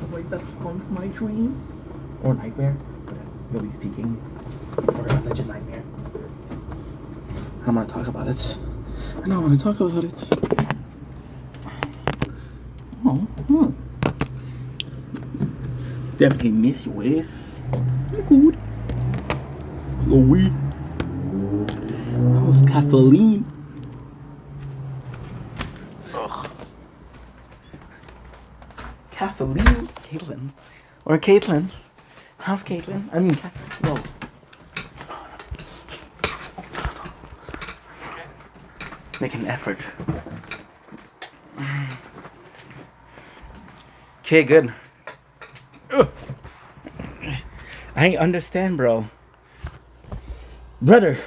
voice that haunts my dream. Or nightmare. Really speaking. Or a legend nightmare. I don't want to talk about it. I don't want to talk about it. Oh, definitely miss your ass. Good. Slowly. Oh, Kathleen. Ugh. Kathleen. Caitlin. Or Caitlin. How's Caitlin? I mean, whoa. Make an effort. Okay, good. Ugh. I understand, bro. Brother.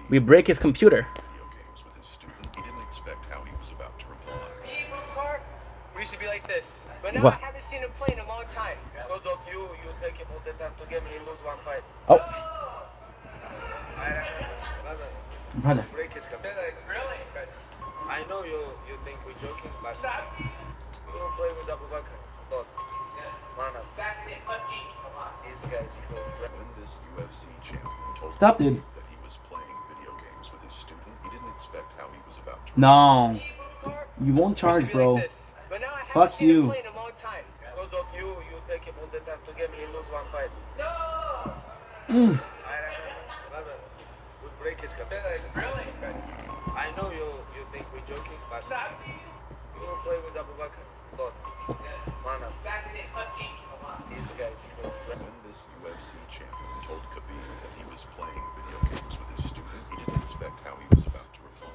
We break his computer. He didn't expect how he was about to reply. We used to be like this, but now What? I haven't seen him play in a long time. Because of you take him all the time to get me lose one fight. Oh. Brother. Break his computer. Really? I know you think we're joking, but you don't play with Abu Bakr. But yes. Man up. These guys close. When this UFC champion told Stop, me dude. that he was playing video games with his student, he didn't expect how he was about to. No. You won't charge, bro. Fuck you. Playing a long time. Because of you take him all the time to get me lose one fight. No. Brother, we break his computer. Really? I know you think we're joking, but don't play with Abubakar. Look. Yes. Man up. Back in the 15th. These guys. When this UFC champion told Khabib that he was playing video games with his student, he didn't expect how he was about to reply.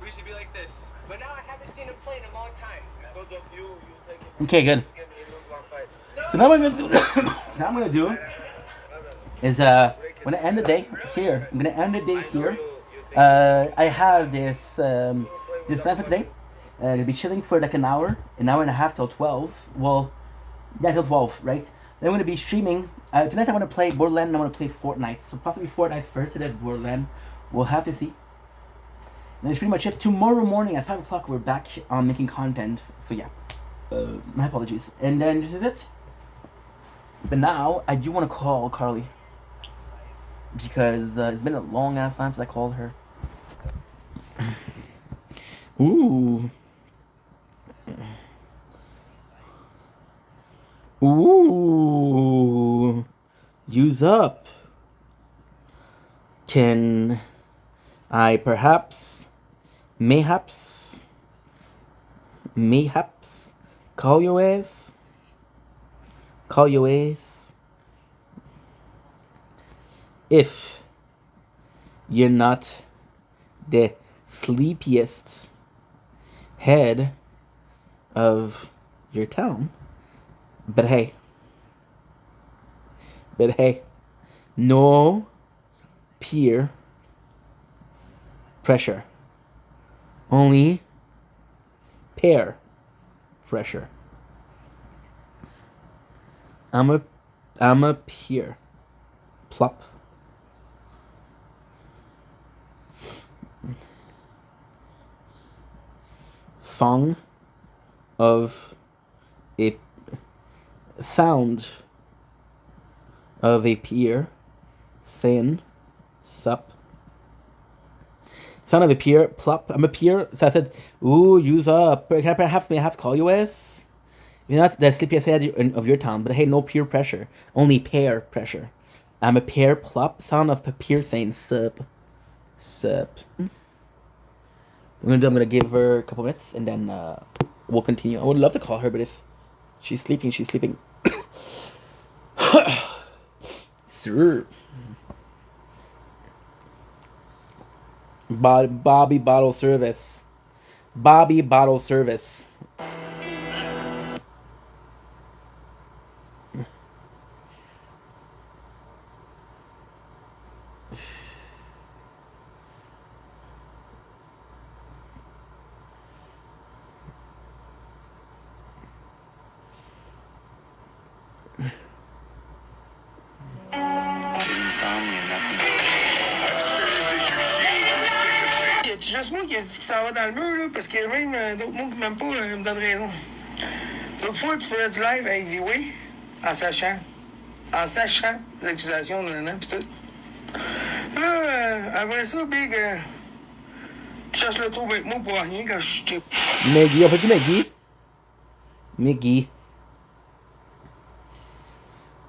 We used to be like this. But now I haven't seen him play in a long time. Goes up you take it. Okay, good. So now what I'm gonna do, now I'm gonna do is I'm gonna end the day here. I'm gonna end the day here. I have this this plan for today. Gonna be chilling for like an hour and a half till 12. Well, yeah, till 12, right? Then I'm gonna be streaming. Tonight I want to play Borderlands and I want to play Fortnite. So possibly Fortnite first and then Borderlands. We'll have to see. And that's pretty much it. Tomorrow morning at 5 o'clock we're back on making content. So yeah, my apologies. And then this is it. But now I do want to call Carly because it's been a long ass time since I called her. Ooh. Ooh. Use up. Can I mayhaps call your ass? If you're not the sleepiest head of your town, but hey, no peer pressure, only peer pressure. I'm a peer. Plop. Song of a sound of a peer, thin, sup. Sound of a peer, plop. I'm a peer. So I said, ooh, use up. Can I perhaps may I have to call you as? You're not the sleepiest head of your town, but hey, no peer pressure, only peer pressure. I'm a peer, plop. Sound of peer saying sup. I'm gonna give her a couple minutes and then we'll continue. I would love to call her, but if she's sleeping, she's sleeping. Sir. Bobby Bottle Service. C'est juste moi qui ai dit que ça va dans le mur, là, parce que même d'autres mots qui m'aiment pas, me donnent raison. L'autre fois, tu faisais du live avec V-Way, en sachant les accusations, pis tout. Là, après ça, Big, tu cherches le tour avec moi pour rien quand je t'ai... Maggie, on peut-tu Maggie?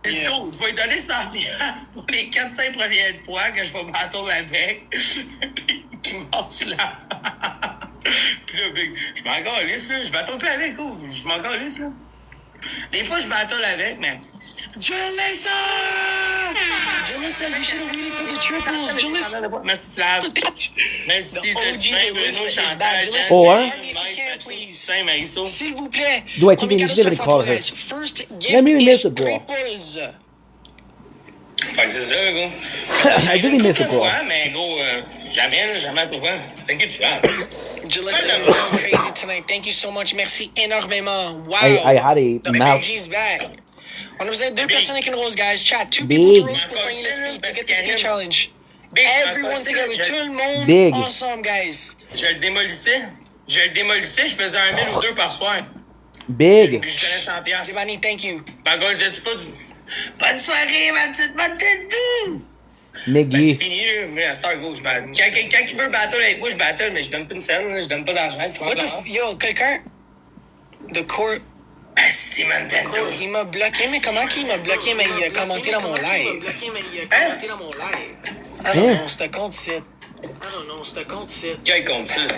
Let's go, tu vas lui donner 100$ pour les 4-5 premières fois que je vais m'entendre avec. Puis qui mange là. Puis là, Big, je m'en calisse, là. Je m'attends plus avec, oh. Je m'en calisse, là. Des fois, je m'attends avec, mais. Jalissa, you should have waited for the triples. Jalissa. Merci, Flav. Merci, Or, s'il vous plaît. do I think you should have called her? Let me miss the girl. Fait que c'est ça, gros. I really miss the girl. Mais gros, jamais pour toi. T'inquiète pas. Jalissa, crazy tonight. Thank you so much. Merci énormément. Wow. I had a the mouth. energy's back. On a besoin de 2 personnes qui can rose, guys. Chat, 2 Big. people to rose pour gagner le speed, to get the speed challenge. Everyone together, tout le monde Big. ensemble, guys. Je le démolissais, je faisais 1 000 ou 2 par soir. Big. Puis je donnais 100$. Giovanni, thank you. Bagol, j'ai-tu pas dit... Bonne soirée, ma petite montette. Ben, c'est Maggie. fini, là. Mais à Star Go, je battle. Quand quelqu'un qui veut battle avec moi, je battle, mais je donne pas une scène, là. Je donne pas d'argent. Yo, quelqu'un de court. Ah, si, man, il m'a bloqué, mais comment qu'il m'a bloqué, mais il a commenté dans mon live? Ah non, c'était compte site. Quel compte site?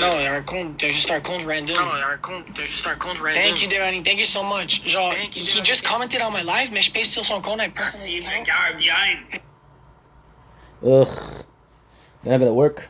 Non, il y a un compte, t'as juste un compte random. Non, il y a un compte, t'as juste un compte random. Thank you, Devani, thank you so much. Genre, he just commented on my live, mais je paye sur son compte avec personne. Merci, le cœur bien. Ugh. Not gonna work.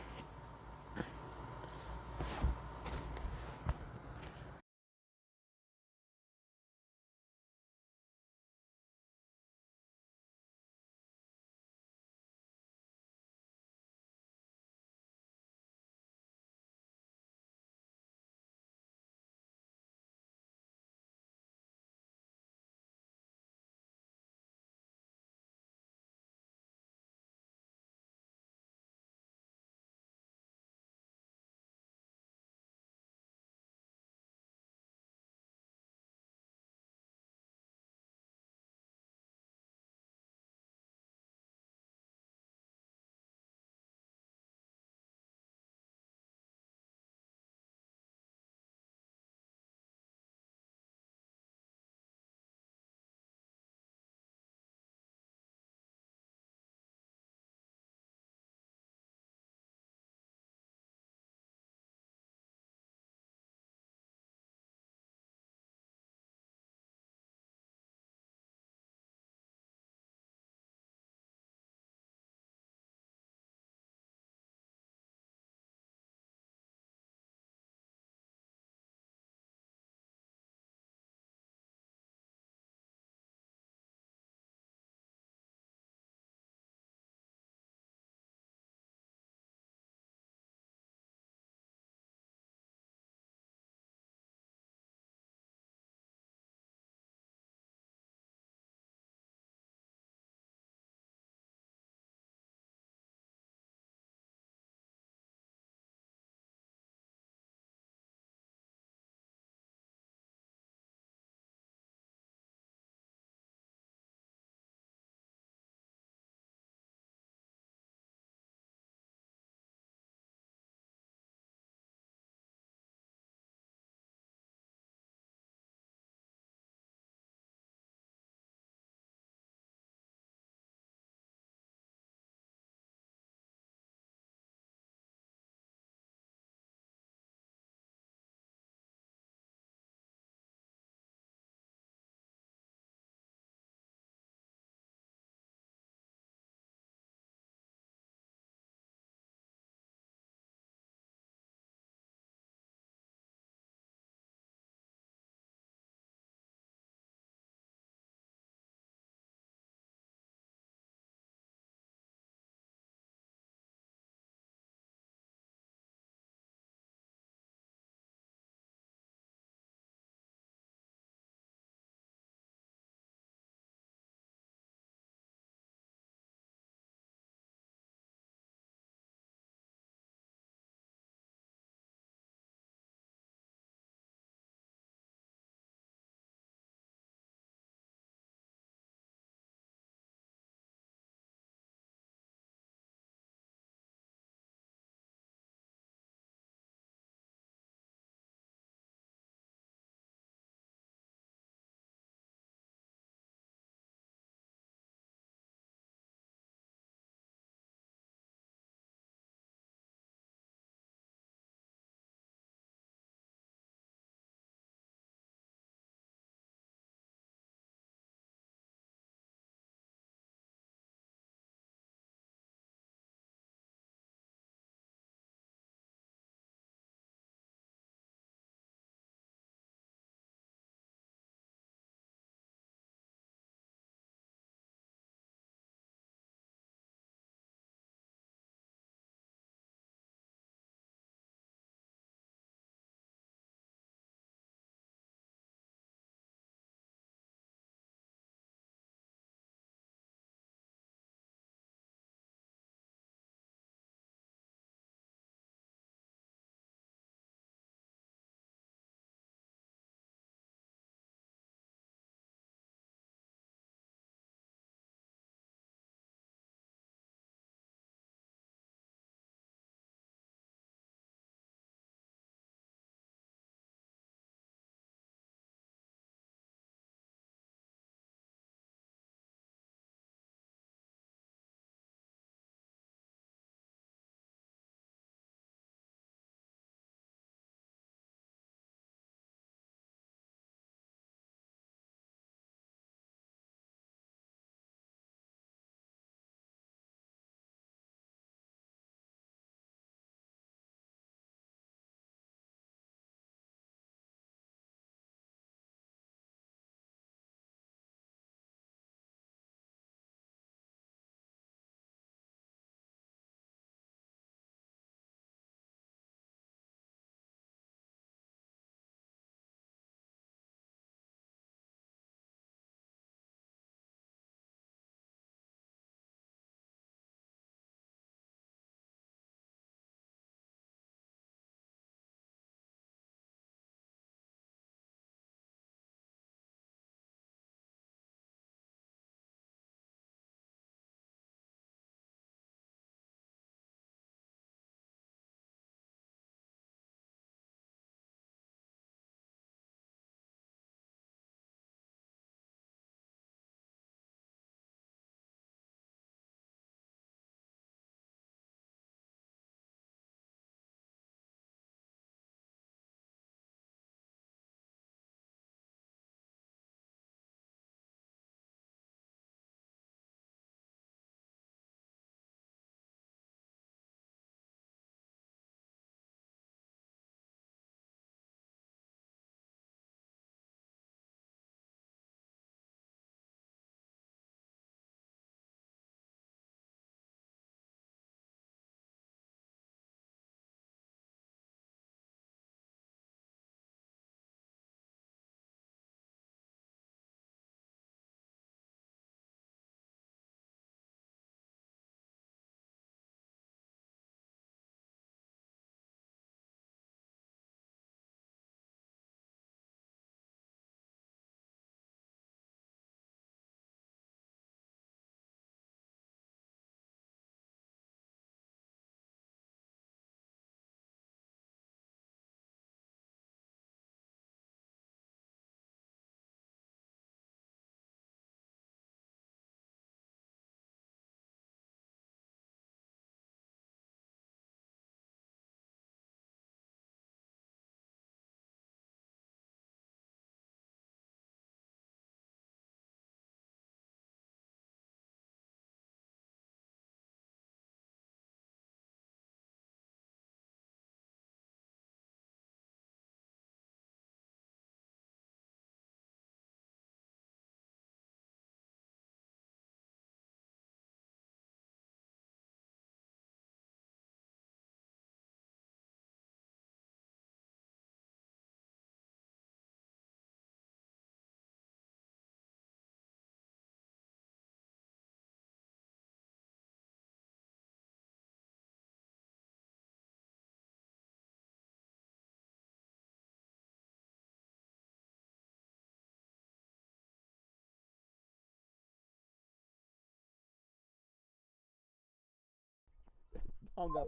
Oh God.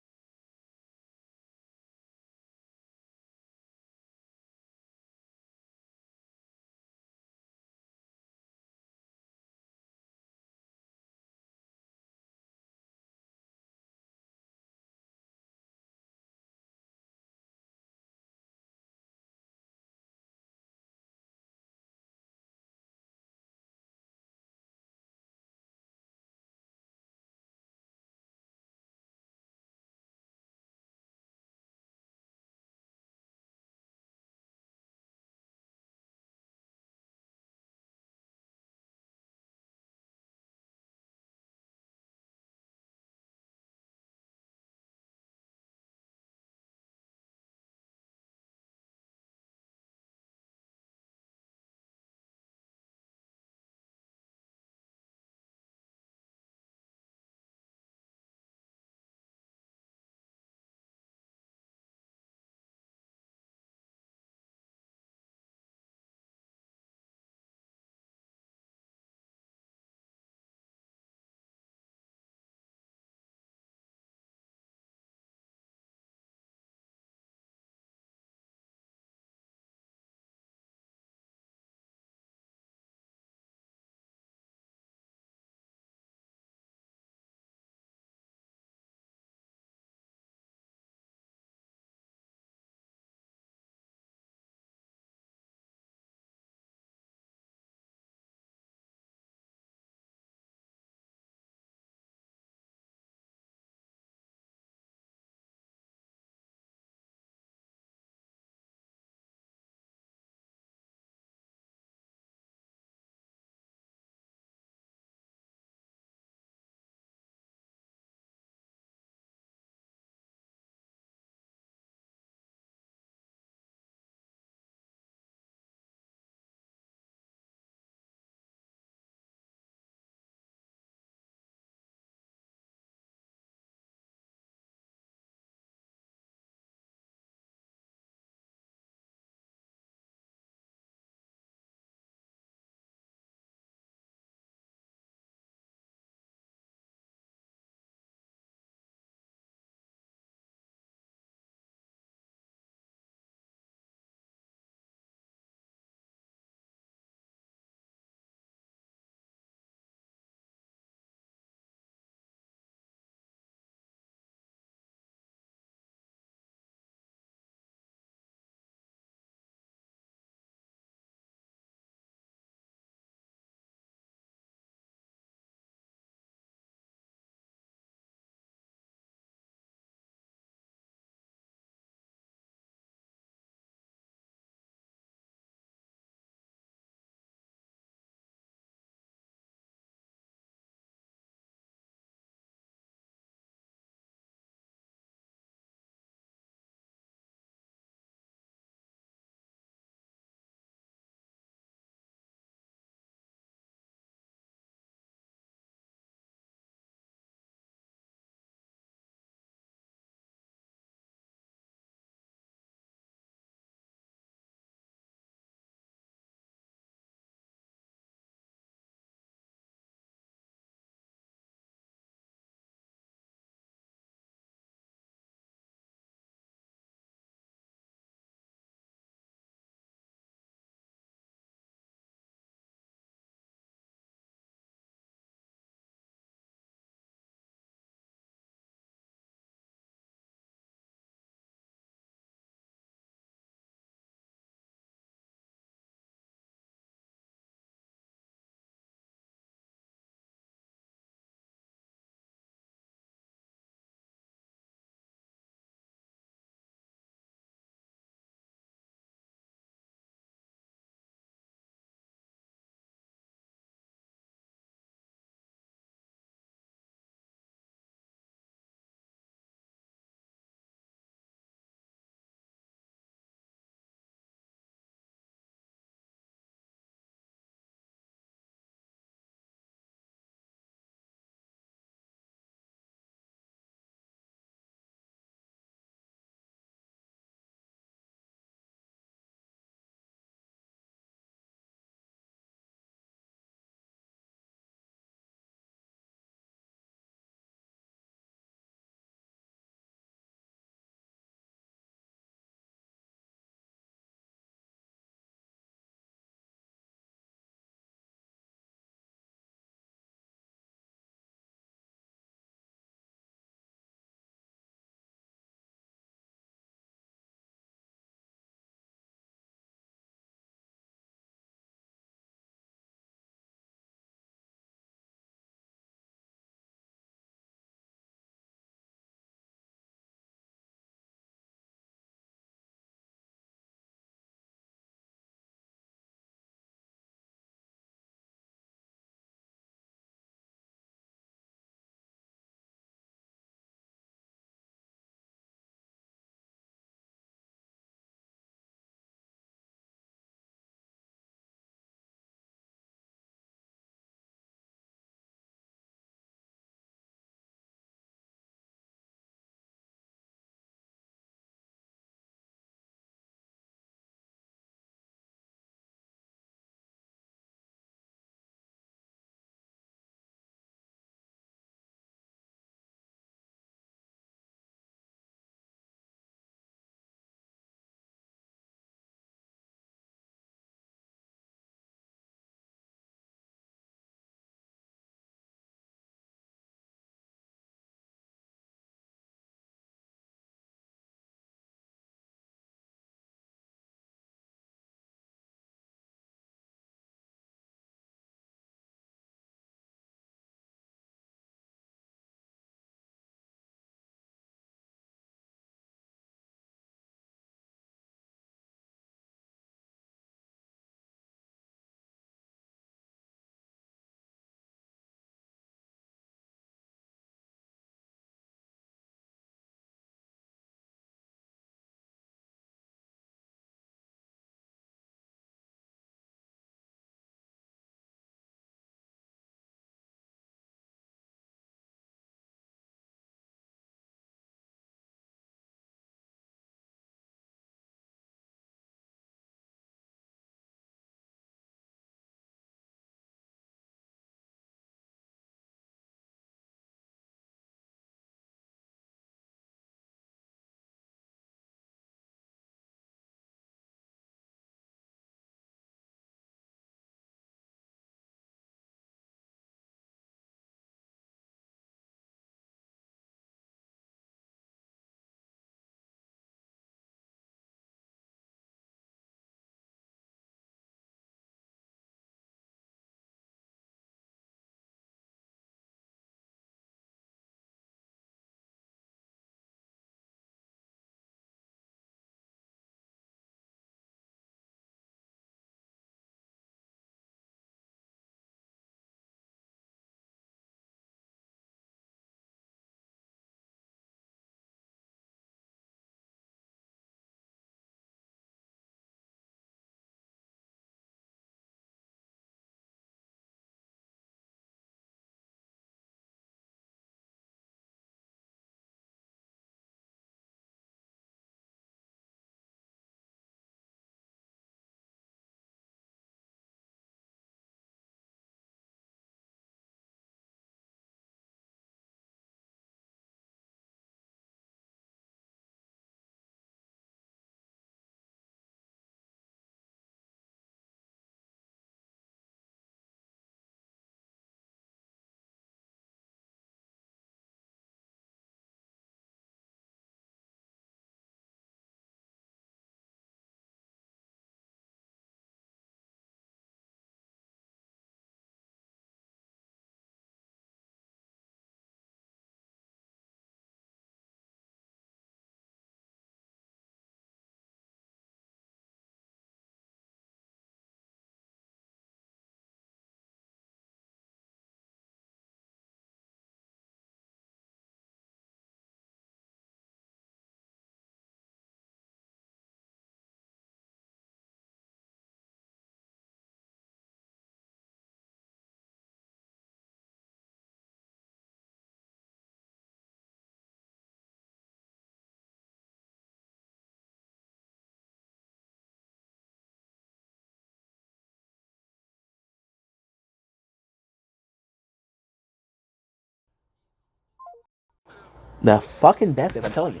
The fucking best, guys, I'm telling you.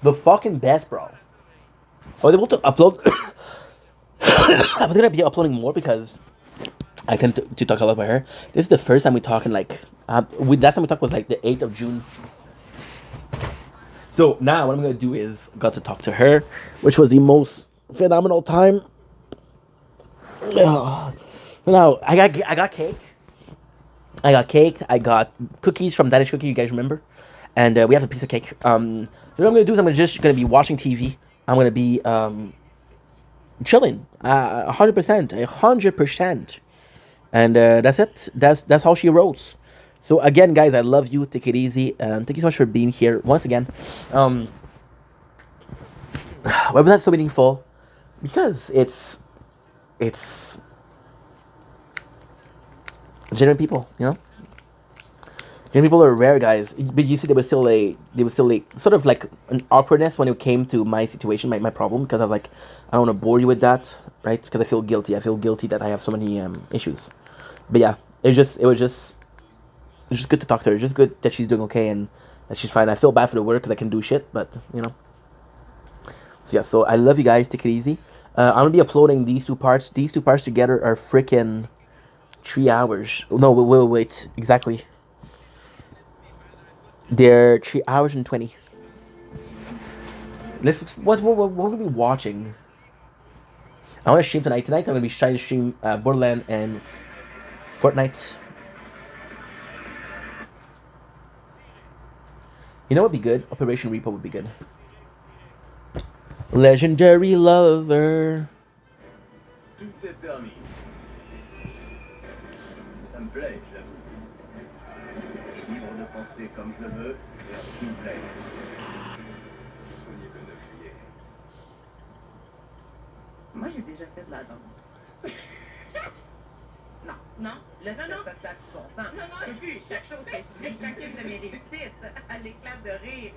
The fucking best, bro. I was able to upload. I was gonna be uploading more because I tend to talk a lot about her. This is the first time we talk in like. Last time we talked was like the 8th of June. So now what I'm gonna do is got to talk to her, which was the most phenomenal time. Now I got cake. I got cake. I got cookies from Danish Cookie. You guys remember? And we have a piece of cake. So what I'm gonna do is I'm just gonna be watching TV. I'm gonna be chilling. 100%, 100%. And that's it. That's how she rolls. So again, guys, I love you. Take it easy, and thank you so much for being here once again. Why was that so meaningful? Because it's genuine people, you know. Genuine people are rare, guys. But you see, there was still a sort of like an awkwardness when it came to my situation, my problem, because I was like, I don't want to bore you with that, right? Because I feel guilty. I feel guilty that I have so many issues. But yeah, it was just good to talk to her. It's just good that she's doing okay and that she's fine. I feel bad for the work because I can do shit, but you know. So yeah, so I love you guys. Take it easy. I'm gonna be uploading these two parts. These two parts together are freaking 3 hours. No, wait. Exactly. They're 3 hours and 20. What will we be watching? I want to stream tonight. Tonight I'm gonna be trying to stream Borderlands and Fortnite. You know what would be good? Operation Repo would be good. Legendary Lover. Tout est permis. Ça me plaît, j'avoue. Libre de penser comme je le veux, c'est ce qui me plaît. Disponible le 9 juillet. Moi, j'ai déjà fait de la danse. Non. Là, ça a tout bon sens. Non, j'ai vu chaque chose que je dis, chacune de mes réussites, à l'éclat de rire.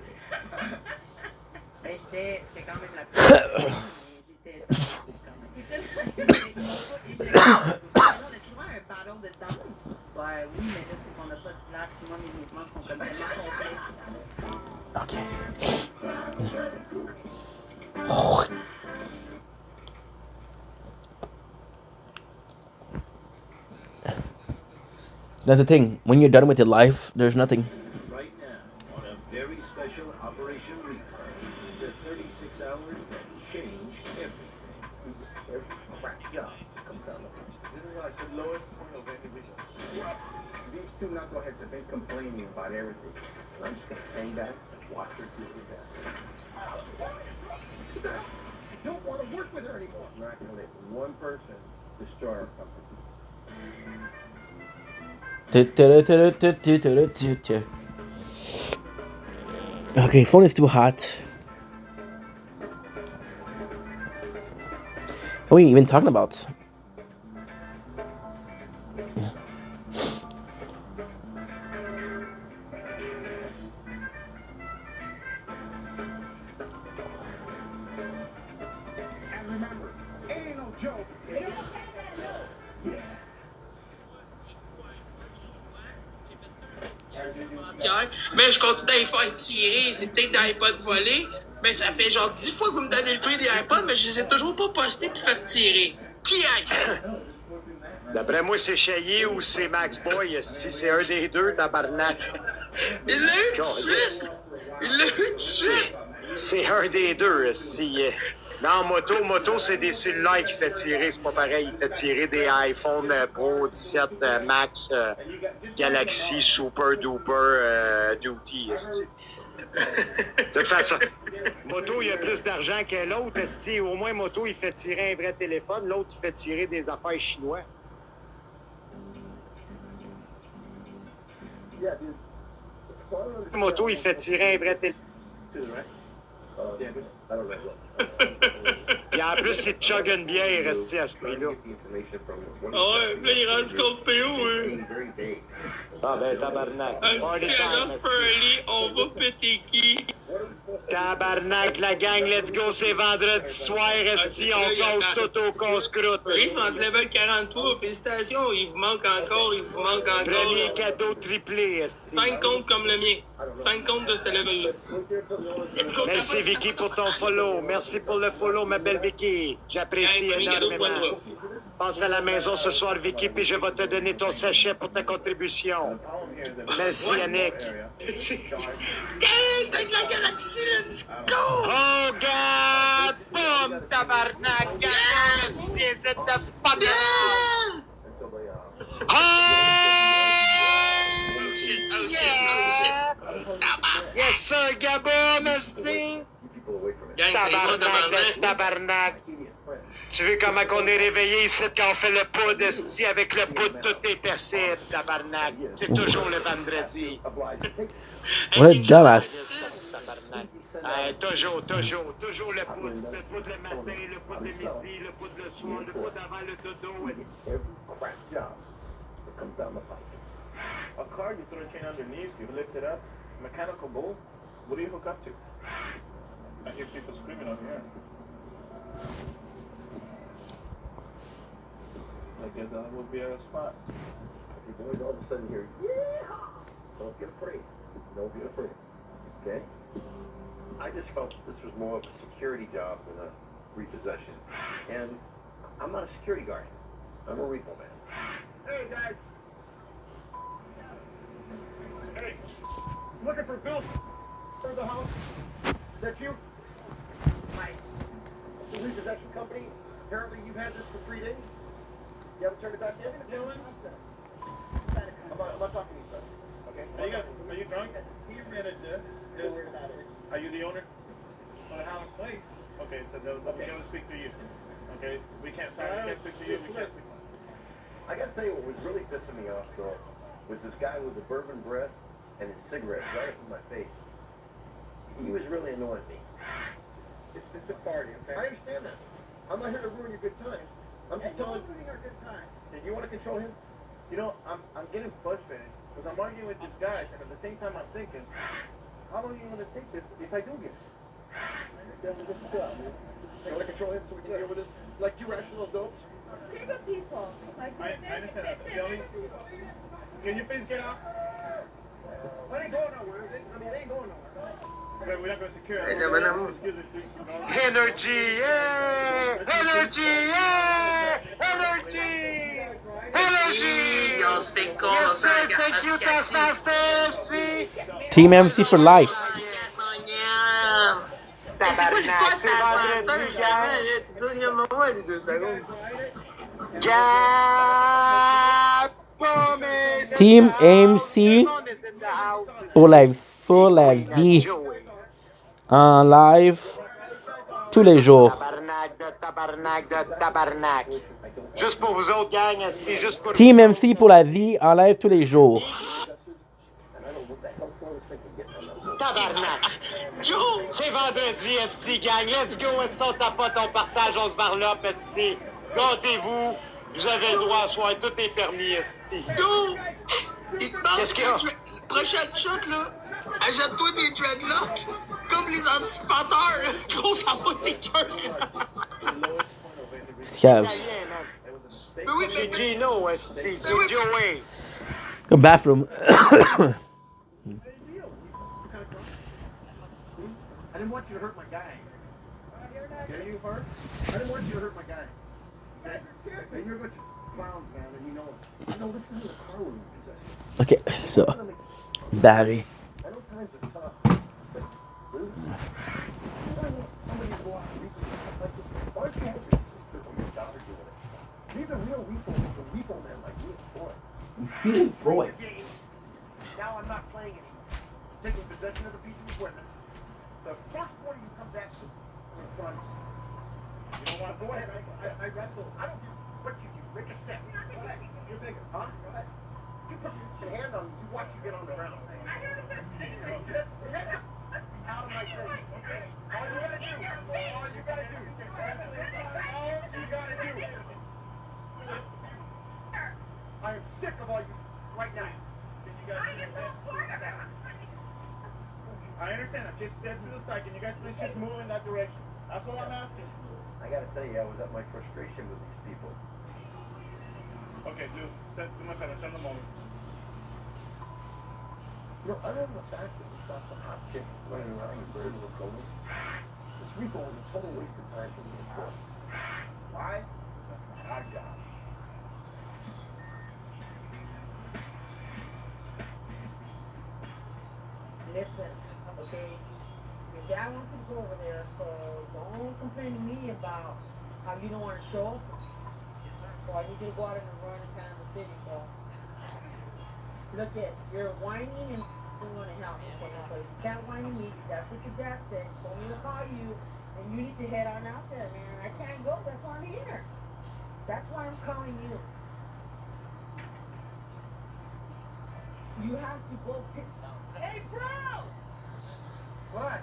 Ben, j'étais quand même la plus. J'étais quand même. On a souvent un ballon de danse. Ouais, oui, mais là, c'est qu'on n'a pas de place. Puis moi, mes mouvements sont comme tellement complets. Ok. That's the thing. When you're done with your life, there's nothing. Right now, on a very special Operation Repo, the 36 hours that change everything. Every crack job comes out of it. This is like the lowest point of any video. These two knuckleheads have been complaining about everything. I'm just gonna hang back and watch her do her best. I don't want to work with her anymore. I'm not gonna let one person destroy our company. Okay, phone is too hot. What are we even talking about? And remember, ain't no joke. Mais je continue à les faire tirer. C'est peut-être des iPods volés. Mais ça fait genre 10 fois que vous me donnez le prix des iPods, mais je les ai toujours pas postés puis fait tirer. Qui est-ce? D'après moi, c'est Chaillé ou c'est Max Boy. Si c'est un des deux, tabarnak. Il l'a eu tout de suite! Il l'a eu tout de suite! C'est un des deux. Si, non, moto, c'est des cellulaires qu'il fait tirer. C'est pas pareil. Il fait tirer des iPhone Pro 17 Max Galaxy Super Duper Duty. De toute façon, Moto, il a plus d'argent que l'autre. Au moins, Moto, il fait tirer un vrai téléphone. L'autre, il fait tirer des affaires chinois. Moto, il fait tirer un vrai téléphone. Et en plus, c'est chug une bière resté à ce prix-là. Ah ouais, là, il est rendu contre PO, hein. Ah ben, tabarnak. Si, agence Pearly, on va péter qui? Tabarnak, la gang, let's go, c'est vendredi soir, esti, on cause tout au casse-croûte. Ils sont entre level 43, félicitations, il vous manque encore, il vous manque encore. Premier cadeau triplé, esti. 5 comptes comme le mien. 5 comptes de ce level-là. Merci Vicky pour ton follow. Merci pour le follow, ma belle Vicky. J'apprécie énormément. Passe à la maison ce soir, Vicky, puis je vais te donner ton sachet pour ta contribution. Merci, Yannick. Quel de la galaxie, let's go! Oh, God! Boom! Tabarnak! Yes! C'est de fuck around! Oh! Shit, oh shit, oh shit. Yes, sir, Gabon, esti! Tabarnak de tabarnak! Tu veux comment qu'on est réveillé ici quand on fait le poudre, esti, avec le poudre, tout est percé, tabarnak. C'est toujours le vendredi. What a dumbass. Toujours le poudre le matin, le poudre le midi, le poudre le soir, le poudre avant le dodo. Every crap job that comes down the pike. A car, you throw a chain underneath, you lift it up. Mechanical bull, what do you hook up to? I hear people screaming over here. I guess that would be a spot. If your boys all of a sudden hear, yeah, don't get afraid. Don't be afraid. Okay? I just felt this was more of a security job than a repossession. And I'm not a security guard. I'm a repo man. Hey, guys. Hey, looking for Bill for the house? Is that you? Hi. The repossession company? Apparently you've had this for 3 days? You haven't turned it back in? I'm not talking to you, son. Okay? Are you drunk? He rented this. Are you the owner of the house? Please. Okay, so let me go speak to you. Okay? We can't speak to you. We can't speak to you. I gotta tell you what was really pissing me off, though, was this guy with the bourbon breath and his cigarette right up in my face. He was really annoying me. It's just a party, okay? I understand that. I'm not here to ruin your good time. I'm just telling you. Ruining our good time. And you want to control him? You know, I'm getting frustrated because I'm arguing with these guys, and at the same time I'm thinking, how long are you going to take this if I do get it? You want to control him so we can deal with this like two rational adults? They're good people. Like, I understand that. Can you please get out? It ain't going nowhere, is it? I mean, it ain't going nowhere. Okay, we're not going to secure it. Energy, yeah! Energy, yeah! Energy! Energy! Yes, sir, thank you, Taskmaster! Team MC for life. C'est quoi l'histoire, c'est vendredi, tu dis, il y a un moment, les 2 secondes. Team MC pour la vie en live tous les jours. Tabarnak. Juste pour vous autres, gang, c'est juste pour Team MC pour la vie en live tous les jours. Tabarnak. Joe! C'est vendredi, esti, gang. Let's go, esti, on tapote, on partage, on se varlope, esti. Gâtez-vous. Vous avez le droit à soir, tout est permis, esti. Yo! Il te manque Qu'est-ce qu'il y a? Prochaine shot, là, achète-toi des dreadlocks, comme les anticipateurs, là. Gros, ça va tes cœurs. Cave. Mais oui, mais... Gino, esti, c'est Joey. Go bathroom. I didn't want you to hurt my guy. Yeah, you hurt? I didn't want you to hurt my guy. Okay? And you're a bunch of clowns, man, and you know it. I know this isn't a car we possess. Okay, so battery. I know times are tough, but dude, you don't want somebody to go out and repossess stuff like this. Why don't you have your sister or your daughter doing it? Be the real repo man like me and Freud. Me and Freud. Now I'm not playing anymore. Taking possession of the piece of equipment. The first one of you comes at you in front of you. You don't want to go ahead. I wrestle. I don't care what you do. Make a step. You're bigger, huh? Go ahead. You put your hand on me. You watch you get on the ground. Get out of my face. Okay? All you gotta do. All you gotta do. All you gotta do. I am sick of all you right now. Can you guys do that? I understand. I'm just step to the side. Can you guys please just move in that direction? That's all I'm asking. I gotta tell you, I was at my frustration with these people. Okay, dude. Send to my car. Send them over. You know, other than the fact that we saw some hot chick running around with very little clothing, this repo was a total waste of time for me and Ford. Why? That's not our job. Listen, okay, your dad wants you to go over there, so don't complain to me about how you don't want to show up. So I need you to go out and run in town the city, so. Look at, you're whining and you want to help, okay? So you can't whine at me, that's what your dad said, he told me to call you, and you need to head on out there, man. I can't go, that's why I'm here. That's why I'm calling you. You have to go pick. Hey, bro! What?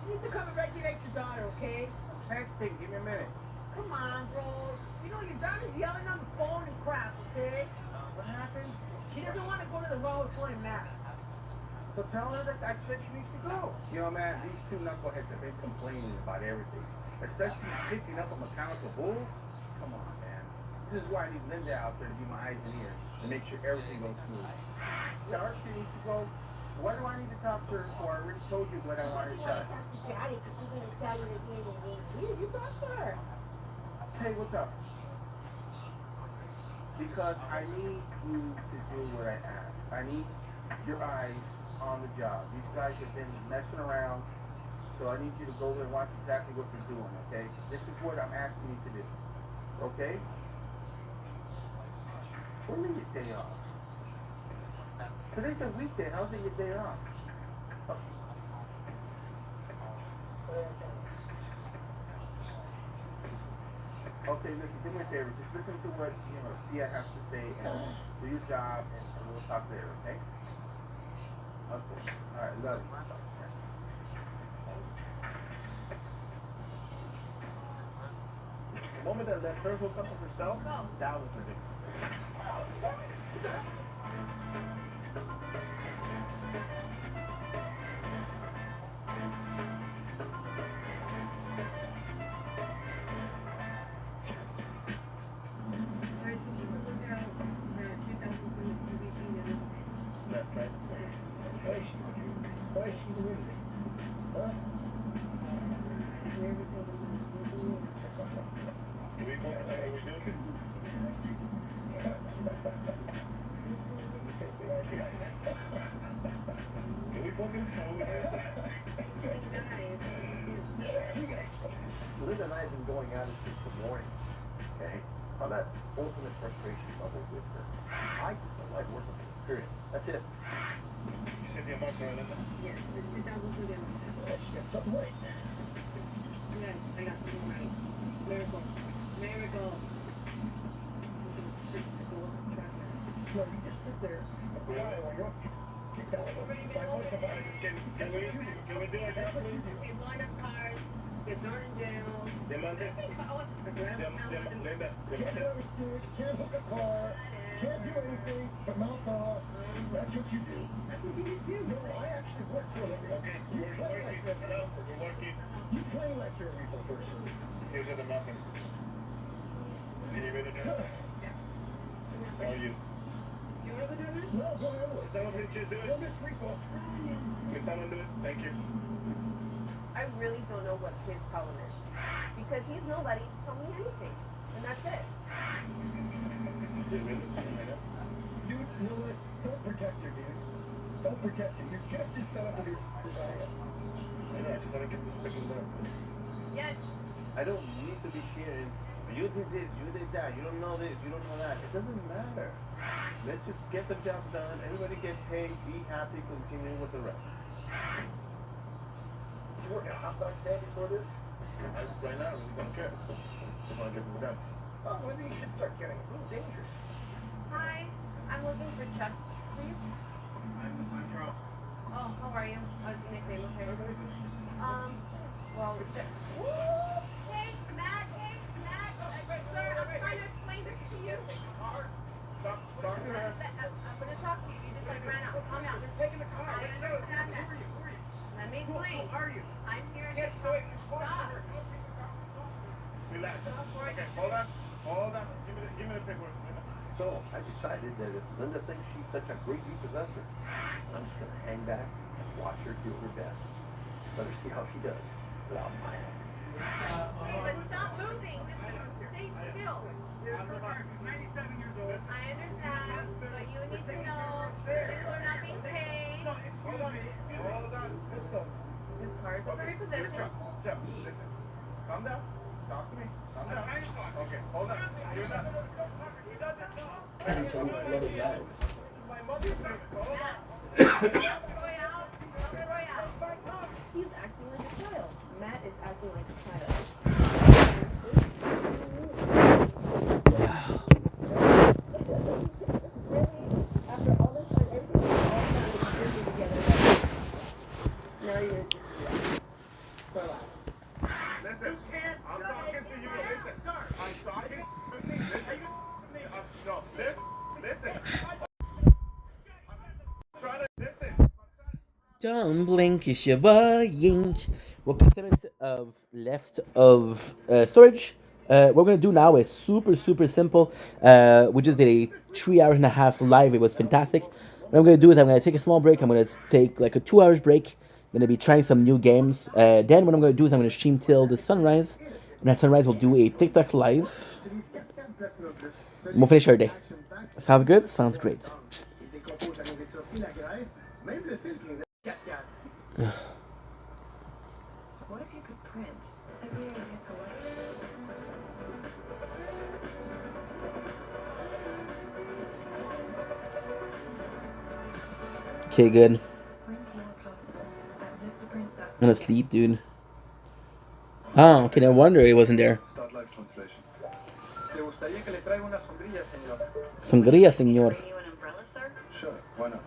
You need to come and regulate your daughter, okay? Texting. Give me a minute. Come on, bro. You know your daughter's yelling on the phone and crap, okay? What happened? She doesn't want to go to the road, it's only mad. So tell her that I said she needs to go. You know, man, these two knuckleheads have been complaining about everything. Especially picking up a mechanical bull. Come on, man. This is why I need Linda out there to be my eyes and ears and make sure everything goes smooth. Yeah, our kid needs to go. Why do I need to talk to her for? I already told you what I wanted to tell her. You talk to her. Hey, what's up? Because I need you to do what I ask. I need your eyes on the job. These guys have been messing around, so I need you to go there and watch exactly what they're doing, okay? This is what I'm asking you to do, okay? What do you mean your day off? Today's a weekday. How's it your day off? Okay, listen, do me a favor. Just listen to what, Tia has to say and do your job, and we'll talk later, okay? Okay. All right, love you. The moment that first hooked up with herself, that was ridiculous. Why is she doing it? Huh? Do we focus on what we're doing? Do we focus on what we're doing? Linda and I have been going at it since the morning, okay? On that ultimate frustration level with her. I just don't like working with her, period. That's it. You said the amount for Linda? Yes, the 2,000 again. She got something right. Yes, I got something right. Miracle. Miracle. No, you just sit there and cry while you're kicked out of my voice about it. Can we do our job, please? Get lined up cars, get thrown in jail. Demande. Linda, Can't do every stick, can't hook a car, can't do anything but mouth off. That's what you do. That's what you do too. No, I actually work for a living. Okay, You we're play like working. this. We're working. You play like you're a real person. Here's the mountain. Are you ready to do it? How are you? You want to do it? No, go ahead with it. Someone please just do Don't it. miss free ball. Can someone do it? Thank you. I really don't know what his problem is. Because he's nobody to tell me anything. And that's it. Dude, really? I know. Dude, you know what? Don't protect her, dude. Don't protect her. You're just as fed up with her as I am. I know, I just want to get this freaking done. Yes. I don't need to be sharing. You did this, you did that, you don't know this, you don't know that. It doesn't matter. Let's just get the job done, everybody get paid, be happy, continue with the rest. Is he working a hot dog stand before this? Right now, I really don't care. Just want to get this done. Oh, maybe you should start getting. It's a little dangerous. Hi, I'm looking for Chuck, please. I'm Trump. Oh, how are you? I was nickname, okay. Well, hey, Matt, sir, I'm trying to explain this to you. Stop talking to her. I'm gonna talk to you, you just like ran out. Calm down. Taking the car. I understand that. Who are you? So I decided that if Linda thinks she's such a great new possessor, I'm just gonna hang back and watch her do her best. Let her see how she does without my help. But stop moving. Just stay still. 97 years old. I understand, but you need to know things are not being paid. Hold on. Let's go. This car is under repossession. Jeff, listen. Calm down. Talk to me. Calm down. Okay, hold on. You're not. My mother's name. Hold on. Roy out. Roy out. He's acting like a child. Matt is acting like a child. Really? After all this time, everything was all done and working together. Now you're just relax. Listen, I'm talking to you. Listen, I'm talking to me. No, listen. I'm trying to listen. Don't blink, it's your boy Yink. We'll put 10 minutes of left of storage. What we're gonna do now is super simple. We just did a 3 hours and a half live. It was fantastic. What I'm gonna do is I'm gonna take a small break. I'm gonna take like a 2 hours break. I'm gonna be trying some new games. Then what I'm gonna do is I'm gonna stream till the sunrise. And at sunrise we'll do a TikTok live. And we'll finish our day. Sounds good? Sounds great. What if you could print every idea to life? Okay, good. Print more possible at Vistaprint.com. I'm gonna sleep, dude. Oh, okay, no wonder it wasn't there. Start live translation. ¿Le gustaría que le traiga una sombrilla, señor? Sangría, señor. Bring you an umbrella, sir? Sure, why not?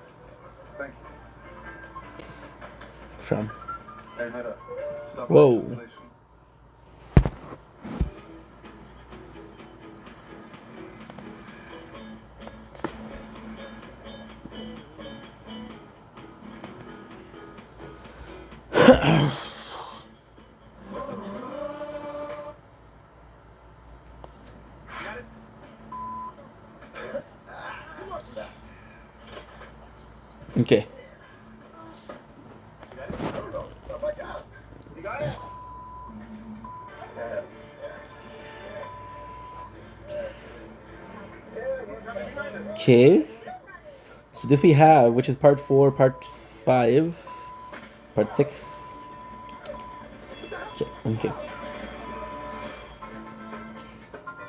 Thank you. From. Hey, Meta. Stop Whoa. live translation. Okay. You got it? Okay. So this we have, which is part 4, part 5, part 6. Okay.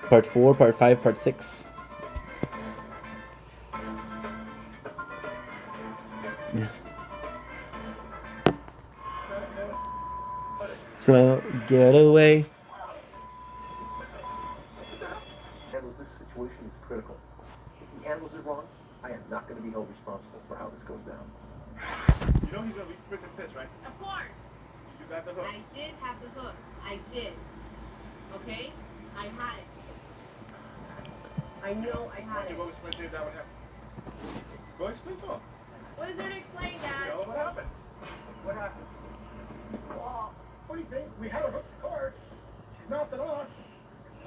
Part 4, part 5, part 6. Yeah. So get away. Handles this situation is critical. If he handles it wrong, I am not going to be held responsible for how this goes down. You know he's gonna be freaking pissed, right? Of course. You got the hook. I did have the hook. I did. Okay? I had it. I know I had Okay, it. go explain to him that what happened. Go explain to him. What is there to explain, Dad? Tell him what happened. What happened? Well, what do you think? We had her hooked the card. She's not that off.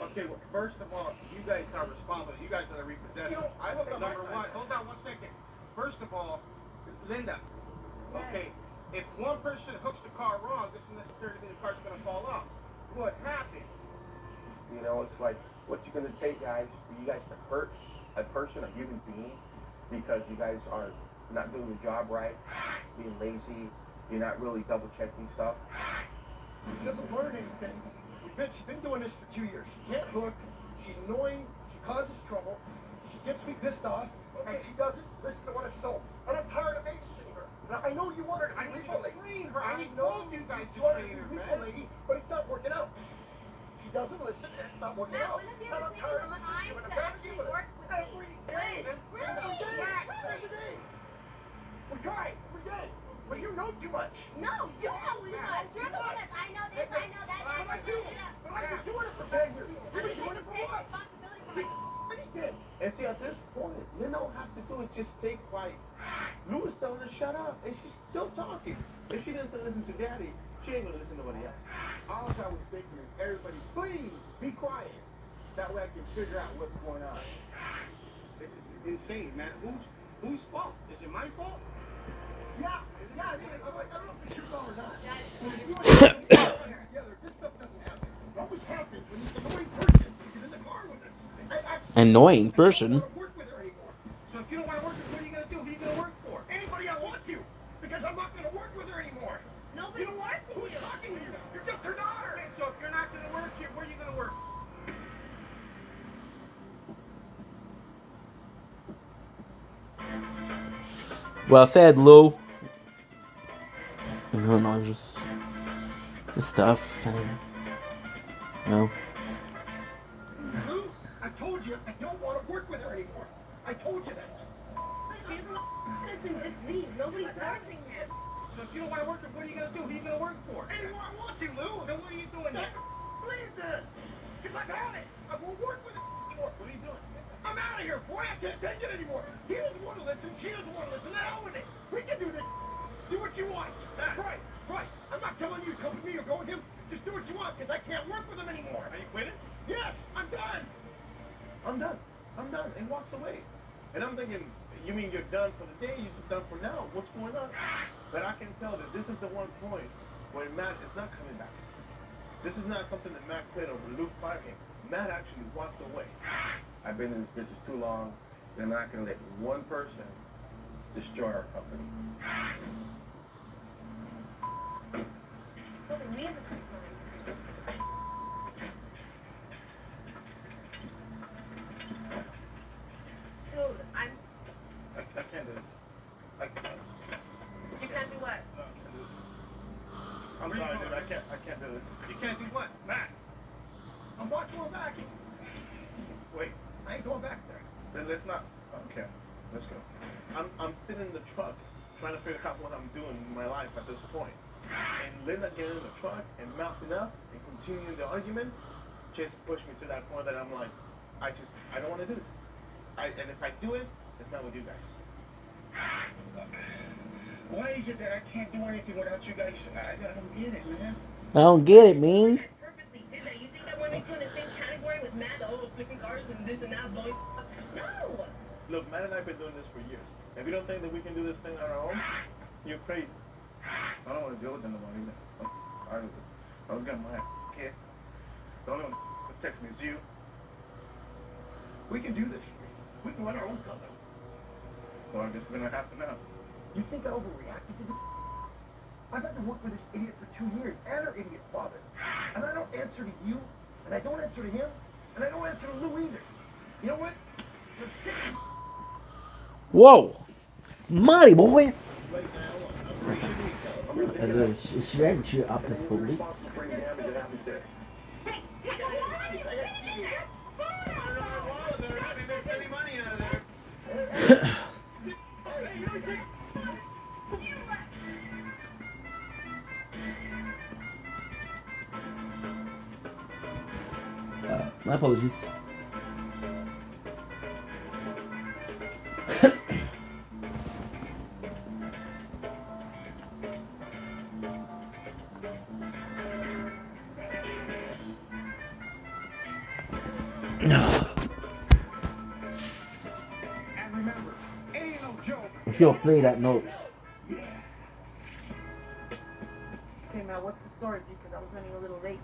Okay, well, first of all, you guys are responsible. You guys are the repossessors. You know, I look at number my one. side. Hold on 1 second. First of all, Linda. Okay, if one person hooks the car wrong, doesn't necessarily mean the car's gonna fall off. What happened? You know, it's like, what's it going to take, guys, for you guys to hurt a person, a human being, because you guys are not doing your job right, being lazy, you're not really double-checking stuff? She doesn't learn anything. She's been doing this for 2 years. She can't hook. She's annoying. She causes trouble. She gets me pissed off. And she doesn't listen to what I'm told. And I'm tired of babysitting her. Now, I know you want her to be legal lady. Train her. I know told you guys to you want her train to her, be man. legal lady, but it's not working out. She doesn't listen, and it's not working out. And I'm tired of listening to her. And I'm tired of dealing with her. Every day. Every day. We try. Every day. But you know too much. No, you know too much. You're the one that's, I know this, I know that. What am I doing? I've been doing it for 10 years. You've been doing it for what? Anything. And see, at this point, Linda has to do is just stay quiet. Lou is telling her to shut up, and she's still talking. If she doesn't listen to Daddy, she ain't gonna listen to nobody else. All I was thinking is, everybody, please be quiet. That way I can figure out what's going on. insane, man. Whose fault? Is it my fault? Yeah, I mean, I'm like, I don't know if it's your fault or not. When you and I get together, this stuff doesn't happen. It always happens when this annoying person is in the car with us. Annoying person. I don't want to work with her anymore. So if you don't want to work with her, what are you going to do? Who are you going to work for? Anybody I want to, because I'm not going to work with her anymore. Nobody's forcing Who's you. talking to you? You're just her daughter. Okay, so if you're not going to work here, where are you going to work? Well said, Lou. No, just stuff. No. Lou, I told you I don't want to work with her anymore. I told you that. Listen, just leave. Nobody's forcing him. So if you don't want to work here, what are you going to do? Who are you going to work for? Anywhere I want to, Lou. Then what are you doing here? Leave then. Because I've had it. I won't work with her anymore. What are you doing? I'm out of here, boy. I can't take it anymore. He doesn't want to listen. She doesn't want to listen. The hell with it. We can do this. Do what you want. Right. I'm not telling you to come with me or go with him. Just do what you want, because I can't work with him anymore. Are you quitting? Yes, I'm done. I'm done. And walks away. And I'm thinking, you mean you're done for the day? You're done for now? What's going on? But I can tell that this is the one point where Matt is not coming back. This is not something that Matt quit over Luke fired him. Matt actually walked away. I've been in this business too long, and I'm not going to let one person destroy our company. So the music is time. Dude, I can't do this. You can't do what? I'm sorry, dude. I can't do this. You can't do what? Matt. I'm not going back. Wait. I ain't going back there. Then let's not. Okay, let's go. I'm sitting in the truck trying to figure out what I'm doing in my life at this point. And Linda getting in the truck and mouthing up and continuing the argument just pushed me to that point that I'm like, I don't want to do this. And if I do it, it's not with you guys. Why is it that I can't do anything without you guys? I don't get it, man. I don't get it, man. Purposely did that. You think I want to be put in the same category with Matt? Oh, flipping cars and this and that, blowing up. No! Look, Matt and I have been doing this for years. If you don't think that we can do this thing on our own, you're crazy. I don't want to deal with them no more either. I'm tired of this. I was getting my kid. The only one that texts me is you. We can do this. We can run our own company. Well, I guess we're going to have to now. You think I overreacted to this? I've had to work with this idiot for 2 years and her idiot father. And I don't answer to you, and I don't answer to him, and I don't answer to Lou either. You know what? I'm sick of... Whoa! Mighty boy! Right now, Ich werde hier abgefunden. My apologies. If you'll play that note. Okay, now what's the story? Because I was running a little late.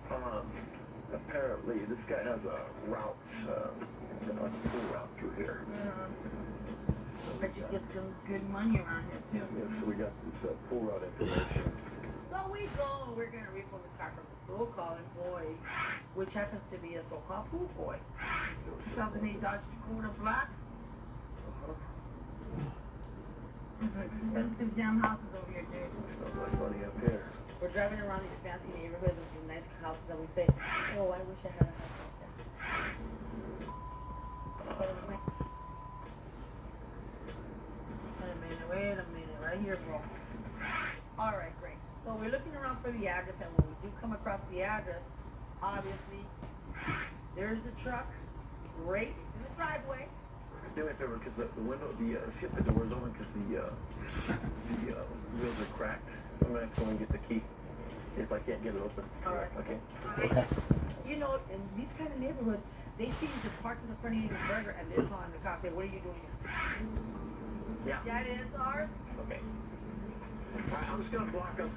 Apparently, this guy has a route, a full route through here. Bet you get some good money around here, too. Yeah, so we got this full route information. So we go, we're going to repo this car from the so-called boy, which happens to be a so-called pool boy. 2008 Dodge Dakota Black. These are expensive damn houses over here, dude. Smells like money up here. We're driving around these fancy neighborhoods with these nice houses, and we say, oh, I wish I had a house like that. Wait a minute, right here, bro. All right, great. So we're looking around for the address, and when we do come across the address, obviously, there's the truck. Great, it's in the driveway. Do me a favor, because the window, see if the door's open, because the wheels are cracked. I'm going to have to go and get the key if I can't get it open. All right. Okay. You know, in these kind of neighborhoods, They see you just parked in the front eating a burger, and they're calling the cops. Say, what are you doing here? Yeah. That is ours. Okay. All right, I'm just gonna block them.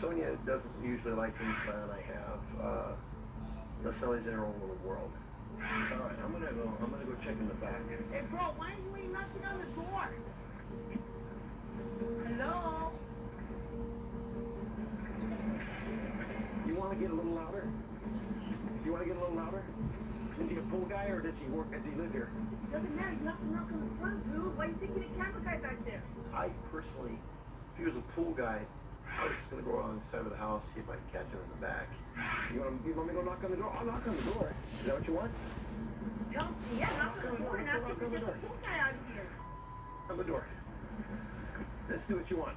Sonia doesn't usually like any plan I have. Sonia's in her own little world. All right, I'm gonna go check in the back. Hey, bro, why you ain't knocking on the door? Hello? You want to get a little louder? You want to get a little louder? Is he a pool guy or does he work? Does he live here? Doesn't matter. You have to knock on the front, dude. Why you think you're the camera guy back there? I personally, if he was a pool guy, I was just gonna go around the side of the house, see if I can catch him in the back. You want me to go knock on the door? I'll knock on the door. Is that what you want? Knock on the door and ask him to get the pool guy out of here. On the door. Let's do what you want.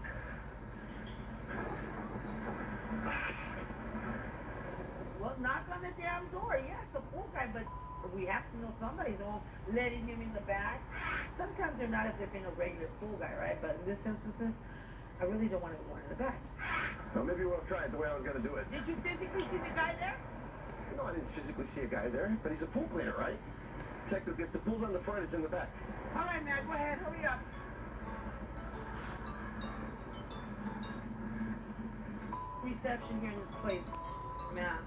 Well, knock on the damn door. Yeah, it's a pool guy, but we have to know somebody's home, letting him in the back. Sometimes they're not if they've been a regular pool guy, right? But in this instance, I really don't want to go in the back. Well, maybe we'll try it the way I was gonna do it. Did you physically see the guy there? No, I didn't physically see a guy there, but he's a pool cleaner, right? Technically, if the pool's on the front, it's in the back. All right, man, go ahead, hurry up. Reception here in this place, man.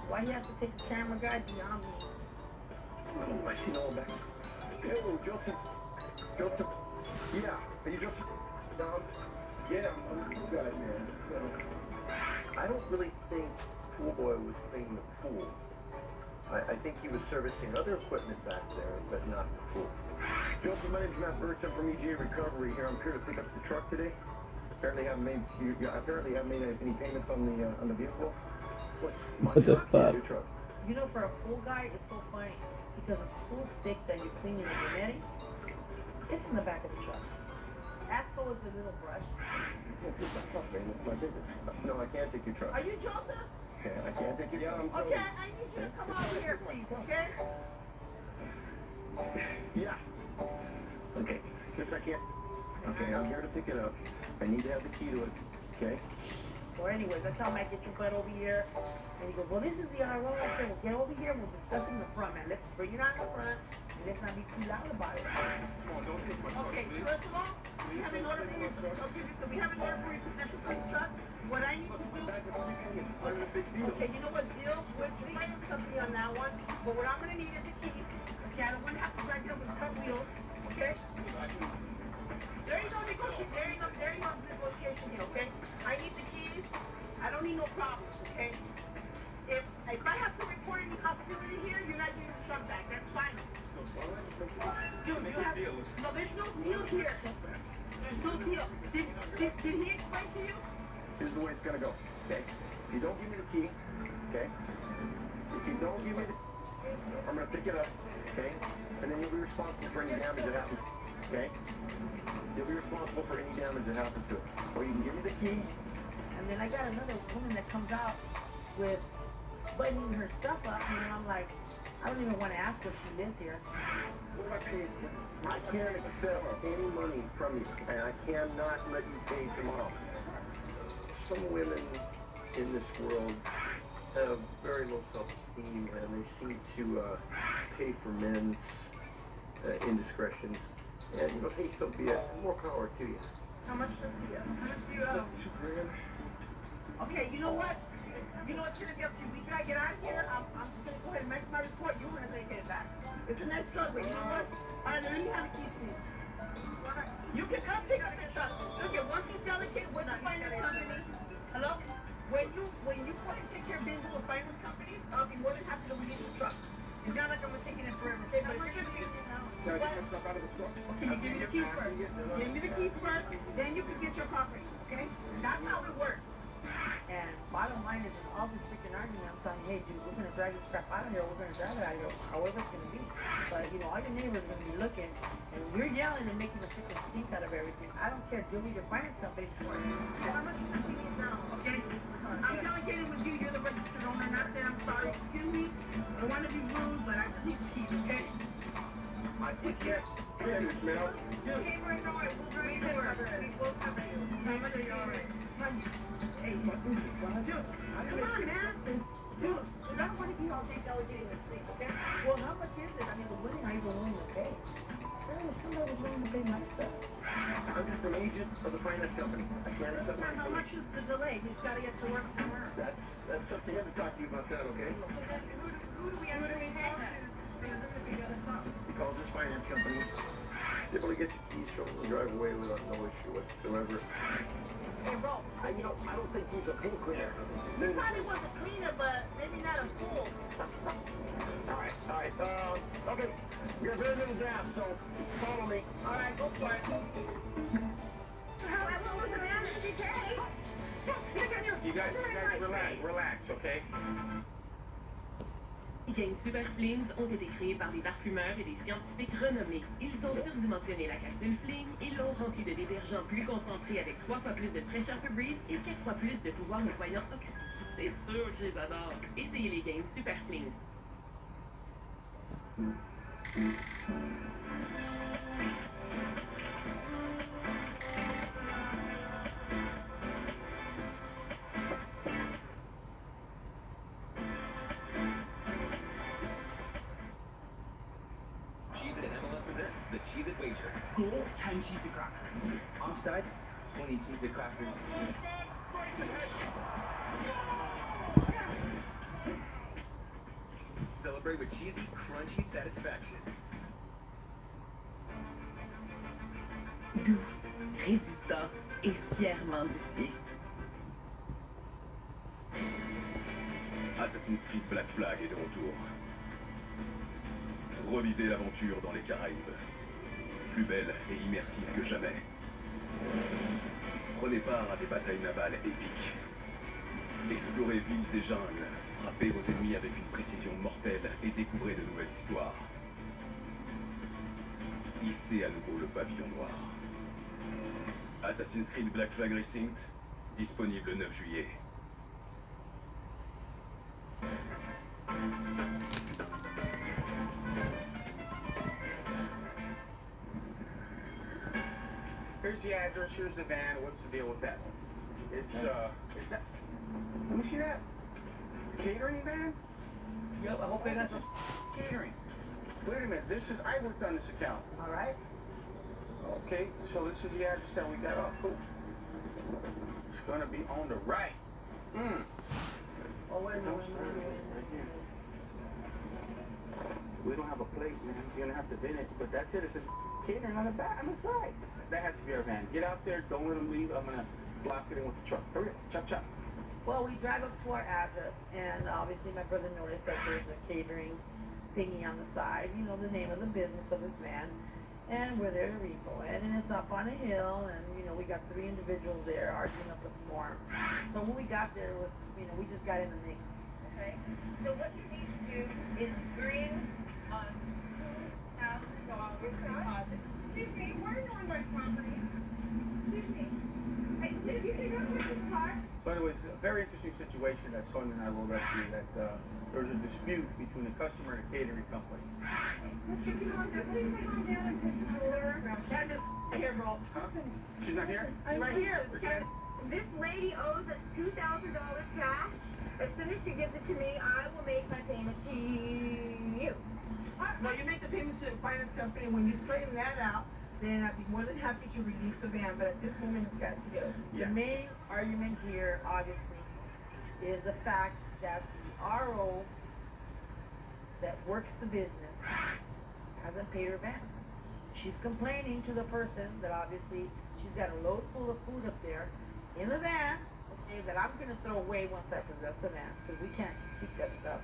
Why he has to take a camera guy beyond me? Oh, I see no one back. Hello, Joseph. Joseph. Yeah, are you Joseph? Yeah, I'm a pool guy, man. I don't really think Pool Boy was cleaning the pool. I think he was servicing other equipment back there, but not the pool. Joseph, my name's Matt Birch. I'm from EGA Recovery here. I'm here to pick up the truck today. Apparently haven't made any payments on the vehicle. What the fuck? You know, for a pool guy, it's so funny because this pool stick that you're cleaning in your netting, it's in the back of the truck. As so is a little brush. That's not fair. That's my business. No, I can't take your truck. Are you Joseph? Okay, I can't take your truck. Okay, I need you to come over here, please, okay? Yeah. Okay. Yes, I can't. Okay, I'm here to pick it up. I need to have the key to it. Okay? So anyways, I tell him I get your butt over here. And he goes, well, this is the RO. Okay, we'll get over here and we'll discuss it in the front, man. Let's bring it out in the front. And let's not be too loud about it. Okay, first of all, we have an order for your so we have an order for your possession for this truck. What I need to do... Okay, you know what, deal with your finance company on that one. But what I'm going to need is the keys. Okay, I don't want to have to drag it up with cut wheels. Okay? There you go, negotiation. There you go negotiation here, okay? I need the keys. I don't need no problems, okay? If I have to report any hostility here, you're not getting the truck back. That's fine. Dude, you have no. There's no deal here. There's no deal. Did he explain to you? Here's the way it's gonna go. Okay. If you don't give me the key, okay. If you don't give me the, I'm gonna pick it up, okay. And then you'll be responsible for any damage that happens. Okay. You'll be responsible for any damage that happens to it. Or you can give me the key. And then I got another woman that comes out with buttoning her stuff up, and I'm like, I don't even want to ask her if she lives here. I can't accept any money from you, and I cannot let you pay tomorrow. Some women in this world have very low self-esteem, and they seem to pay for men's indiscretions. And you know, hey, so be it. More power to you. How much does he have? How much do you owe? $2,000. Okay, you know what? You know what's gonna be up to you. We try to get out of here. I'm just gonna go ahead and make my report. You're gonna take it back. It's a nice truck, but you know what? All right, let me have the keys, please. You can come pick up your truck. Okay, once you tell the kid with the finance company, hello? When you go and take care of business with finance company, I'll be more than happy to release the truck. It's not like I'm gonna take it in forever. Okay, but if you're gonna okay, you give me the keys first. Give me the keys first, then you can get your property. Okay? That's how it works. And bottom line is, in all this freaking argument, I'm telling you, hey, dude, we're gonna drag this crap out of here. We're gonna drag it out of here, however it's gonna be. But you know, all your neighbors are gonna be looking, and you're yelling and making a freaking stink out of everything. I don't care. Deal with your finance company. How much does he need now? Okay, I'm delegated with you. You're the registered owner, not them. I'm sorry. Excuse me. I don't want to be rude, but I just need the keys. Okay? We can't finish, man. Dude, hey, right now, we'll cover it. We'll cover you. I'm gonna be all right. Hey, dude, come on, man. Dude, I don't want to be all day delegating this, please, okay? Well, how much is it? I mean, what are you willing to pay? Somebody was willing to pay my stuff. I'm just an agent of the finance company. I can't accept Sir, my how fee. much is the delay? He's got to get to work tomorrow. That's up to him to talk to you about that, okay? Who do we actually talk to? If we gotta stop. He calls his finance company. You're able to get your keys from him and drive away without no issue whatsoever. Hey, bro. I don't think he's a pool cleaner. He probably was a cleaner, but maybe not a fool. All right. Okay. You're a very little gas, so follow me. All right, go for it. What was the man that she paid? Stop sticking your You guys relax, okay? Les gangs Super Flings ont été créés par des parfumeurs et des scientifiques renommés. Ils ont surdimensionné la capsule Fling et l'ont remplie de détergents plus concentrés avec 3 fois plus de fraîcheur Febreze et 4 fois plus de pouvoir nettoyant Oxy. C'est sûr que je les adore. Essayez les gangs Super Flings. Cheese It and MLS presents the Cheese It Wager. Goal, 10 Cheese It crackers. Offside, 20 Cheese It crackers. Celebrate with cheesy, crunchy satisfaction. Doux, résistant et fièrement d'ici. Assassin's Creed Black Flag est de retour. Revivez l'aventure dans les Caraïbes. Plus belle et immersive que jamais. Prenez part à des batailles navales épiques. Explorez villes et jungles. Frappez vos ennemis avec une précision mortelle et découvrez de nouvelles histoires. Hissez à nouveau le pavillon noir. Assassin's Creed Black Flag Resynced, disponible le 9 juillet. Here's the address, here's the van. What's the deal with that? It's, is that... Let me see that. Catering van? Yep, I hope that's just catering. Wait a minute, this is... I worked on this account. all right. Okay, so this is the address that we got. Oh, cool. It's gonna be on the right. Oh, wait a minute. We don't have a plate, man. You're gonna have to bin it, but that's it. It says catering on the back, on the side. That has to be our van. Get out there, don't let them leave. I'm gonna block it in with the truck. Hurry up, chop, chop. Well, we drive up to our address, and obviously my brother noticed that there's a catering thingy on the side, you know, the name of the business of this van. And we're there to repo it, and it's up on a hill, and, you know, we got 3 individuals there arguing up a storm. So when we got there, it was, you know, we just got in the mix. Okay, so what you need to do is bring us $2,000 deposit. Excuse me, where are you on my property? Excuse me. Hey, excuse me, don't push this car. So anyways, a very interesting situation that Sonia and I wrote up to you, that there was a dispute between the customer and the catering company. She's calm down, please calm down and put some order. Candace, here, bro. Huh? She's not here? I'm right here. This lady owes us $2,000 cash. As soon as she gives it to me, I will make my payment to you. No, you make the payment to the finance company. When you straighten that out, then I'd be more than happy to release the van. But at this moment, it's got to go. The main argument here, obviously, is the fact that the RO that works the business hasn't paid her van. She's complaining to the person that obviously she's got a load full of food up there in the van, okay, that I'm going to throw away once I possess the van, because we can't keep that stuff.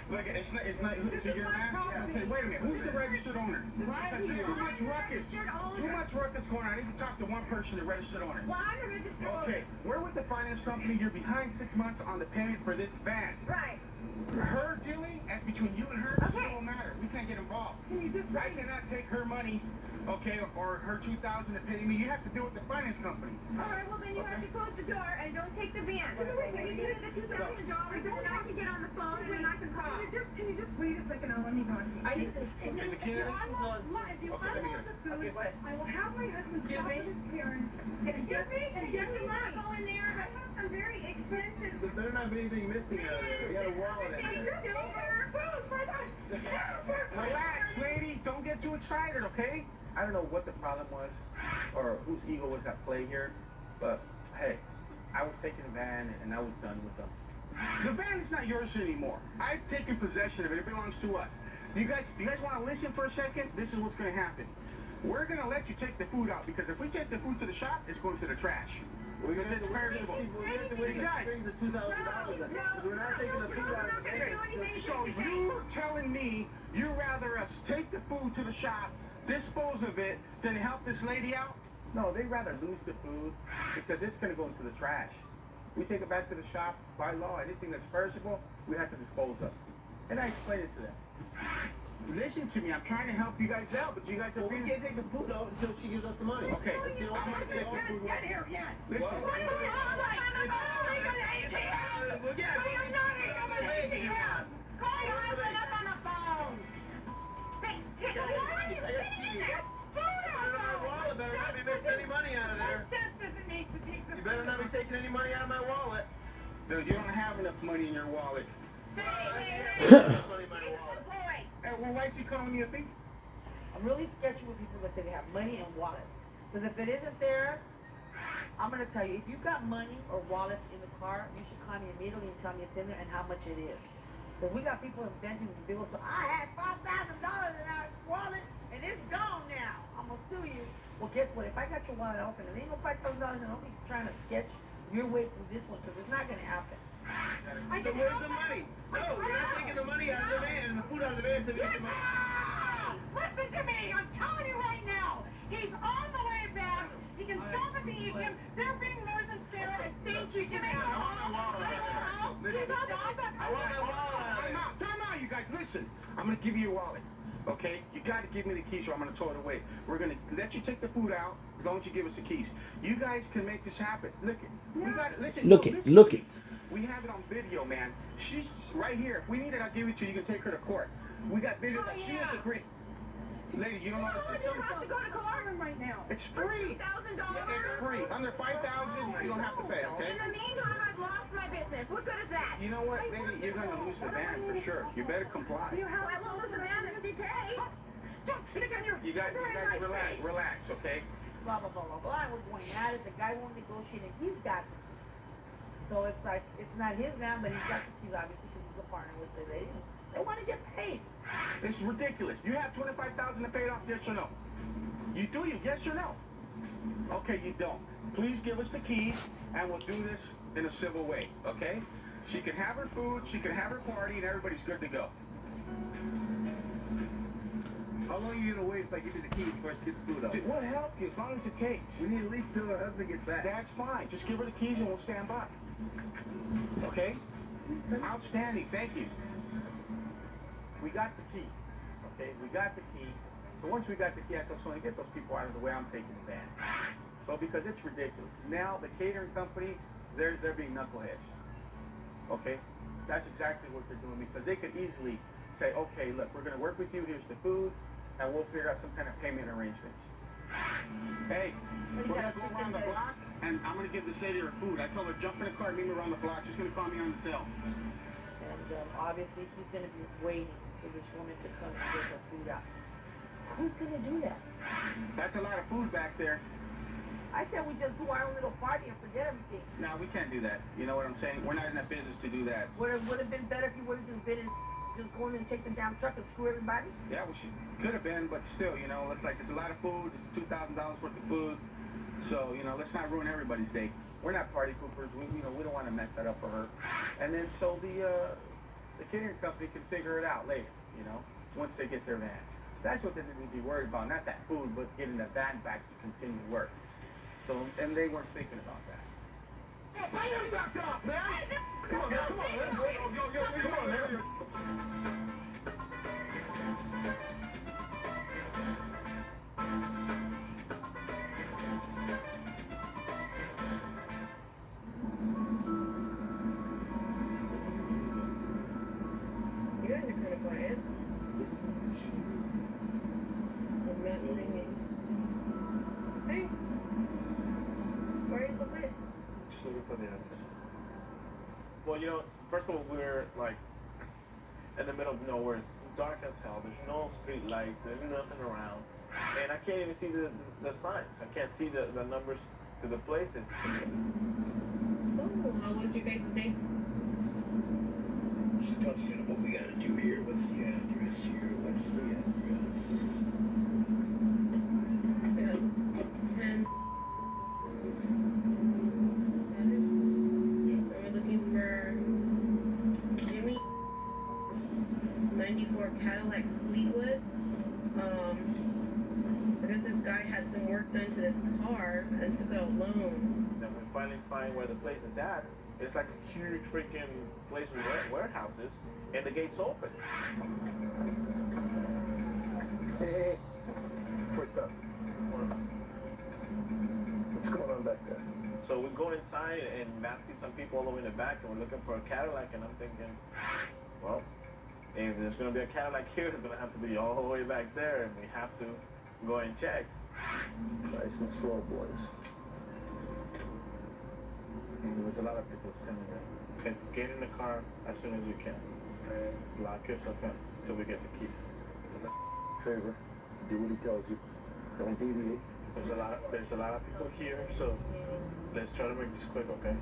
Look, it's not, this is your van? Okay, wait a minute, who's the registered owner? Because there's too much ruckus. Too much ruckus going on. I need to talk to one person, the registered owner. Well, I'm a registered owner. Okay, we're with the finance company. You're behind 6 months on the payment for this van. Right. Her dealing, as between you and her, it don't matter. We can't get involved. Can you just... I cannot take her money, okay, or her $2,000 to pay me. You have to deal with the finance company. All right, well then you have to close the door and don't take the van. You need to give me the $2,000 and then I can get on the phone and then I the car. Can you just wait a second? Now let me talk to you. I need to If Is it you Canada? unload the food, Okay, what? I will have my husband Excuse stop me? with his parents and get the money. Go in there. I'm very expensive. There better not be anything missing out of there. You got a wallet in there. Relax, lady. Don't get too excited, okay? I don't know what the problem was or whose ego was at play here, but hey, I was taking the van and I was done with them. The van is not yours anymore. I've taken possession of it. It belongs to us. You guys want to listen for a second? This is what's going to happen. We're going to let you take the food out because if we take the food to the shop, it's going to the trash. Because it's perishable. You guys. We're not taking the food out of the van. So you're telling me you'd rather us take the food to the shop, dispose of it, than help this lady out? No, they'd rather lose the food because it's going to go into the trash. We take it back to the shop, by law, anything that's perishable, we have to dispose of. And I explained it to them. Listen to me, I'm trying to help you guys out, but you guys are being... We can't take the food out until she gives us the money. Okay, I'm gonna take the food out. Get here yet. Listen. You better not be taking any money out of my wallet. Dude, you don't have enough money in your wallet. Hey, well, why is he calling me a thief? I'm really sketchy with people that say they have money and wallets. Because if it isn't there, I'm going to tell you, if you've got money or wallets in the car, you should call me immediately and tell me it's in there and how much it is. Because we got people inventing these bills. So I had $5,000 in that wallet and it's gone now. I'm going to sue you. Well, guess what? If I got your wallet open and there ain't no $5,000 and I'll be trying to sketch your way through this one because it's not going to happen. So where's the money? No, we're not taking the money out of the van and the food out of the van until we get the money. Listen to me. I'm telling you right now. He's on the way back. He can stop at the ATM. They're being more than fair. And thank you, Jimmy. I want my wallet. Time out, you guys. Listen, I'm going to give you your wallet. Okay? You got to give me the keys or I'm going to throw it away. We're going to let you take the food out as long as you give us the keys. You guys can make this happen. Look it. We got it. Listen. Look it. We have it on video, man. She's right here. If we need it, I'll give it to you. You can take her to court. We got video that she has agreed. Lady, you don't know what You have to go to Colarman right now. It's free. $2,000? It's free. Under $5,000, you don't have to pay, okay? In the meantime, I've lost my business. What good is that? You know what, lady? You're going to lose the van for sure. You better comply. I won't lose the van if she pays. Stop sticking your You guys relax, okay? Blah, blah, blah, blah, blah. We're going at it. The guy won't negotiate and he's got the keys. So it's like, it's not his van, but he's got the keys, obviously, because he's a partner with the lady. They want to get paid. This is ridiculous. You have $25,000 to pay it off, yes or no? You do, yes or no? Okay, you don't. Please give us the keys, and we'll do this in a civil way, okay? She can have her food, she can have her party, and everybody's good to go. How long are you going to wait if I give you the keys for us to get the food out? We'll help you as long as it takes. We need at least till her husband gets back. That's fine. Just give her the keys and we'll stand by. Okay? Outstanding. Thank you. We got the key. Okay? We got the key. So once we got the key, I told Sonia, get those people out of the way. I'm taking the van. So because it's ridiculous. Now the catering company, they're being knuckleheads. Okay? That's exactly what they're doing because they could easily say, okay, look, we're going to work with you. Here's the food. And we'll figure out some kind of payment arrangements. Hey, we're going to go around the block, and I'm going to give this lady her food. I told her, jump in the car, meet me around the block. She's going to call me on the cell. And obviously, he's going to be waiting for this woman to come and get her food out. Who's going to do that? That's a lot of food back there. I said we just do our own little party and forget everything. No, we can't do that. You know what I'm saying? We're not in that business to do that. Would have been better if you would have just been in, just go in and take the damn truck and screw everybody? Yeah, well, she could have been, but still, you know, it's like it's a lot of food. It's $2,000 worth of food. So, you know, let's not ruin everybody's day. We're not party poopers. We don't want to mess that up for her. And then so the catering company can figure it out later, you know, once they get their van. That's what they need to be worried about, not that food, but getting the van back to continue work. So, and they weren't thinking about that. Hey, why are you back up, man? Come on, man. Come on, man. Come on, man. for the intermission. Well, you know, first of all, we're like in the middle of nowhere. It's dark as hell. There's no street lights. There's nothing around. And I can't even see the signs. I can't see the numbers to the places. So, how was your guys' day? Just telling you what we gotta do here. What's the address here? What's the address? Yeah, 10. We're looking for Jimmy, 94 Cadillac Fleetwood. I guess this guy had some work done to this car and took out a loan. And we finally find where the place is at. It's like a huge freaking place with warehouses, and the gate's open. Hey. First up. What's going on back there? So we go inside, and Matt sees some people all the way in the back, and we're looking for a Cadillac, and I'm thinking, well, if there's going to be a Cadillac here, it's going to have to be all the way back there, and we have to go and check. Nice and slow, boys. There's a lot of people standing there. Just get in the car as soon as you can. Lock yourself in until we get the keys. Favor, do what he tells you. Don't deviate. There's a lot of people here, so let's try to make this quick, okay?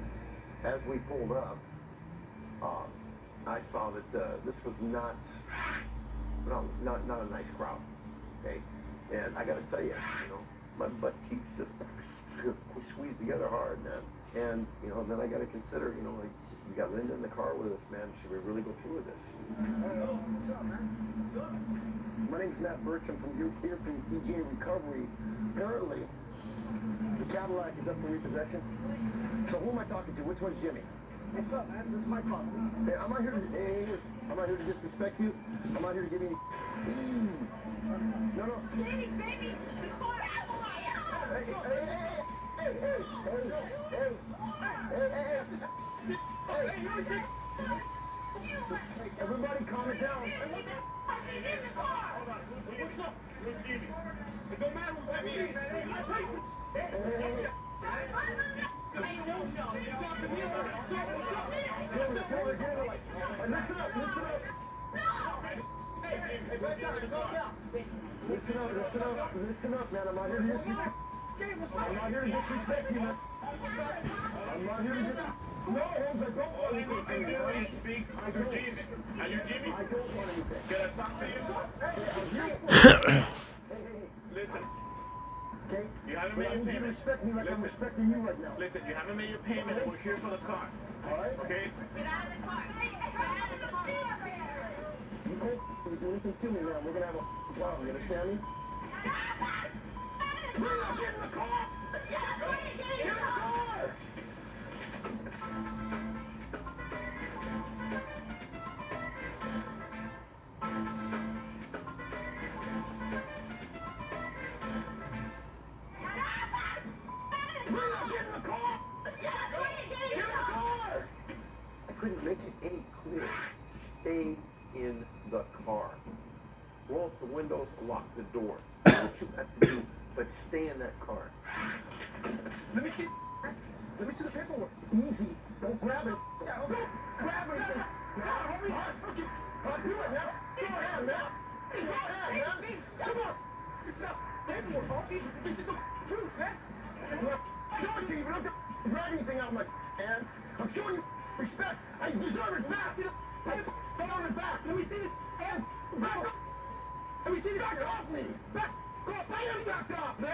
As we pulled up, I saw that this was not a nice crowd. Okay, and I gotta tell you, my butt cheeks just squeezed together hard, man. And then I gotta consider, like, we got Linda in the car with us, man. Should we really go through with this? What's up, man? What's up? My name's Matt Bertram here from EJ Recovery. Apparently, the Cadillac is up for repossession. So who am I talking to? Which one's Jimmy? What's up, man? This is my property. Hey, I'm not here to disrespect you. I'm not here to give you any... No. Baby, the car. Hey, everybody calm it down. Hold on. What's up? Look, Jimmy. It don't matter what that means. Listen up. Listen up, man. I'm not here to disrespect you, man. I'm not here to disrespect. No, Holmes, I don't want anything from you, man. Speak to Jimmy. Are you Jimmy? I don't want anything. Can I talk to you? Hey. Listen. Okay? You haven't made your You payment. respect me like I'm respecting you right now. Listen, you haven't made your payment, and we're here for the car. All right? Okay? Get out of the car. Get out of the car. You can't do anything to me, man. We're gonna have a problem. You understand me? Get in the car! Get in the car! I couldn't make it any clearer. Stay in the car. Roll up the windows, lock the door. Do what you have to do, but stay in that car. Let me see the paperwork. Easy. Don't grab it. Don't grab anything. Hurry up. Okay. I'll do it now. Go ahead, man. Go ahead, man. Come on. It's not paperwork, okay? This is a proof, man. I'm not showing it to you, but don't grab anything out of my hand. I'm showing you respect. I deserve it, man. See the on the back. Let me see the And back up. Let me see the Back off me. Back off. I am backed off, man.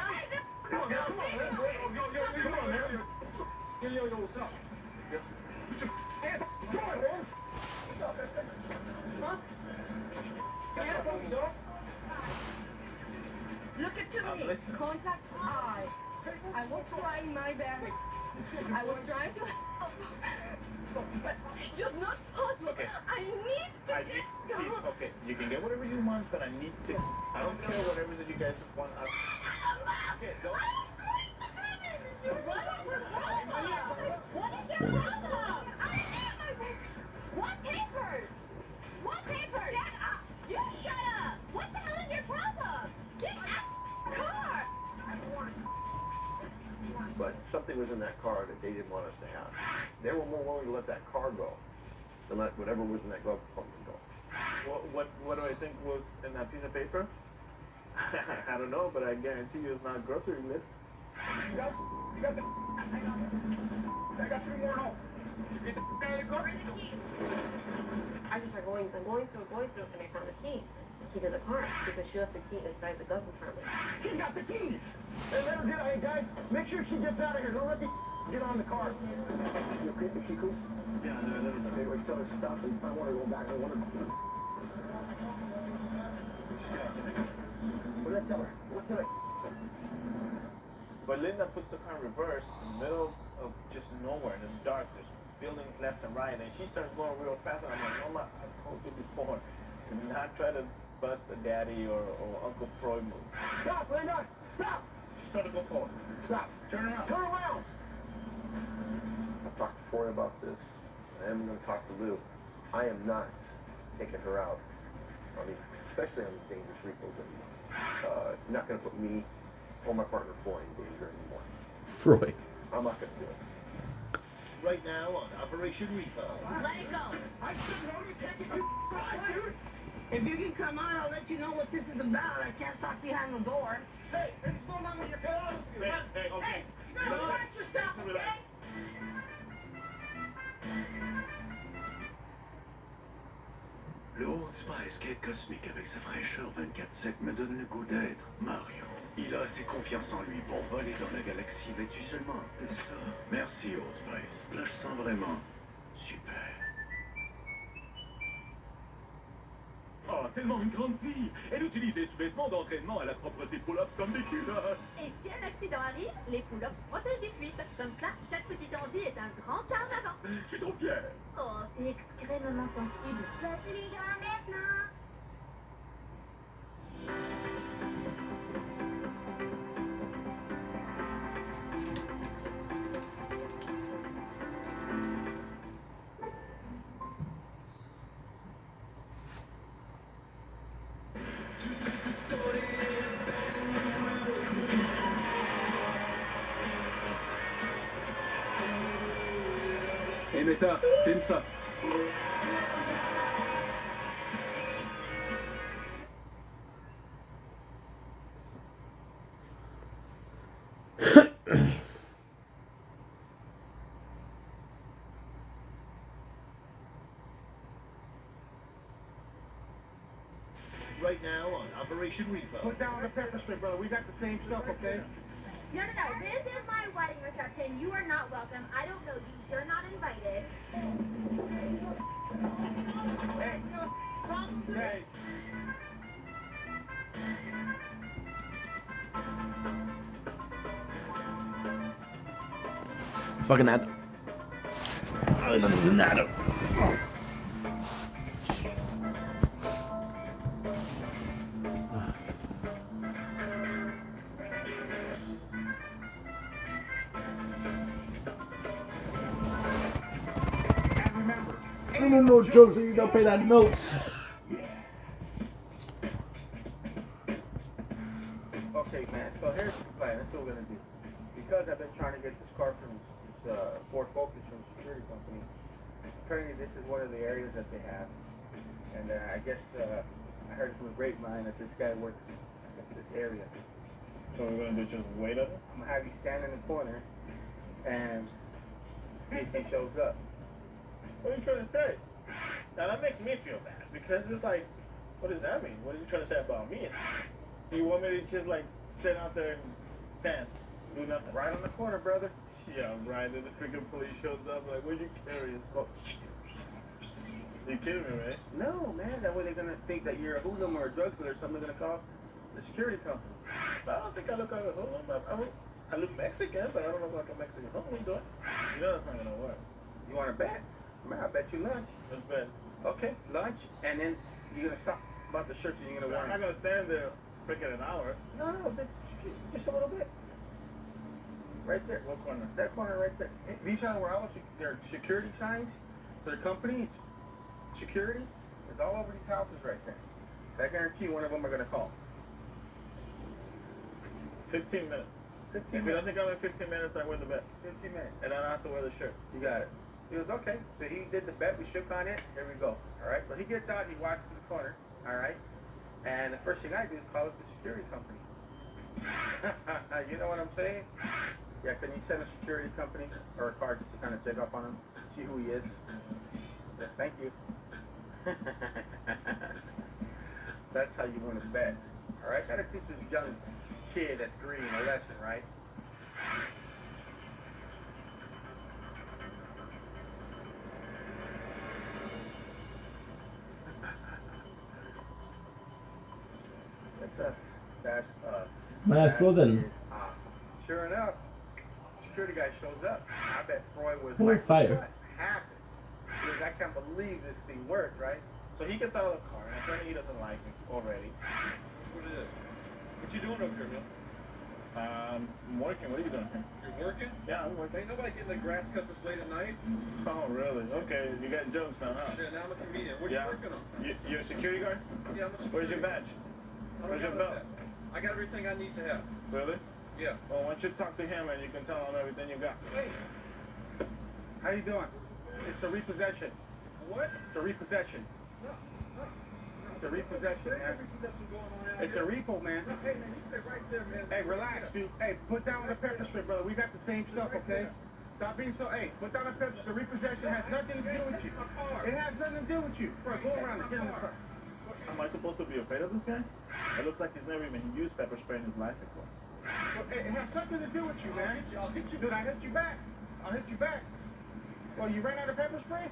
Come on, man. Come on, man. Come on, man. Yo, what's up? Put your hands on the door, Holmes. What's up? Huh? Hands on me, dog. Look at me. Contact eye. I was trying my best. I was trying to help. But it's just not possible. Okay. I need to get Please, okay, you can get whatever you want, but I need to. I don't care whatever that you guys want. Okay, don't. What is your problem? What papers? What papers? Shut up! You shut up! What the hell is your problem? Get out of the car! but something was in that car that they didn't want us to have. They were more willing to let that car go than let whatever was in that glove compartment go. What do I think was in that piece of paper? I don't know, but I guarantee you it's not a grocery list. You got the I got 3 more at home. Get the out of the car. I just started going through, and I found the key to the car, because she left the key inside the glove compartment. She's got the keys. Hey, let her get out. Hey, guys, make sure she gets out of here. Don't let the get on the car. You okay? Is she cool? Yeah, no. Okay, wait, tell her stop. I want her to go back. I want her to... What did I tell her? What did I... But Linda puts the car in reverse in the middle of just nowhere. It's dark. There's buildings left and right, and she starts going real fast. And I'm like, Mama, I told you before, do not try to bust a daddy or Uncle Freud move. Stop, Linda! Stop! She's trying to go forward. Stop! Turn around. Turn around! I've talked to Foy about this. I am going to talk to Lou. I am not taking her out. I mean, especially on these dangerous repos anymore. You're not going to put me or my partner Foy in danger anymore. Freud. I'm not going to do it. Right now on Operation Repo. Let it go. I said no, you can't get your right, dude! If you can come on, I'll let you know what this is about. I can't talk behind the door. Hey, what's going on with your pillows? Hey, okay. You gotta watch yourself, okay? Le Old Spice quête cosmique avec sa fraîcheur 24/7 me donne le goût d'être Mario. Il a assez confiance en lui pour voler dans la galaxie vêtu seulement de ça. Merci Old Spice. Là je sens vraiment super. Oh, tellement une grande fille. Elle utilise les sous-vêtements d'entraînement à la propreté pull-ups comme des culottes. Et si un accident arrive, les pull-ups protègent des fuites. Comme ça, chaque petite envie est un grand pas en avant. Je suis trop fier. Oh, t'es extrêmement sensible. Voici les grands maintenant. Hey Meta, filme ça. Right now on Operation Repo. Put down the pepper spray, brother. We got the same stuff, okay? No. This is my wedding reception. You are not welcome. I don't know you. You're not invited. Hey. Hey. Fucking Adam. Oh, no, this is Adam. No jokes, you don't pay that notes. Okay, man, so here's the plan. That's what we're going to do. Because I've been trying to get this car from Ford Focus from the security company, apparently this is one of the areas that they have. And I guess I heard from a grapevine that this guy works at this area. So we're going to do just wait up? I'm going to have you stand in the corner and see if he shows up. What are you trying to say? Now that makes me feel bad because it's like, what does that mean? What are you trying to say about me? You want me to just like sit out there and stand, do nothing? Right on the corner, brother. Yeah, right. Then the freaking police shows up like, where'd you carry his phone? You kidding me, right? No, man. That way they're gonna think that you're a hoodlum or a drug dealer or something. They're gonna call the security company. I don't think I look like a hoodlum. I look Mexican, but I don't look like a Mexican hoodlum, do I? You know that's not gonna work. You want to bet? Man, I'll bet you lunch. Let's bet. Okay, lunch, and then you're gonna stop about the shirt and you're gonna wear. I'm not gonna stand there freaking an hour. No, just a little bit. Right there. What corner? That corner right there. These are where all their security signs for the company. It's security. It's all over these houses right there. I guarantee one of them are gonna call. 15 minutes. 15 If he doesn't come in 15 minutes, I win the bet. 15 minutes. And I don't have to wear the shirt. You got it. He goes, okay. So he did the bet. We shook on it. Here we go. All right. So he gets out. He walks to the corner. All right. And the first thing I do is call up the security company. You know what I'm saying? Yeah. Can you send a security company or a car just to kind of check up on him, see who he is? Yeah, thank you. That's how you win a bet. All right. Gotta teach this young kid that's green a lesson, right? That's frozen. Sure enough, security guy shows up. I bet Freud was Oh, like, fire. what happened? Because I can't believe this thing worked, right? So he gets out of the car, and apparently he doesn't like me already. What it is? What you doing up here, man? I'm working. What are you doing? You're working? Yeah, I'm working. Ain't nobody getting the grass cut this late at night. Oh, really? Okay, you got jokes now, huh? Yeah, now I'm a comedian. What are you working on? You're a security guard? Yeah, I'm a security guard. Where's your badge? Where's your belt? I got everything I need to have. Really? Yeah. Well, why don't you talk to him and you can tell him everything you got. Hey, how you doing? It's a repossession. What? It's a repossession. No. It's a repossession, man. It's a repo, man. Hey, man, you sit right there, man. Hey, relax, dude. Hey, put down the pepper spray, brother. We got the same stuff, okay? Stop being so. Hey, put down the pepper spray. Repossession has nothing to do with you. It has nothing to do with you. Bro, go around and get in the car. Am I supposed to be afraid of this guy? It looks like he's never even used pepper spray in his life before. Well, it has nothing to do with you, man. I'll hit you. Dude, I hit you back. I'll hit you back. Well, you ran out of pepper spray?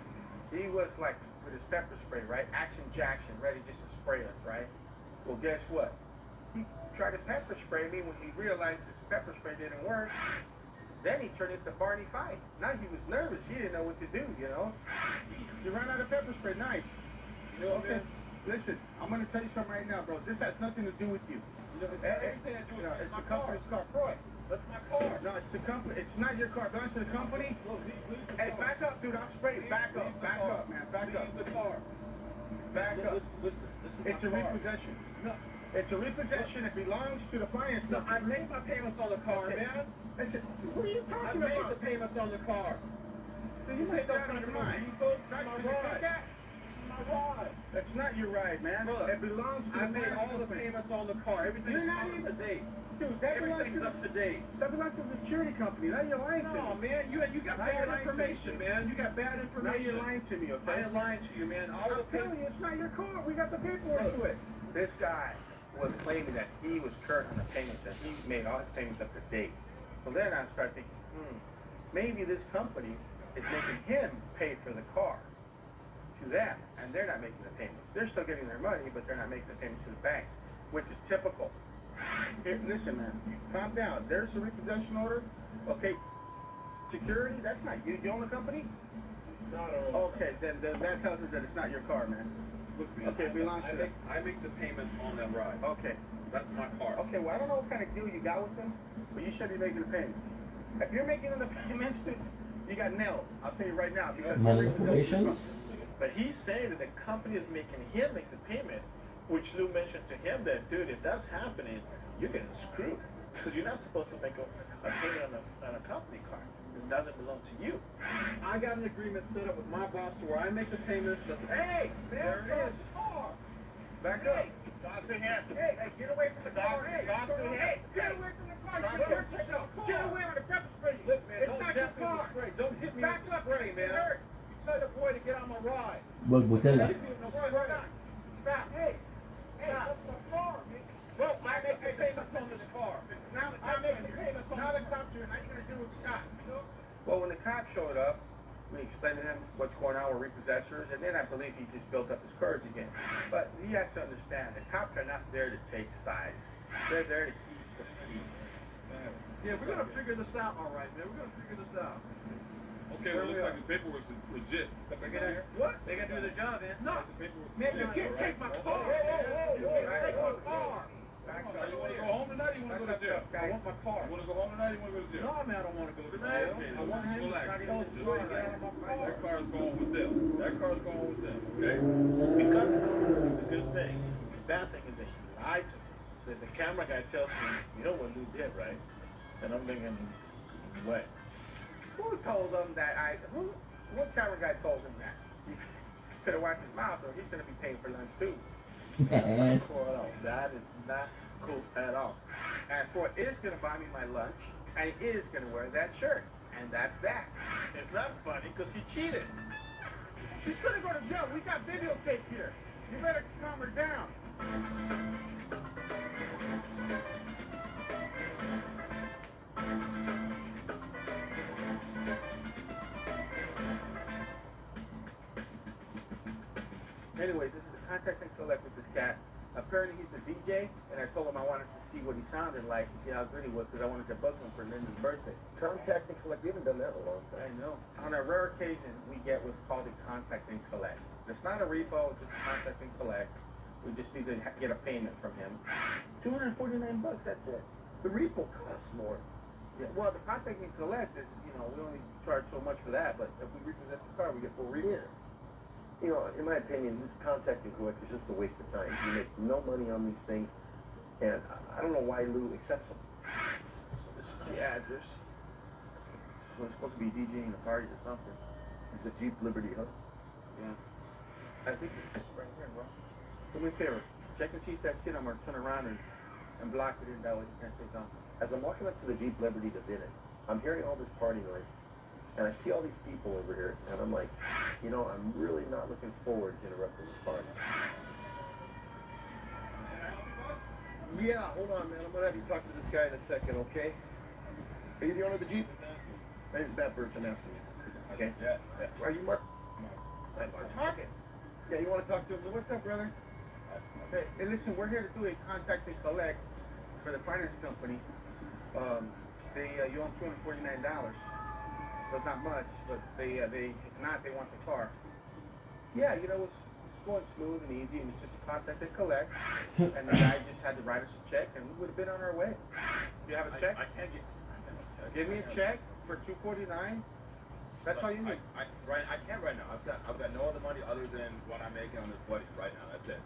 He was like, with his pepper spray, right? Action Jackson, ready just to spray us, right? Well, guess what? He tried to pepper spray me when he realized his pepper spray didn't work. Then he turned it to Barney Fife. Now he was nervous. He didn't know what to do, you know? You ran out of pepper spray. Nice. You know, okay. Man? Listen, I'm going to tell you something right now, bro. This has nothing to do with you. You know, it's everything to do with it's the company's car. Freud. That's my car. No, it's the company. It's not your car. Belongs to the company. Hey, back up, dude. I'll spray it. Back up. Back up, man. Back up. Leave the car. Back up. Listen. It's a repossession. No. It's a repossession. It belongs to the finance company. No, I made my payments on the car, man. Listen, what are you talking about? I made the payments on the car. You say don't turn your mind. That's my ride. That's not your ride, man. Look, it belongs to the I made all the payments on the car. Everything's up to date. Dude, everything's up to date. That belongs to the security company. Now you're lying to me. No, man, you got bad information, man. You got bad information. Now you're lying to me, okay? I ain't lying to you, man. I'm telling you, it's not your car. We got the paperwork to it. This guy was claiming that he was current on the payments and he made all his payments up to date. So then I started thinking, maybe this company is making him pay for the car to them, and they're not making the payments. They're still getting their money, but they're not making the payments to the bank, which is typical. Here, listen, man, calm down. There's a repossession order. Okay, security, that's not you. You own the company? Not at all. Okay, then that tells us that it's not your car, man. Look, man, okay, it belongs to them. I make the payments on that ride. Okay. That's my car. Okay, well, I don't know what kind of deal you got with them, but you should be making the payments. If you're making the payments, you got nailed. I'll tell you right now, because manipulation. But he's saying that the company is making him make the payment, which Lou mentioned to him that, dude, if that's happening, you're getting screwed. Because you're not supposed to make a payment on a company car. This doesn't belong to you. I got an agreement set up with my boss where I make the payments. Hey, there it is. Back up. Talk to him. Hey, get away from the car. Talk to him. Get away from the car. Get away with the pepper spray. Look, man, it's not your car. Don't hit me with the spray, man. Tell the boy to get on my ride. Butela. Stop. Hey, that's my car, man. Look, I make the payments on this car. Now the cops are here. Now you're going to do what you got. Well, when the cops showed up, we explained to him what's going on with repossessors, and then I believe he just built up his courage again. But he has to understand, the cops are not there to take sides. They're there to keep the peace. Yeah, we're going to figure this out, all right, man. We're going to figure this out. Okay, well, it looks like the paperwork's legit. What? They got to do their job, man. No, man, you can't take my car. Whoa. You can't take my car. You want to go home tonight or you want to go to jail? I want my car. You want to go home tonight or you want to go to jail? No, man, I don't want to go to jail. I want him to relax. Just relax. That car's going with them. That car's going with them, okay? We got the numbers. It's a good thing. The bad thing is that he lied to me. So the camera guy tells me, you know what Lou did, right? And I'm thinking, what? Who told them that what camera guy told him that? He could have watched his mouth, or he's going to be paying for lunch too. That's not cool at all. That is not cool at all. And Ford is going to buy me my lunch, and he is going to wear that shirt. And that's that. It's not funny because he cheated. She's going to go to jail. We got videotape here. You better calm her down. Anyways, this is the contact and collect with this cat. Apparently he's a DJ, and I told him I wanted to see what he sounded like, to see how good he was, because I wanted to bug him for Linda's birthday. Contact and collect. We haven't done that in a long time. I know. On a rare occasion, we get what's called a contact and collect. It's not a repo, it's just a contact and collect. We just need to get a payment from him. $249, that's it. The repo costs more. Yeah, well, the contact and collect is, we only charge so much for that, but if we repossess the car, we get full repo. Yeah. In my opinion, this contact and collect is just a waste of time. You make no money on these things, and I don't know why Lou accepts them. So this is the address. So it's supposed to be DJing a party or something. It's the Jeep Liberty, huh? Yeah. I think it's right here, bro. Do me a favor. Check and see if that shit, I'm gonna turn around and block it in that way you can't say something. As I'm walking up to the Jeep Liberty to bid it, I'm hearing all this party noise, and I see all these people over here, and I'm like, I'm really not looking forward to interrupting this party. Yeah, hold on, man. I'm gonna have you talk to this guy in a second, okay? Are you the owner of the Jeep? My name's Matt Burton, asking you. Okay? Yeah. Are you Mark? I'm talking. Yeah, you want to talk to him? What's up, brother? Hey, listen, we're here to do a contact and collect for the finance company. You owe $249. So it's not much, but they want the car. Yeah, it's going smooth and easy, and it's just a contact and collect. And the guy just had to write us a check, and we would have been on our way. Do you have a check? I can't get. Give me a check for $249. That's all you need. I can't right now. I've got no other money other than what I'm making on this wedding right now. That's it.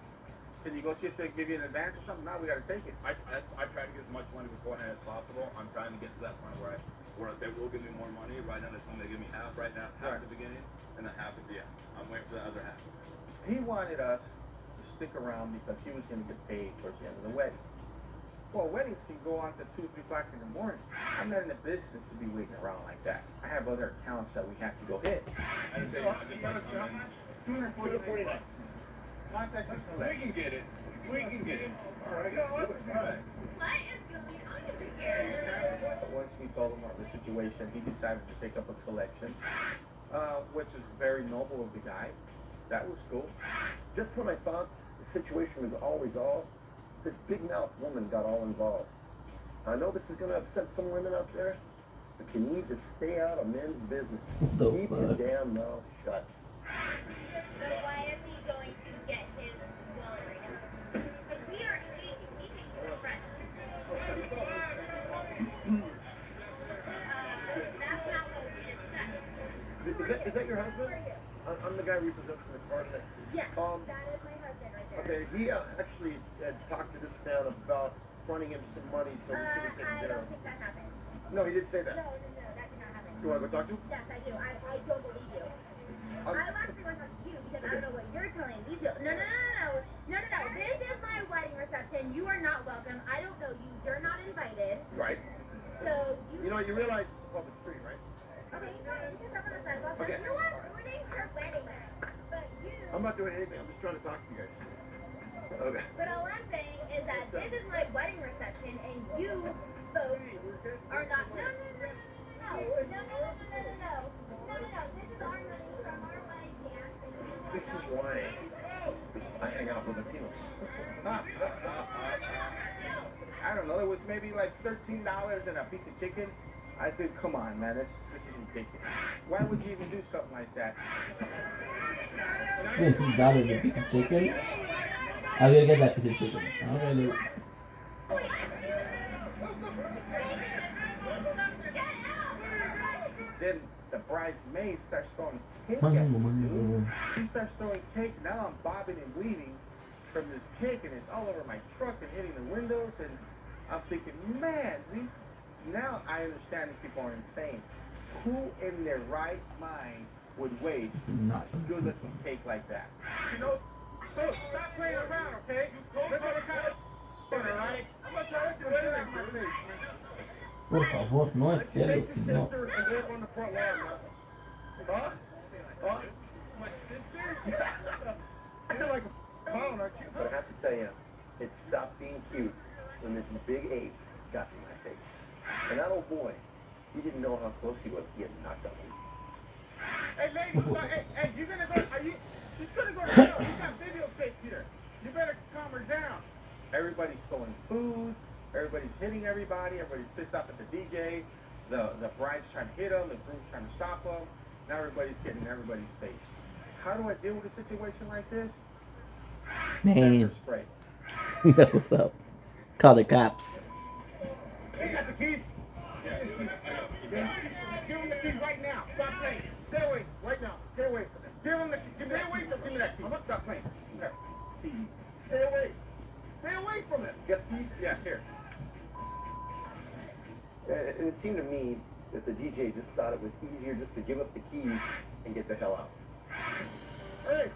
Can you go see if they give you an advance or something? Now we got to take it. I try to get as much money beforehand as possible. I'm trying to get to that point where they will give me more money. Right now, they give me half right now, half at the beginning, and then half at the end. I'm waiting for the other half. He wanted us to stick around because he was going to get paid towards the end of the wedding. Well, weddings can go on to 2, 3 o'clock in the morning. I'm not in the business to be waiting around like that. I have other accounts that we have to go hit. And so, $249. Contact us. We can get it. We can get it. All right. What is going on over here? Once we told him about the situation, he decided to take up a collection, which is very noble of the guy. That was cool. Just when I thought the situation was all resolved, this big-mouthed woman got all involved. I know this is going to upset some women out there, but you need to stay out of men's business. Keep your damn mouth shut. So why is he going to get his wallet right now? Because we are engaging. We think to the front. That's not what we discussed. Is that your husband? I'm the guy repossessing the car today. Yeah, that is my husband right there. Okay, he actually had talked to this man about fronting him some money, so he's going to take I care don't of think that happened. No, he did say that. No, that did not happen. You want to go talk to him? Yes, I do. I don't believe you. I actually want to talk to you because I don't know what you're telling these people. No. This is my wedding reception. You are not welcome. I don't know you. You're not invited. Right. So you realize it's a public street, right? Okay, you can come on the sidewalk. Okay. You are ruining her wedding. But you... I'm not doing anything. I'm just trying to talk to you guys. Okay. But all I'm saying is that this is my wedding reception, and you folks are not... No. This is our money from our wedding dance. This is why I hang out with Latinos. I don't know. It was maybe like $13 and a piece of chicken. I think, come on, man, this is ridiculous. Why would you even do something like that? $13 and a piece of chicken? I'm gonna get that piece of chicken. I'm gonna... Then the bridesmaid starts throwing cake at me. She starts throwing cake. Now I'm bobbing and weaving from this cake, and it's all over my truck and hitting the windows. And I'm thinking, man, these now I understand these people are insane. Who in their right mind would waste good-looking cake like that? You know, so stop playing around, okay? Look at what kind of all right? I'm gonna try to do it in my face. Por favor, no es serio, Take your señor. sister and live on the front lawn now. Huh? Huh? My sister? I feel like a clown, aren't you? But I have to tell you, it stopped being cute when this big ape got in my face. And that old boy, he didn't know how close he was to getting knocked out. Hey, lady, hey, you gonna go? She's gonna go to hell. You got videotape here. You better calm her down. Everybody's stolen food. Everybody's hitting everybody. Everybody's pissed off at the DJ. The bride's trying to hit them. The groom's trying to stop them. Now everybody's getting in everybody's face. How do I deal with a situation like this? Man. Spray. That's what's up. Call the cops. You got the keys? Give him the keys right now. Stop playing. Stay away. Right now. Stay away from him. Give him the keys. Stay away from him. Give me that key. I'm gonna stop playing. There. Stay away. Stay away from him. Get the keys? Yeah, here. And it seemed to me that the DJ just thought it was easier just to give up the keys and get the hell out. Hey!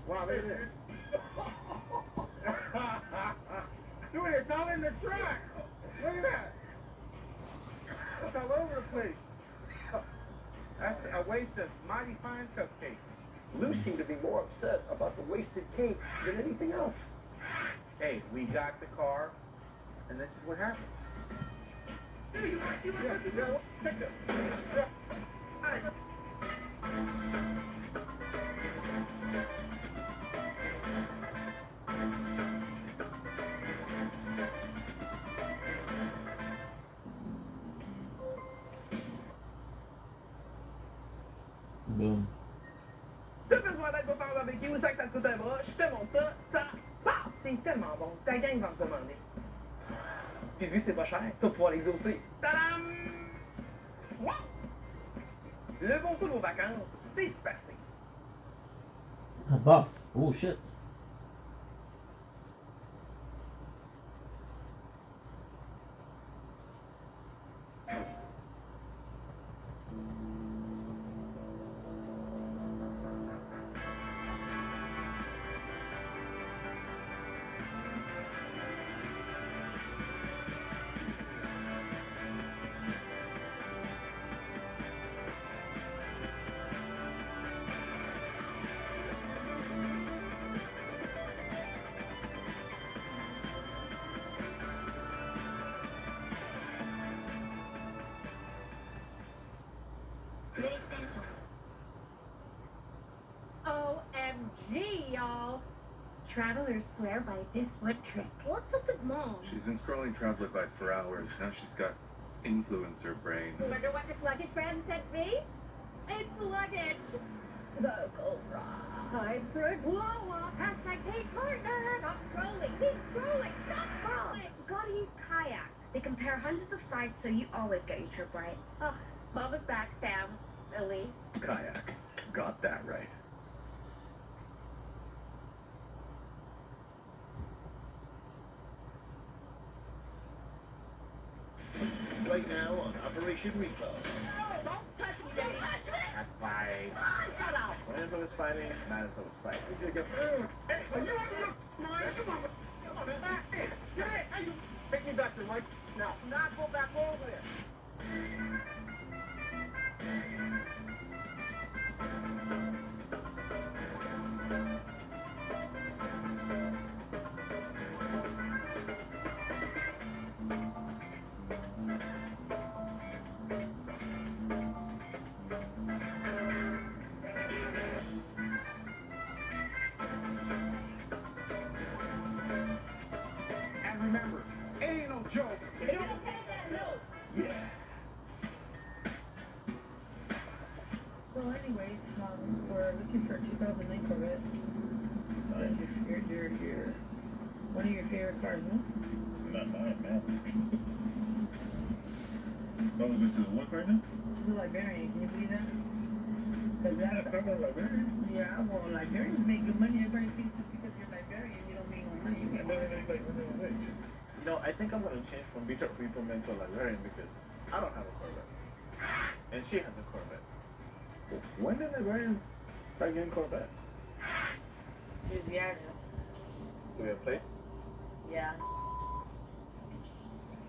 Wow, look at this. Dude, it's all in the track. Look at that. It's all over the place. That's a waste of mighty fine cupcake. Lou seemed to be more upset about the wasted cake than anything else. Hey, we got the car, and this is what happened. Take it. Boom. T'as besoin d'aide pour faire un barbecue, ça que ça te coûte un bras, je te montre ça, ça part! C'est tellement bon, ta gang va me commander. Puis vu que c'est pas cher, tu vas pouvoir l'exaucer. Tadam! Wow! Le bon coup de vos vacances, c'est super simple. A boss. Oh shit. OMG, y'all. Travelers swear by this one trick. What's up with Mom? She's been scrolling travel advice for hours. Now she's got influencer brain. Wonder what this luggage brand sent me? It's luggage. Vocal fry. Prick. Whoa, hashtag paid partner. Stop scrolling. Keep scrolling. Stop scrolling. You gotta use Kayak. They compare hundreds of sites so you always get your trip right. Ugh, Mama's back, fam. Ellie. Kayak. Got that right. Right now on Operation Repo. No, don't touch me, don't touch me! That's why. Shut up! Lorenzo was fighting, Madison was fighting. Hey, are you out of your mind? Come on, back in. Get in. Hey, you Take me back to Mike. Now, not go back over there. And remember, it ain't no joke. Don't pay that note. Yeah. So anyways, we're looking for a 2009 Corvette. You're one of your favorite cars, no? Not mine, man. What was it to the what right now? This is a Liberian, can you believe that? Because that's yeah, well, librarians make good money. Everybody thinks just because you're a librarian, you don't make no money. You can't You know, I think I'm gonna change from repo man to a librarian because I don't have a Corvette, and she has a Corvette. When did librarians start getting Corvettes? Yeah. Do we have plates? Yeah.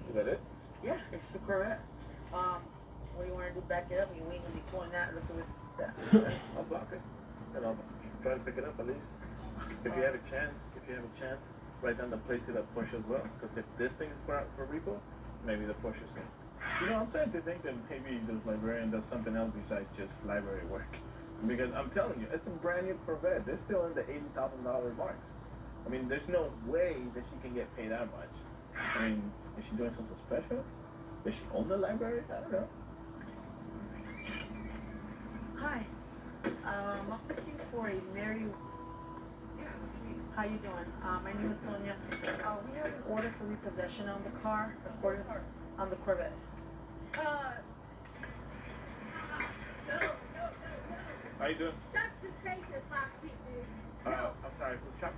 Is that it? Yeah, it's the Corvette. What do you want to do? Back it up? You ain't gonna be pulling that. Look at that. I'll block it, and I'll try to pick it up at least. If you have a chance, write down the plate to that Porsche as well. Because if this thing is for repo, maybe the Porsche's thing. You know, I'm starting to think that maybe this librarian does something else besides just library work. Because I'm telling you, it's a brand new Corvette. They're still in the $80,000 marks. I mean, there's no way that she can get paid that much. I mean, is she doing something special? Does she own the library? I don't know. Hi. I'm looking for a Mary. How you doing? My name is Sonia. We have an order for repossession on the car, on the Corvette. How you doing? Chuck just paid this last week, dude. I'm sorry, who's Chuck?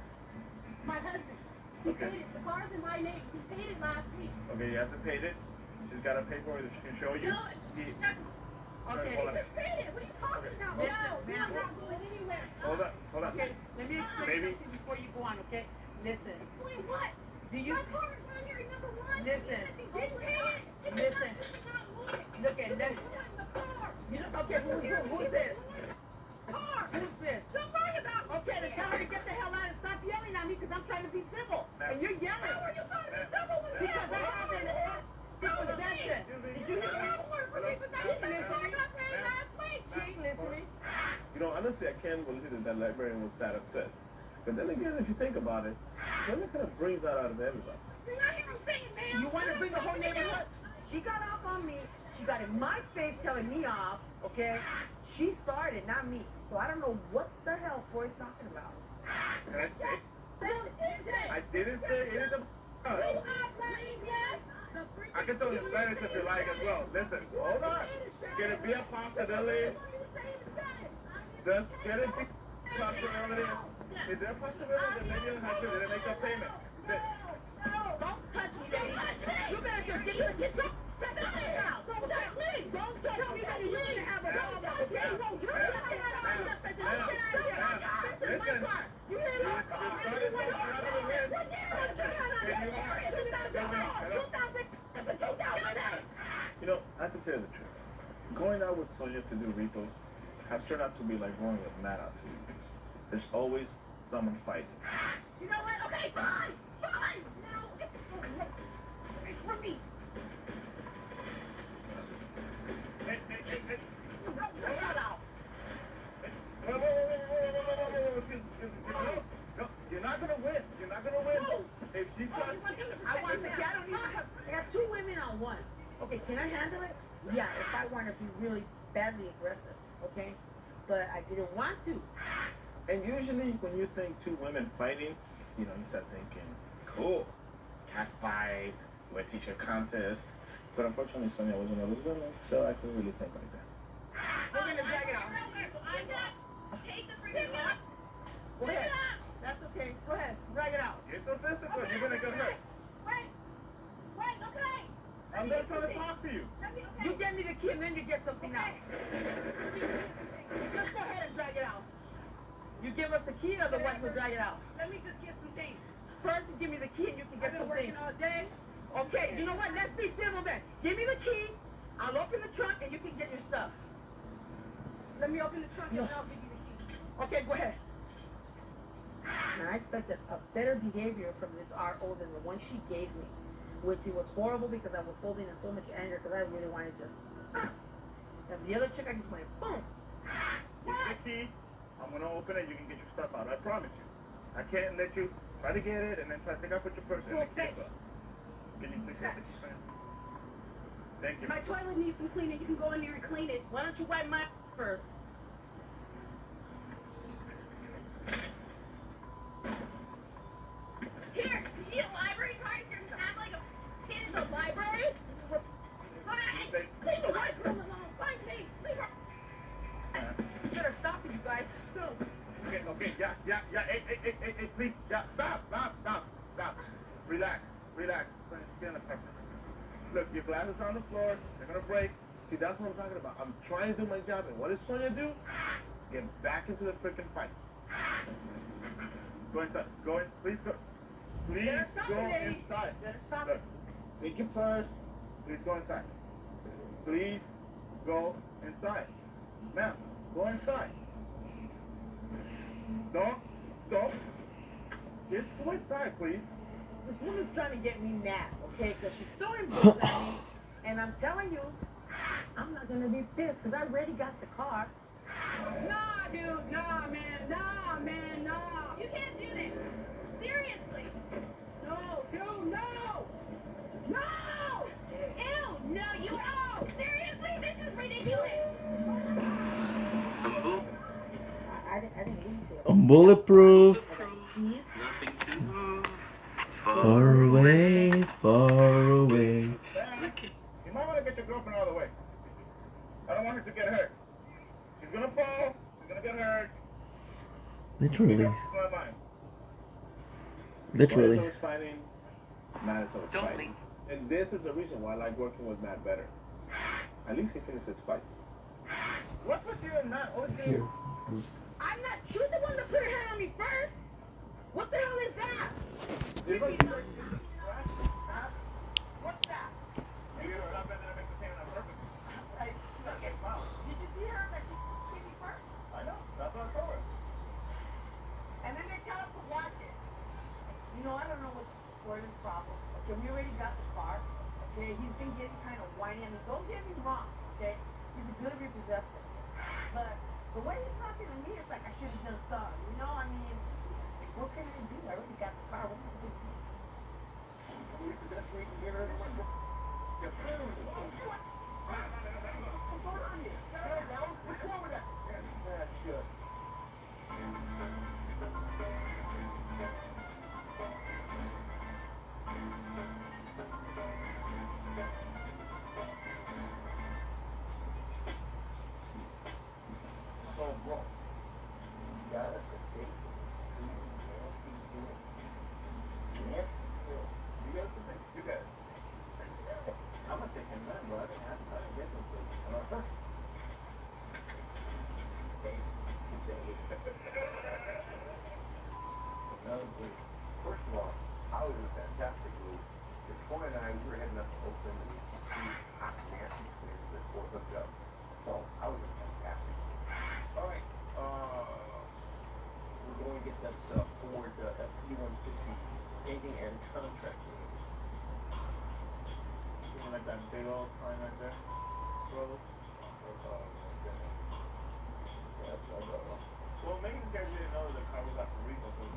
My husband. He paid it. The car's in my name. He paid it last week. Okay, he hasn't paid it. She's got a paperwork that she can show you. No, Chuck. Okay. He just paid it. What are you talking about? Listen, No, we ma'am. are not going anywhere. Hold on. Okay, let me explain Maybe. something before you go on, okay? Listen. Explain what? Do you... My car is on your number one. Listen. Even if he didn't pay it, it Listen. does not move it. Look at that. The car. You know, okay, who's this? Car. Who's this? Don't worry about me. Okay, then tell her to get the hell out and stop yelling at me because I'm trying to be civil. And you're yelling. How are you trying to be civil with me? Because I have an repossession. Did you hear me? She ain't listening. You know, honestly, I can't believe that librarian was that upset. But then again, if you think about it, Sonia kind of brings that out of everybody. You're not even saying, man. You want to bring the whole neighborhood? She got off on me. She got in my face telling me off, okay? She started, not me. So I don't know what the hell Floyd's talking about. Can I say? I I didn't say anything. You are lying, yes. I can tell you in Spanish if you like as well. Listen, hold on. Can it be a possibility? Does can it be a possibility? Is there a possibility that maybe your husband didn't make a payment? Don't touch me, lady. You better just get your out. Don't touch me. Don't touch me. You didn't have a dog. Don't touch me. Listen, you started something rather than win. You know, I have to tell you the truth. Going out with Sonia to do repos has turned out to be like going with Matt out to eat. There's always someone fighting. You know what? Okay, fine. Fine. No, it's for me. Hey. Shut up. Whoa. Excuse me. No, you're not gonna win. You're not gonna win. If she tries, I got two women on one. Okay, can I handle it? Yeah, if I want to be really badly aggressive, okay? But I didn't want to. And usually when you think two women fighting, you know, you start thinking, cool, cat fight, wet t-shirt contest. But unfortunately, Sonia was one of those women, so I couldn't really think like that. We're gonna drag it out. Take the freaking out. Go ahead. That's okay. Go ahead. Drag it out. It's a physical. You're gonna get hurt. Wait, okay. I'm not trying to talk to you. You get me the key and then you get something out. Just go ahead and drag it out. You give us the key, otherwise we'll drag it out. Let me just get some things. First, you give me the key and you can get some things. All day. Okay, you know what? Let's be civil then. Give me the key. I'll open the trunk and you can get your stuff. Let me open the trunk and I'll give you the key. Okay, go ahead. And I expected a better behavior from this RO than the one she gave me, which it was horrible because I was holding in so much anger because I really wanted just. And the other chick, I just went boom. It's the key. I'm gonna open it. You can get your stuff out. I promise you. I can't let you try to get it and then try to take out with your purse and get your stuff. Can you please get the key, man? Thank you. My toilet needs some cleaning. You can go in there and clean it. Why don't you wipe my first? Here, you need a library card? You can have like a kid in the library? Leave the white girl alone. Find me. Leave her. Okay, yeah. Hey, please, yeah, stop. Relax. Stay on the purpose. Look, your glasses are on the floor. They're gonna break. See, that's what I'm talking about. I'm trying to do my job, and what does Sonia do? Get back into the freaking fight. Go inside. Go in. Please go. Please go inside. Look, take your purse. Please go inside. Please go inside. Ma'am, go inside. Don't. Just go inside, please. This woman's trying to get me mad, okay? Because she's throwing books at me. And I'm telling you, I'm not going to be pissed because I already got the car. Nah, dude. Nah, man. You can't do this. Seriously. No, dude, no. No. Ew, no, you. No. Seriously, this is ridiculous. I didn't mean to. Bulletproof. Nothing to move. Far away, far away. You might want to get your girlfriend out of the way. I don't want her to get hurt. She's gonna fall. She's gonna get hurt. Literally. Literally. Always fighting. Matt is always fighting. And this is the reason why I like working with Matt better. At least he finishes fights. What's with you and Matt always getting... I'm not. She was the one that put her hand on me first. What the hell is that? It's like what's that? You're not going to make the payment on purpose. Did you see her that she hit me first? I know. That's what I told her. And then they tell us to watch it. You know, I don't know what's Gordon's problem. Okay, we already got the car. Okay, he's been getting kind of whiny. I mean, don't get me wrong. Okay, he's a good repossessor. But the way he's talking to me, it's like I should have done sorry. You know, I mean, what can I do? I already got the car. What's the big deal? Repossess me here. What's going on here? Settle down. What's wrong with that? That's good. So, bro, you got us a date. You got something? You got it. I'm not taking that, bro. I didn't get something. First of all, Hollywood was fantastic. Before and I, we were heading up to Oakland and two hot, nasty twins that both hooked up. So I was fantastic. All right, we're going to get that Ford F-150 painting and contracting. You want like that big old sign right there? Brother? Well, maybe these guys didn't know the car was out for Rico because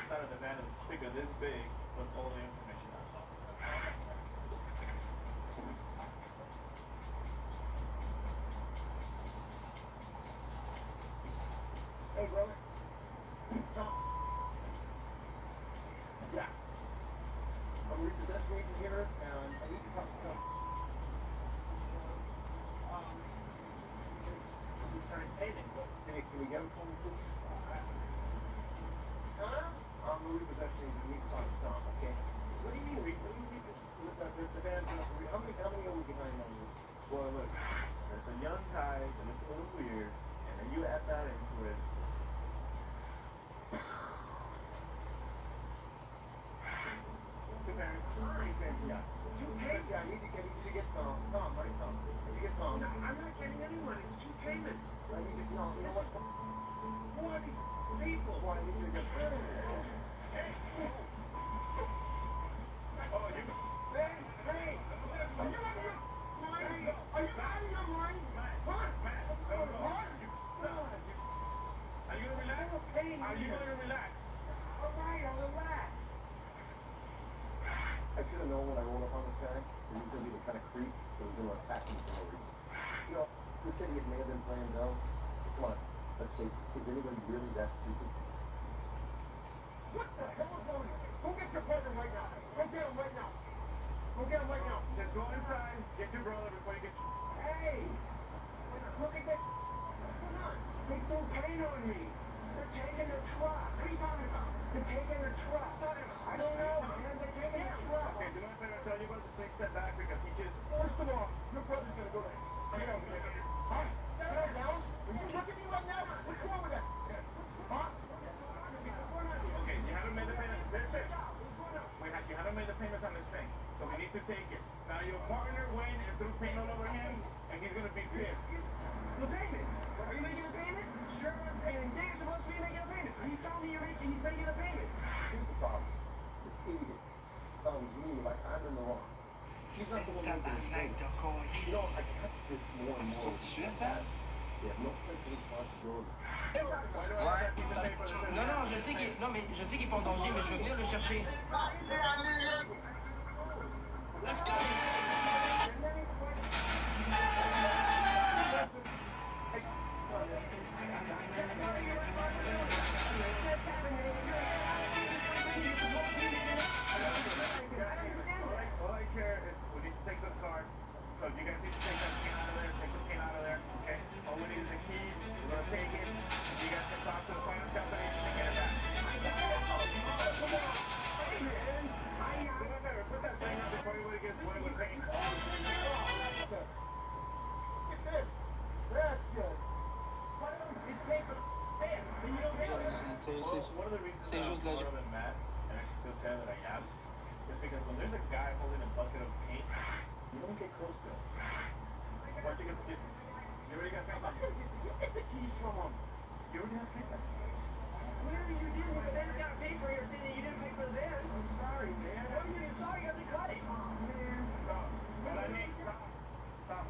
inside of the van is a sticker this big with all the information on top. Hey, brother. Tom. Yeah. I'm repossessed right here, and I need to talk to Tom. Concerning payment. Can we get him for me, please? Huh? I'm the repossession agent. We need to talk to Tom, okay? What do you mean, Rico? The van's not for How many are we behind on this? Well, look, there's a young guy that looks a little weird, and then you add that into it. Yeah. Yeah, I need to get Tom. Tom, right, Tom? I need to get Tom. No, I'm not getting anyone. It's 2 payments. I need to, no, you know what? Who are these people? Well, I need you to get Tom. Hey! Oh, you... Hey! Hey! Are you out of your mind? Are you out of your mind? What? What? Are you gonna relax? Are you gonna relax? All right, I'll relax. I should have known when I rolled up on this guy that he was going to be the kind of creep that was going to attack me for no reason. You know, this idiot may have been playing dumb. But come on, let's face it. Is anybody really that stupid? What the hell is going on? Go get your partner right now. Go get him right now. Go get him right now. Just go inside, get your brother before you get... Hey! Look at that. Come on. Take no pain on me. They're taking the truck. What are you talking about? They're taking the truck. I don't know, man. They're taking the truck. Okay, do you know what I'm tell you about? Please step back because he just... First of all, your brother's gonna go to... Huh? Settle down. Will you look at me right now? What's wrong with that? Huh? Okay, you haven't made the payment. That's it. You haven't made the payments on this thing, so we need to take it. Now your partner went and threw paint all over him, and he's gonna be pissed. The payments? Are you making a payment? Sure. And Dave's supposed to be making a payment. So he's telling me he's making a payment. Here's the problem. This idiot thumbs me like I'm in the wrong. She's not the one making the payment. You know, I catch this more and more with you guys. They have no sense of responsibility. Non, non, je sais qu'il... Non, mais je sais qu'il est pas en danger, mais je veux venir le chercher. Let's go! All I care is we need to take this car. So you guys need to take that paint out of there, take the paint out of there, okay? All we need is the keys, we're gonna take it. You guys can talk to the finance company and get it back. Come on! Hey man! Put that thing up before everybody gets wet with paint. Look at this! That's good! It's paper! Man, you don't get it! One of the reasons I'm more than mad, and I can still tell that I am, is because when there's a guy holding a bucket of paint, you don't get close to him. Once you get the keys, you already got paint. You get the keys from him. You already have paper. Clearly you didn't, but then got paper here saying that you didn't pay for the van. I'm sorry, man. What are you getting sorry? You have to cut it. Oh, man. All I need, stop.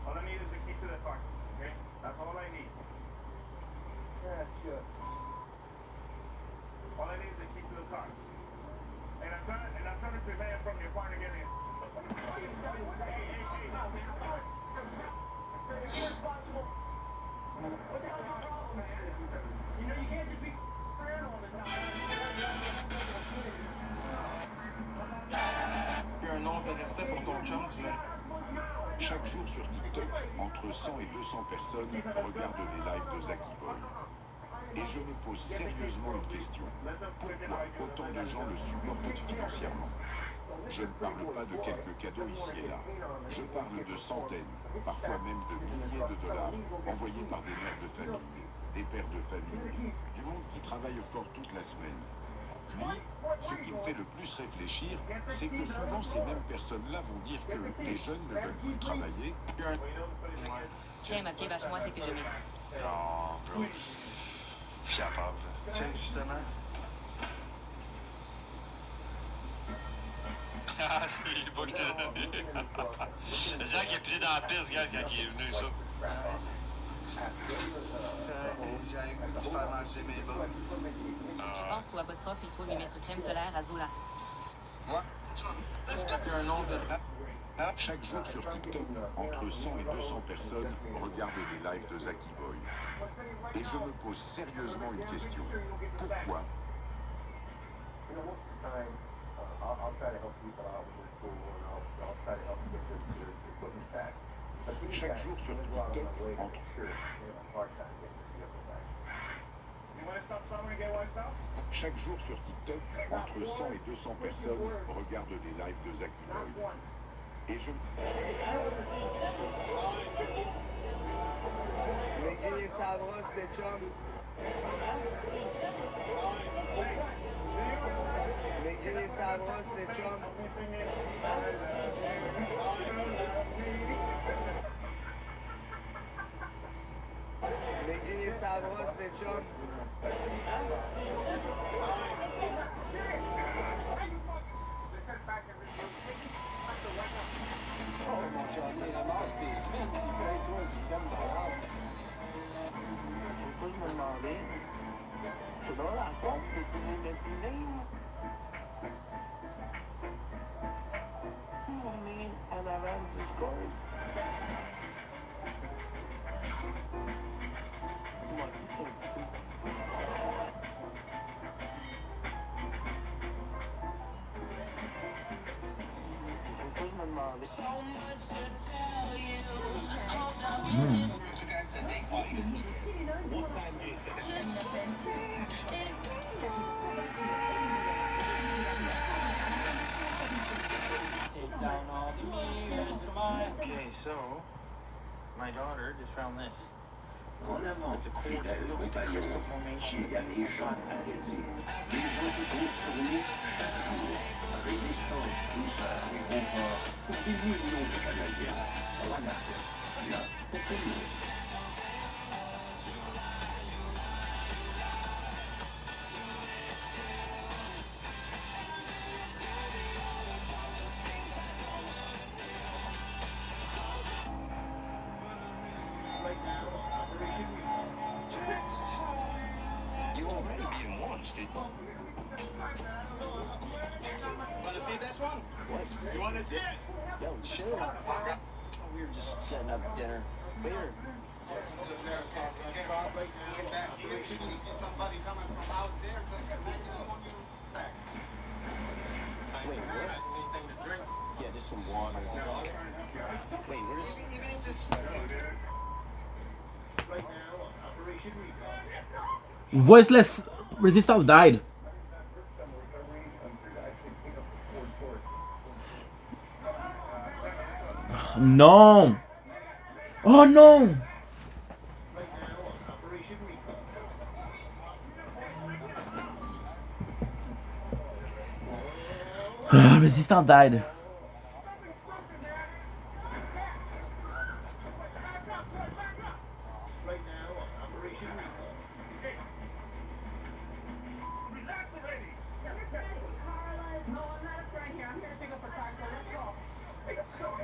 All I need is the key to the car. Okay? That's all I need. That's good. All I need is the key to the car. And I'm trying to prevent from your partner getting it. Irresponsible. What the hell is your problem, man? You know, you can't just be around all the time. Un once de respect pour ton chum, tu l'as. Chaque jour sur TikTok, entre 100 et 200 personnes regardent les lives de Zaki Boy. Et je me pose sérieusement une question. Pourquoi autant de gens le supportent financièrement? Je ne parle pas de quelques cadeaux ici et là. Je parle de centaines, parfois même de milliers de dollars envoyés par des mères de famille, des pères de famille, du monde qui travaille fort toute la semaine. Puis, ce qui me fait le plus réfléchir, c'est que souvent ces mêmes personnes-là vont dire que les jeunes ne veulent plus travailler. Tiens, ma pied vache-moi, c'est que je mets. Non, bro. Capable. Tiens, justement. Ah, c'est les boucles de... Zach est pris dans la piste, gars, quand il est venu, ça. J'ai un goût de faire manger mes bas. Je pense pour apostrophe, il faut lui mettre crème solaire à Zola. Ouais. Un once de... Chaque jour sur TikTok, entre 100 et 200 personnes regardent les lives de Zaki Boy. Et je me pose sérieusement une question. Pourquoi? I'll try to help people out with the pool and I'll try to help them get their equipment back. But these Chaque guys jour sur go out of TikTok, my way to entre... make sure they have a hard time getting this equipment back. You want to stop somewhere and get wiped out? Chaque jour sur TikTok, entre 100 et 200 personnes regardent les lives de Zaki Boy. Et je... McGee et sa brosse de chum. McGee et sa brosse de chum. McGee et sa brosse de chum. Oh, mon Johnny, ramasse tes semaines, puis paye-toi un système de l'ordre. C'est ça que je me demandais. C'est drôle, à soir, tu peux finir de finir. On est en avant du scores. Moi, qui sont ici? C'est ça que je me demandais. Okay, so my daughter just found this. It's a quartz. Look at the crystal formation. You already beat him once, did you? Want to see this one? What? You want to see it? Yo, sure. We were just setting up dinner. Later. Wait, what? Yeah, just some water. Wait, where's... Voiceless resistance died. No. Oh no. Resistance died. No, I'm not a friend here. I'm here to pick up a car, so let's go.